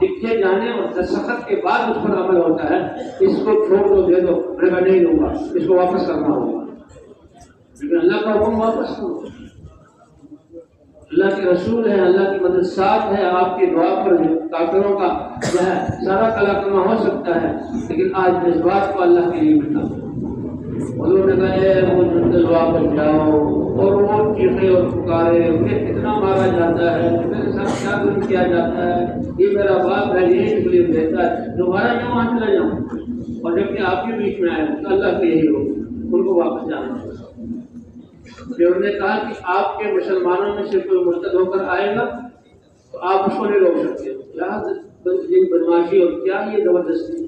لکھے جانے اور دستخط کے بعد اس پر عمل ہوتا ہے، اس کو چھوڑ دو، دے دو۔ میں نہیں دوں گا، اس کو واپس کرنا ہوگا، لیکن اللہ کا حکم واپس کرو۔ اللہ کے رسول ہے، اللہ کی مدد ساتھ ہے، آپ کی دعا پر کافروں کا جو ہے سارا کلاکما ہو سکتا ہے، لیکن آج جذبات کو اللہ کے لیے مٹا دو۔ حضور نے کہا وہ جنگل واپس جاؤ، اور وہ چیخے اور پکارے، انہیں کتنا مارا جاتا ہے، میرے ساتھ کیا ظلم کیا جاتا ہے، یہ میرا باپ ہے، یہی تکلیف دیتا ہے، دوبارہ کیوں وہاں چلا جاؤں؟ اور جبکہ آپ کے بیچ میں آئے تو اللہ کے یہی ہو، ان کو واپس جانا۔ پھر انہوں نے کہا کہ آپ کے مسلمانوں میں سے کوئی مرتد ہو کر آئے گا تو آپ اس کو نہیں روک سکتے، یہ بدماشی اور کیا یہ زبردستی۔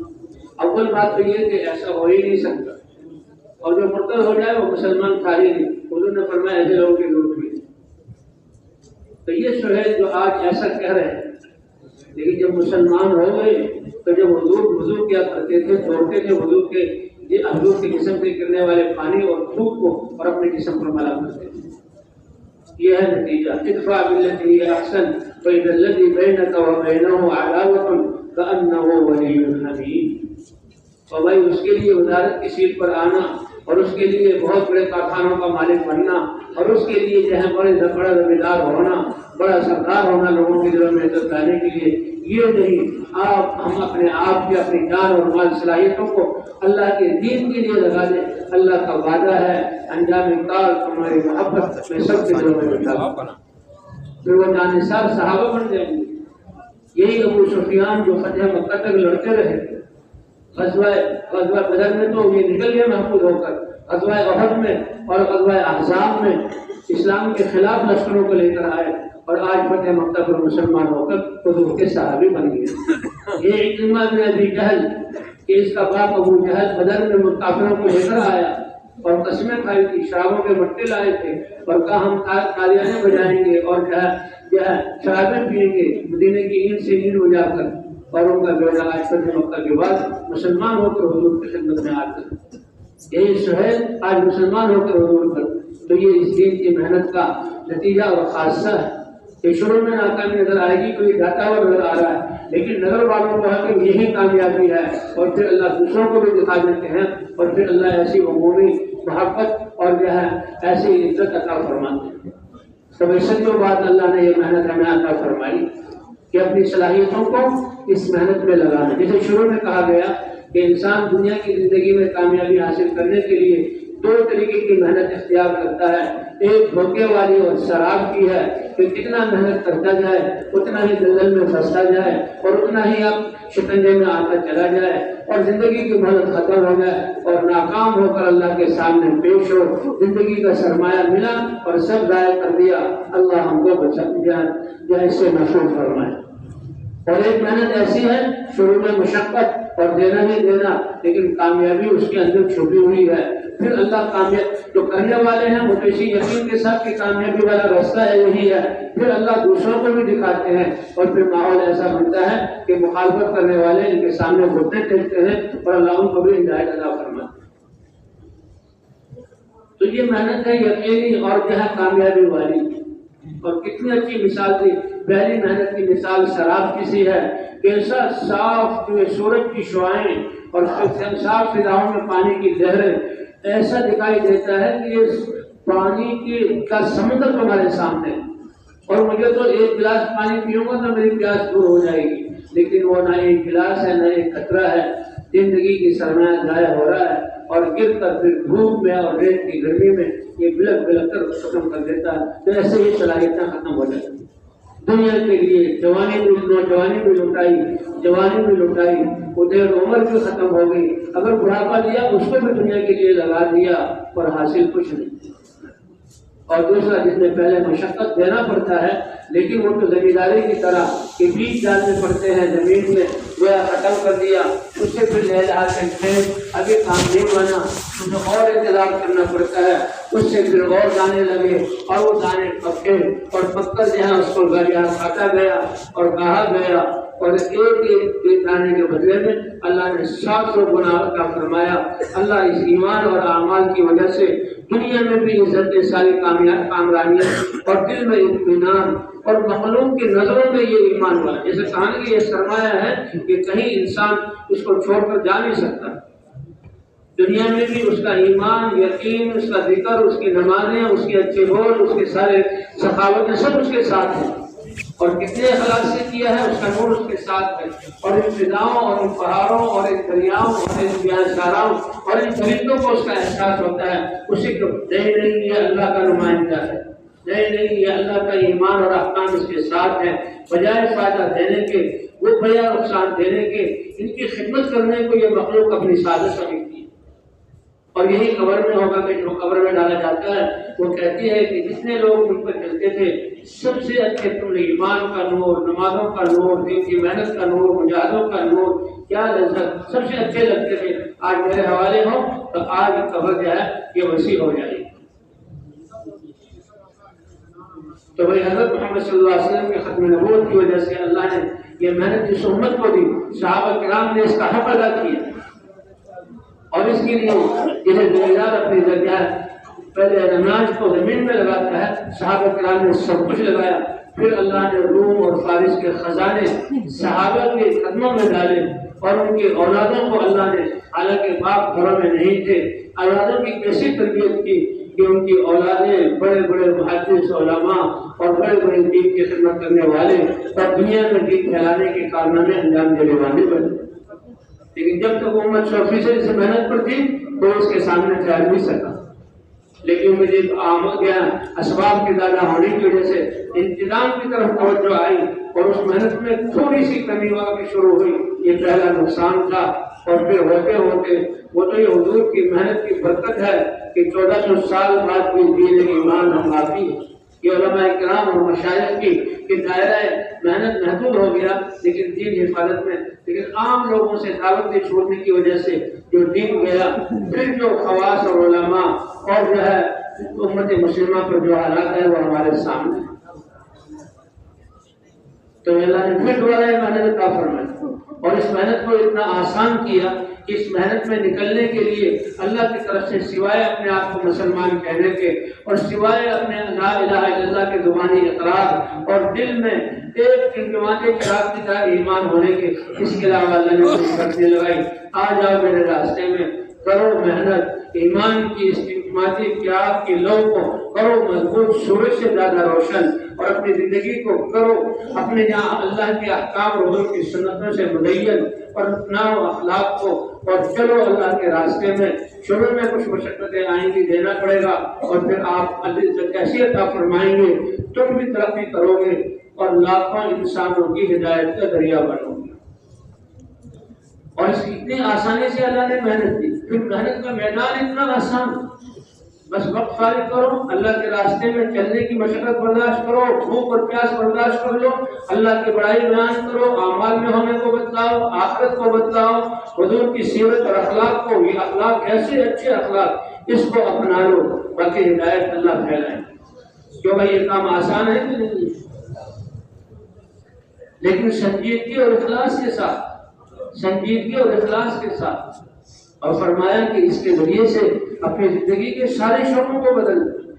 اول بات تو یہ کہ ایسا ہو ہی نہیں سکتا، اور جو مرتد ہو جائے وہ مسلمان تھا ہی نہیں، حضور نے فرمایا ایسے لوگوں کی ضرورت نہیں۔ تو یہ سہیل جو آج ایسا کہہ رہے ہیں، لیکن جب مسلمان ہو گئے تو جب وضو کیا کرتے تھے، توڑتے تھے وضو کے حضور کے جسم سے گرنے والے پانی اور تھوک کو اور اپنے جسم پر ملا کرتے تھے۔ یہ ہے نتیجہ، ادفع بالتي هي احسن فاذا الذي بينك وبينه عداوة كأنه ولي حميم۔ اور بھائی اس کے لیے وزارت کی سیٹ پر آنا، اور اس کے لیے بہت بڑے کارخانوں کا مالک بننا، اور اس کے لیے جو ہے بڑا زمیندار ہونا، بڑا سردار ہونا، لوگوں کے دلوں میں عزت لانے کے لیے، یہ نہیں۔ ہم اپنے آپ کی اپنی جان اور مال صلاحیتوں کو اللہ کے دین کے لیے لگا دیں۔ اللہ کا وعدہ ہے انجام کار ہماری محبت میں سب کے دلوں میں بٹھا دوں۔ پھر وہ جانثار صحابہ بن جائیں گے۔ یہی ابو سفیان جو فتح مکہ تک لڑتے رہے، غزوہ بدر میں تو یہ نکل گئے محفوظ ہو کر، غزوہ احد میں اور غزوہ احزاب میں اسلام کے خلاف لشکروں کو لے کر آئے، اور آج فتح مکہ پر مسلمان ہو کر حضور کے صحابی بن گئے۔ یہ اکرمہ بن ابی جہل کہ اس کا باپ ابو جہل بدر میں کافروں کو لے کر آیا اور قسمیں کھائی تھی، شرابوں کے مٹے لائے تھے اور کہا ہم تالیاں بجائیں گے اور جو ہے شرابیں پیئیں گے مدینے کی اینٹ سے اینٹ بجا کر، اور ان کا بیٹا آج فتح مکہ کے بعد مسلمان ہو کر حضور کی خدمت میں آ کر، یہی سہیل آج مسلمان ہو کر حضور پر۔ تو یہ اس دین کی محنت کا نتیجہ اور خاصہ ہے کہ شروع میں ناکامی نظر آئے گی، کوئی جاتا ہوا نظر آ رہا ہے، لیکن نظر والوں کو ہے کہ یہی کامیابی ہے، اور پھر اللہ دوسروں کو بھی دکھا دیتے ہیں، اور پھر اللہ ایسی عمومی محبت اور جو ہے ایسی عزت عطا فرماتے ہیں۔ تو صدیوں بعد اللہ نے یہ محنت ہمیں عطا فرمائی کہ اپنی صلاحیتوں کو اس محنت میں لگانا۔ جیسے شروع میں کہا گیا کہ انسان دنیا کی زندگی میں کامیابی حاصل کرنے کے لیے دو طریقے کی محنت اختیار کرتا ہے، ایک دھوکے والی اور شراب کی ہے کہ کتنا محنت کرتا جائے اتنا ہی دلدل میں پھنستا جائے اور اتنا ہی آپ شکنجے میں آتا چلا جائے اور زندگی کی محنت ختم ہو جائے اور ناکام ہو کر اللہ کے سامنے پیش ہو، زندگی کا سرمایہ ملا اور سب ضائع کر دیا۔ اللہ ہم کو بچا جو اس سے محفوظ فرمائے۔ اور ایک محنت ایسی ہے شروع میں مشقت اور دینا ہی دینا، لیکن کامیابی اس کے اندر چھپی ہوئی ہے۔ پھر اللہ کامیاب جو کرنے والے ہیں وہ تو اسی یقین کے ساتھ کہ کامیابی والا راستہ ہے یہی ہے، پھر اللہ دوسروں کو بھی دکھاتے ہیں اور پھر ماحول ایسا بنتا ہے کہ مخالفت کرنے والے ان کے سامنے گھٹنے ٹیکتے ہیں اور اللہ ان کو بھی ہدایت عطا فرماتے ہیں۔ تو یہ محنت ہے یقینی اور جو ہے کامیابی والی، اور کتنی اچھی مثال تھی۔ پہلی محنت کی مثال شراب کی سی ہے، کیسا صاف جو سورج کی شعاعیں اور صاف فضاؤں میں پانی کی لہریں، ایسا دکھائی دیتا ہے کہ یہ پانی کا سمندر تمہارے سامنے، اور مجھے تو ایک گلاس پانی پیوں گا تو میری پیاس دور ہو جائے گی، لیکن وہ نہ ایک گلاس ہے نہ ایک قطرہ ہے، زندگی کی سرمایہ ضائع ہو رہا ہے اور گر کر پھر دھوپ میں اور ریت کی گرمی میں یہ بلک بلک کر ختم کر دیتا ہے۔ تو ایسے ہی صلاحیتیں ختم ہو جاتی ہیں دنیا کے لیے۔ نوجوانی بھی لٹائی، جوانی بھی لٹائی، ادھر عمر بھی ختم ہو گئی، اگر بڑھاپا لیا اس کو بھی دنیا کے لیے لگا دیا اور حاصل کچھ نہیں۔ اور دوسرا جس میں پہلے مشقت دینا پڑتا ہے، لیکن وہ تو زمینداری کی طرح کہ بیج ڈالنے پڑتے ہیں زمین میں، وہ ختم کر دیا، اس سے پھر لے جا کے کھیت ابھی کام نہیں بنا، اسے اور انتظار کرنا پڑتا ہے، اس سے پھر اور دانے لگے اور وہ دانے پکے اور پک کر جہاں اس کو گیا کاٹا گیا اور کہا گیا، اور ایک دانے کے بدلے میں اللہ نے 700 گنا کا فرمایا۔ اللہ اس ایمان اور اعمال کی وجہ سے دنیا میں بھی عزت، ساری کامرانیاں اور دل میں اطمینان اور مخلوق کی نظروں میں یہ ایمان ہوا، جیسے کہانی یہ سرمایہ ہے کہ کہیں انسان اس کو چھوڑ کر جا نہیں سکتا۔ دنیا میں بھی اس کا ایمان، یقین، اس کا ذکر، اس کی نمازیں، اس کے اچھے بول، اس کے سارے سخاوتیں سب اس کے ساتھ ہیں، اور کتنے اخلاق سے کیا ہے اس کا نور اس کے ساتھ ہے، اور ان فضاؤں اور ان پہاڑوں اور ان دریاؤں اور ان بیانشاراؤں اور ان درندوں کو اس کا احساس ہوتا ہے، اسی کو نہیں یہ اللہ کا نمائندہ ہے، نہیں یہ اللہ کا ایمان اور احکام اس کے ساتھ ہے، بجائے فائدہ دینے کے، وہ بیا نقصان دینے کے، ان کی خدمت کرنے کو یہ مخلوق اپنی سازش سمجھتی ہے۔ اور یہی قبر میں ہوگا کہ جو قبر میں ڈالا جاتا ہے وہ کہتی ہے کہ جتنے لوگ ان پر چلتے تھے سب سے اچھے تم نے ایمان کا نور، نمازوں کا نور، دین کی محنت کا نور، مجاہدوں کا نور، کیا لذت، سب سے اچھے لگتے تھے، آج میرے حوالے ہو تو آج قبر جو ہے یہ وسیع ہو جائے گی۔ تو بھائی حضرت محمد صلی اللہ علیہ وسلم کے ختم نبوت کی وجہ سے اللہ نے یہ محنت جس امت کو دی، صحابہ کرام نے اس کا حق ادا کیا، اور اس کے لیے جسے زمیندار اپنی جگہ پہلے اناج کو زمین میں لگاتا ہے، صحابہ کرام نے سب کچھ لگایا، پھر اللہ نے روم اور فارس کے خزانے صحابہ کے قدموں میں ڈالے، اور ان کی اولادوں کو اللہ نے، حالانکہ باپ گھروں میں نہیں تھے، اولادوں کی کیسی تربیت کی کہ ان کی اولادیں بڑے بڑے محدث علماء اور بڑے بڑے دین کی خدمت کرنے والے اور دنیا میں دین پھیلانے کے کارنامے انجام دینے والے بنے۔ لیکن جب تک امت 100% سے محنت پر تھی تو اس کے سامنے ٹھہر نہیں سکا، لیکن مجھے گیا اسباب کی زیادہ ہونے کی وجہ سے انتظام کی طرف توجہ آئی، اور اس محنت میں تھوڑی سی کمی واقعی شروع ہوئی، یہ پہلا نقصان تھا، اور پھر ہوتے ہوتے وہ تو یہ حضور کی محنت کی برکت ہے کہ 1400 سال بعد بھی دین ایمان ہم باقی ہے۔ یہ علماء کرام اور مشائخ کی کہ دائرہ محنت محدود ہو گیا لیکن دین حفاظت میں، لیکن عام لوگوں سے دعوت چھوڑنے کی وجہ سے جو دین گیا، پھر جو خواص اور علماء اور جو ہے امت مسلمہ پر جو حالات ہے وہ ہمارے سامنے ہے۔ تو اللہ نے پھر دوبارہ محنت عطا فرمائی، اور اس محنت کو اتنا آسان کیا کہ اس محنت میں نکلنے کے لیے اللہ کی طرف سے سوائے اپنے آپ کو مسلمان کہنے کے اور سوائے اپنے لا الہ الا اللہ کے زبانی اقرار اور دل میں ایک ٹمٹماتے چراغ کی طرح ایمان ہونے کے، اس کے علاوہ اللہ نے کچھ کرنے لگائی۔ آ جاؤ میرے راستے میں، کرو محنت، ایمان کی اس ٹمٹماتی پیاس کی لو کو کرو مضبوط، سورج سے زیادہ روشن، اور اپنی زندگی کو کرو اپنے جہاں اللہ کے احکام اور حضور کی سنتوں سے مزین، اور اپناؤ اخلاق کو اور چلو اللہ کے راستے میں۔ شروع میں کچھ مشقتیں آئیں گی، دینا پڑے گا، اور پھر آپ اللہ کیسی عطا فرمائیں گے، تم بھی ترقی کرو گے اور لاکھوں انسانوں کی ہدایت کا ذریعہ بنو گے۔ اور اس اتنی آسانی سے اللہ نے محنت دی، پھر محنت کا میدان اتنا آسان، بس وقت فارغ کرو، اللہ کے راستے میں چلنے کی مشقت برداشت کرو، بھوک اور پیاس برداشت کر لو، اللہ کی بڑائی بیان کرو، اعمال میں ہونے کو بتلاؤ، آخرت کو بتلاؤ، حضور کی سیرت اور اخلاق کو، یہ اخلاق ایسے اچھے اخلاق، اس کو اپنا لو، باقی ہدایت اللہ پھیلائے۔ کیوں بھائی یہ کام آسان ہے کہ نہیں؟ لیکن سنجیدگی اور اخلاص کے ساتھ، سنجیدگی اور اخلاص کے ساتھ، اور فرمایا کہ اس کے ذریعے سے اپنی زندگی کے سارے شعبوں کو بدل دو،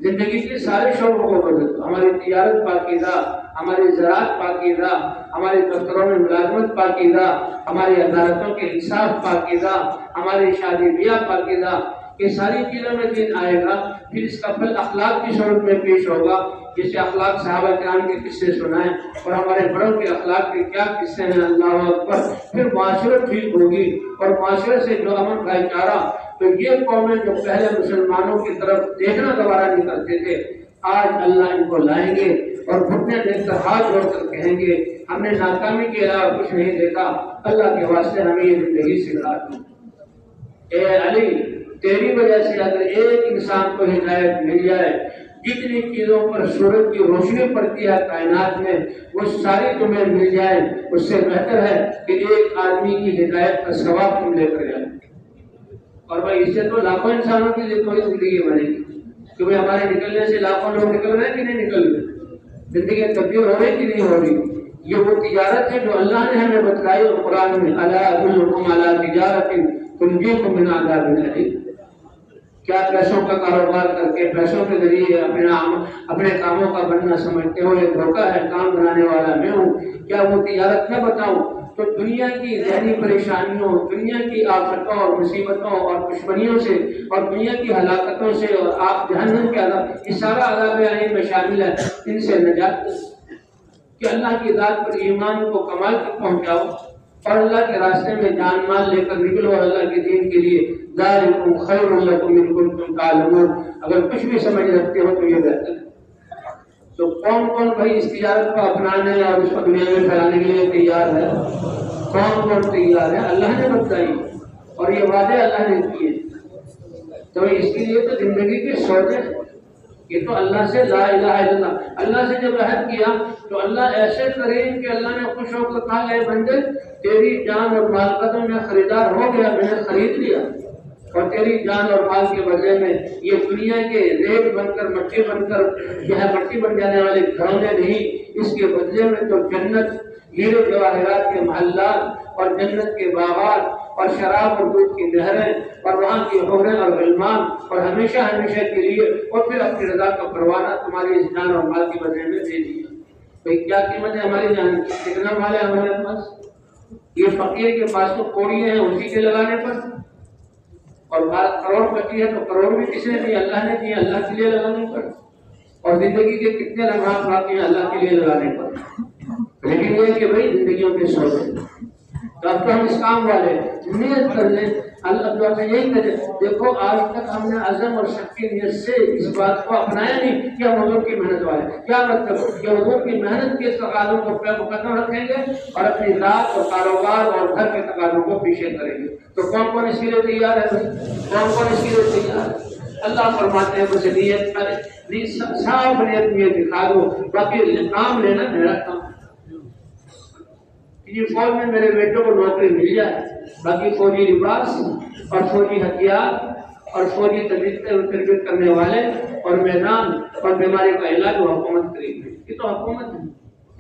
زندگی کے سارے شعبوں کو بدل دو، ہماری تجارت پاکیزہ، ہماری زراعت پاکیزہ، ہمارے دفتروں میں ملازمت پاکیزہ، ہماری عدالتوں کے انصاف پاکیزہ، ہماری شادی بیاہ پاکیزہ، یہ ساری چیزوں میں دین آئے گا، پھر اس کا پھل اخلاق کی صورت میں پیش ہوگا، جسے اخلاق صحابہ کرام کے قصے سنائیں اور ہمارے بڑوں کے اخلاق کے کیا قصے ہیں، اللہ اکبر، پھر معاشرت ٹھیک ہوگی، اور معاشرت سے جو امن بھائی چارہ، تو یہ قومیں جو پہلے مسلمانوں کی طرف دیکھنا دوبارہ نہیں کرتے تھے، آج اللہ ان کو لائیں گے اور گھٹنے دیکھ کر ہاتھ جوڑ کر کہیں گے ہم نے ناکامی کے علاوہ کچھ نہیں دیکھا، اللہ کے واسطے ہمیں یہ زندگی سکھا دی۔ اے علی تیری وجہ سے اگر ایک انسان کو ہدایت مل جائے، جتنی چیزوں پر سورج کی روشنی پڑتی ہے کائنات میں وہ ساری تمہیں مل جائے، اس سے بہتر ہے کہ ایک آدمی کی ہدایت کا ثواب تم لے کر جائے۔ اور بھائی اس سے تو لاکھوں انسانوں کی تھوڑی زندگی بنے گی کہ بھائی ہمارے نکلنے سے لاکھوں لوگ نکل رہے ہیں کہ نہیں نکل رہے، زندگی تبدیل ہو رہی کہ نہیں ہو رہی۔ یہ وہ تجارت ہے جو اللہ نے ہمیں بتلائی قرآن میں، الا ادلکم علی تجارۃ تنجیکم من عذاب الیم۔ کیا پیسوں کا کاروبار کر کے پیسوں کے ذریعے اپنے کاموں کا بننا سمجھتے ہو؟ یہ دھوکہ ہے، کام بنانے والا میں ہوں۔ کیا وہ تجارت نہ بتاؤں تو دنیا کی ذہنی پریشانیوں، دنیا کی آفتوں اور مصیبتوں اور دشمنیوں سے اور دنیا کی ہلاکتوں سے اور آپ جہنم کے عذاب، یہ سارا عذاب عین میں شامل ہے، ان سے نجات کہ اللہ کی ذات پر ایمان کو کمال تک پہنچاؤ اور اللہ کے راستے میں جان مال لے کر نکلو اللہ کے دین کے لیے۔ ذالکم خیر لکم ان کنتم تعلمون، اگر کچھ بھی سمجھ رکھتے ہو تو یہ بہتر ہے۔ تو کون کون بھائی اس تجارت کو اپنانے اور اس کو دنیا میں پھیلانے کے لیے تیار ہے؟ کون کون تیار ہے؟ اللہ نے بتائی اور یہ وعدے اللہ نے کیے، تو اس کے لیے تو زندگی کے سودے، یہ تو اللہ سے لا الہ الا اللہ، اللہ سے جب عہد کیا تو اللہ ایسے کریم کہ اللہ نے خوش ہو کر کہا، اے بندے تیری جان اور مال کا تو میں خریدار ہو گیا، میں نے خرید لیا، اور تیری جان اور مال کے بدلے میں یہ دنیا کے ریت بن کر مٹی بن کر جو ہے مٹی بن جانے والے گھرونے نہیں، اس کے بدلے میں تو جنت، ہیرے جواہرات کے محلات اور جنت کے باغات اور شراب اور دودھ کی نہریں اور وہاں کی حوریں اور غلمان اور ہمیشہ ہمیشہ کے لیے، اور پھر اپنی رضا کا پروانہ تمہاری اس جان اور مال کے بدلے میں دے دیا۔ بھئی کیا قیمت ہے ہماری جان کی؟ کتنا مال ہے ہمارے پاس؟ یہ فقیر کے پاس تو کوڑیاں ہیں اسی کے لگانے پر، اور بات کروڑ پتی ہے تو کروڑ بھی کس نے دی؟ اللہ نے دی، اللہ کے لیے لگانے پر، اور زندگی کے کتنے لمحات باقی ہیں اللہ کے لیے لگانے پر۔ لیکن یہ کہ بھئی زندگیوں کے سودے، تو اب تو ہم اس کام والے نیت کر لیں، اللہ دعا سے یہی کرے۔ دیکھو آج تک ہم نے عزم اور سچی نیت سے اس بات کو اپنایا نہیں کہ ہم حضور کی محنت والے، کیا مطلب کہ حضور کی محنت کے تقاضوں کو پہ مقدم رکھیں گے اور اپنی ذات اور کاروبار اور گھر کے تقاضوں کو پیچھے کریں گے۔ تو کون کون اس کے لیے تیار ہے بھائی؟ کون کون اس کے لیے تیار ہے؟ اللہ فرماتے ہیں بس نیت کرے، صاف نیت میں دکھا دو، باقی کام لینا میرا کام۔ یہ فوج میں میرے بیٹوں کو نوکری مل جائے، باقی فوجی لباس اور فوجی ہتھیار اور فوجی تربیت کرنے والے اور میدان اور بیماری کا علاج وہ حکومت کرے گی۔ یہ تو حکومت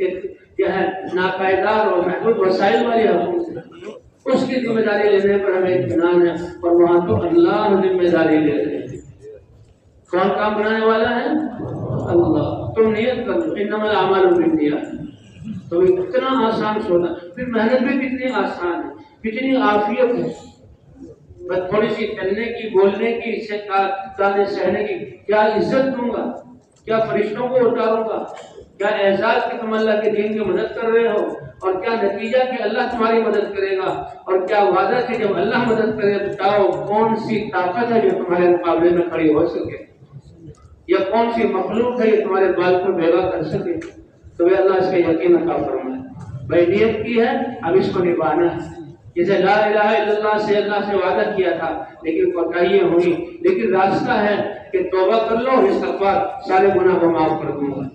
ہے، کیا ہے ناپائیدار اور محدود وسائل والی حکومت ہے، اس کی ذمہ داری لینے پر ہمیں اطمینان ہے، اور وہاں تو اللہ ذمہ داری لے رہے ہیں۔ کون کام بنانے والا ہے؟ اللہ۔ تم نیت کرو، انما الاعمال بالنیات، تو اتنا آسان سونا، پھر محنت بھی کتنی آسان ہے، کتنی عافیت ہے، بس تھوڑی سی چلنے کی، بولنے کی، تانے سہنے کی، کیا عزت دوں گا، کیا فرشتوں کو اتاروں گا، کیا اعزاز کہ تم اللہ کے دین کی مدد کر رہے ہو، اور کیا نتیجہ کہ اللہ تمہاری مدد کرے گا، اور کیا وعدہ کہ جب اللہ مدد کرے بتاؤ کون سی طاقت ہے جو تمہارے مقابلے میں کھڑی ہو سکے، یا کون سی مخلوق ہے یہ تمہارے بال کو بیگا کر سکے۔ تو اللہ اس کا یقین عطا فرمائے۔ بھائی نیت کی ہے، اب اس کو نبھانا ہے۔ جیسے لا الہ الا اللہ سے اللہ سے وعدہ کیا تھا لیکن کوتاہیاں ہوئی، لیکن راستہ ہے کہ توبہ کر لو، استغفار، سارے گناہ کو معاف کر دوں گا۔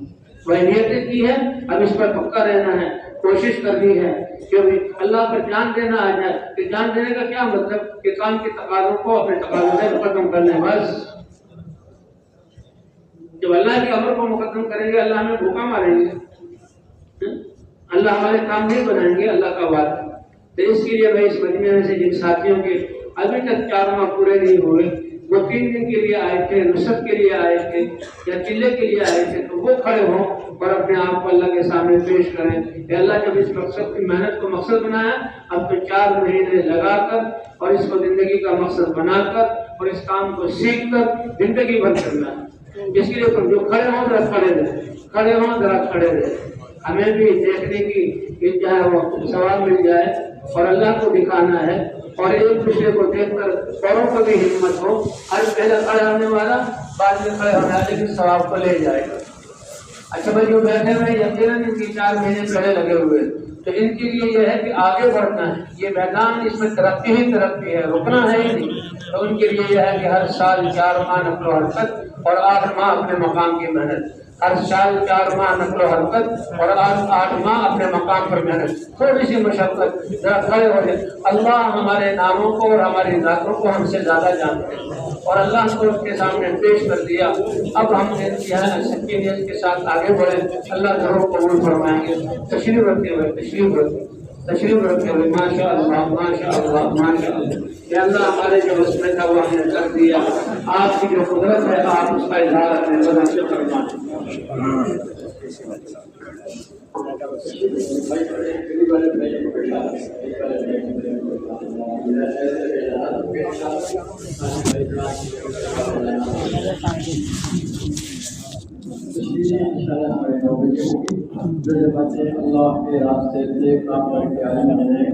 بھائی نیت کی ہے، اب اس پر پکا رہنا ہے، کوشش کرنی ہے کہ اللہ پر جان دینا آ جائے۔ کہ جان دینے کا کیا مطلب کہ کام کے تقاضوں کو اپنے تقاضوں سے مقدم کرنے، بس جب اللہ کے امر کو مقدم کریں گے اللہ ہمیں بھوکا ماریں گے، اللہ ہمارے کام نہیں بنائیں گے، اللہ کا وعدہ۔ تو اس کے لیے بھائی اس مجمع میں سے جن ساتھیوں کے ابھی تک 4 ماہ پورے نہیں ہوئے، وہ 3 دن کے لیے آئے تھے، نصرت کے لیے آئے تھے یا چلے کے لیے آئے تھے، تو وہ کھڑے ہوں اور اپنے آپ کو اللہ کے سامنے پیش کریں کہ اللہ جب اس مقصد کی محنت کو مقصد بنایا، اب تو 4 مہینے لگا کر اور اس کو زندگی کا مقصد بنا کر اور اس کام کو سیکھ کر زندگی بھر کرنا ہے۔ اس کے لیے تم جو کھڑے ہوں ذرا کھڑے رہے، کھڑے ہوں ذرا کھڑے رہے، ہمیں بھی دیکھنے کی جو ہے وہ ثواب مل جائے اور اللہ کو دکھانا ہے، اور ایک دوسرے کو دیکھ کر اوروں کو بھی ہمت ہو۔ ہر پہلا کھڑا ہونے والا بعد میں کھڑے ہونا ہے لیکن ثواب کو لے جائے گا۔ اچھا بھائی جو بیٹھے ہوئے یقیناً 3-4 مہینے پہلے لگے ہوئے، تو ان کے لیے یہ ہے کہ آگے بڑھنا ہے، یہ میدان اس میں ترقی ہی ترقی ہے، رکنا ہے ہی نہیں۔ تو ان کے لیے یہ ہے کہ ہر سال 4 ماہ نقل و حرکت اور 8 ماہ اپنے مقام کی محنت، ہر سال 4 ماہ نقل و حرکت اور 8 ماہ اپنے مقام پر محنت، تھوڑی سی مشقت، ذرا کھڑے ہو جائے۔ اللہ ہمارے ناموں کو اور ہماری ذاتوں کو ہم سے زیادہ جانتے ہیں، اور اللہ کو اس کے سامنے پیش کر دیا۔ اب ہم یہاں سچی نیت کے ساتھ آگے بڑھیں، اللہ ضرور قبول فرمائیں گے۔ تشریف رکھتے ہوئے تشریف رکھتے ہوئے ماشاء اللہ ماشاء اللہ ماشاء اللہ۔ یا اللہ ہمارے جو اس میں تھا وہ ہم نے کر دیا، آپ کی جو قدرت ہے آپ اس کا اظہار اپنے بدن سے فرمائیں۔ اللہ کے راستے سے کام کر کے آئے ہیں۔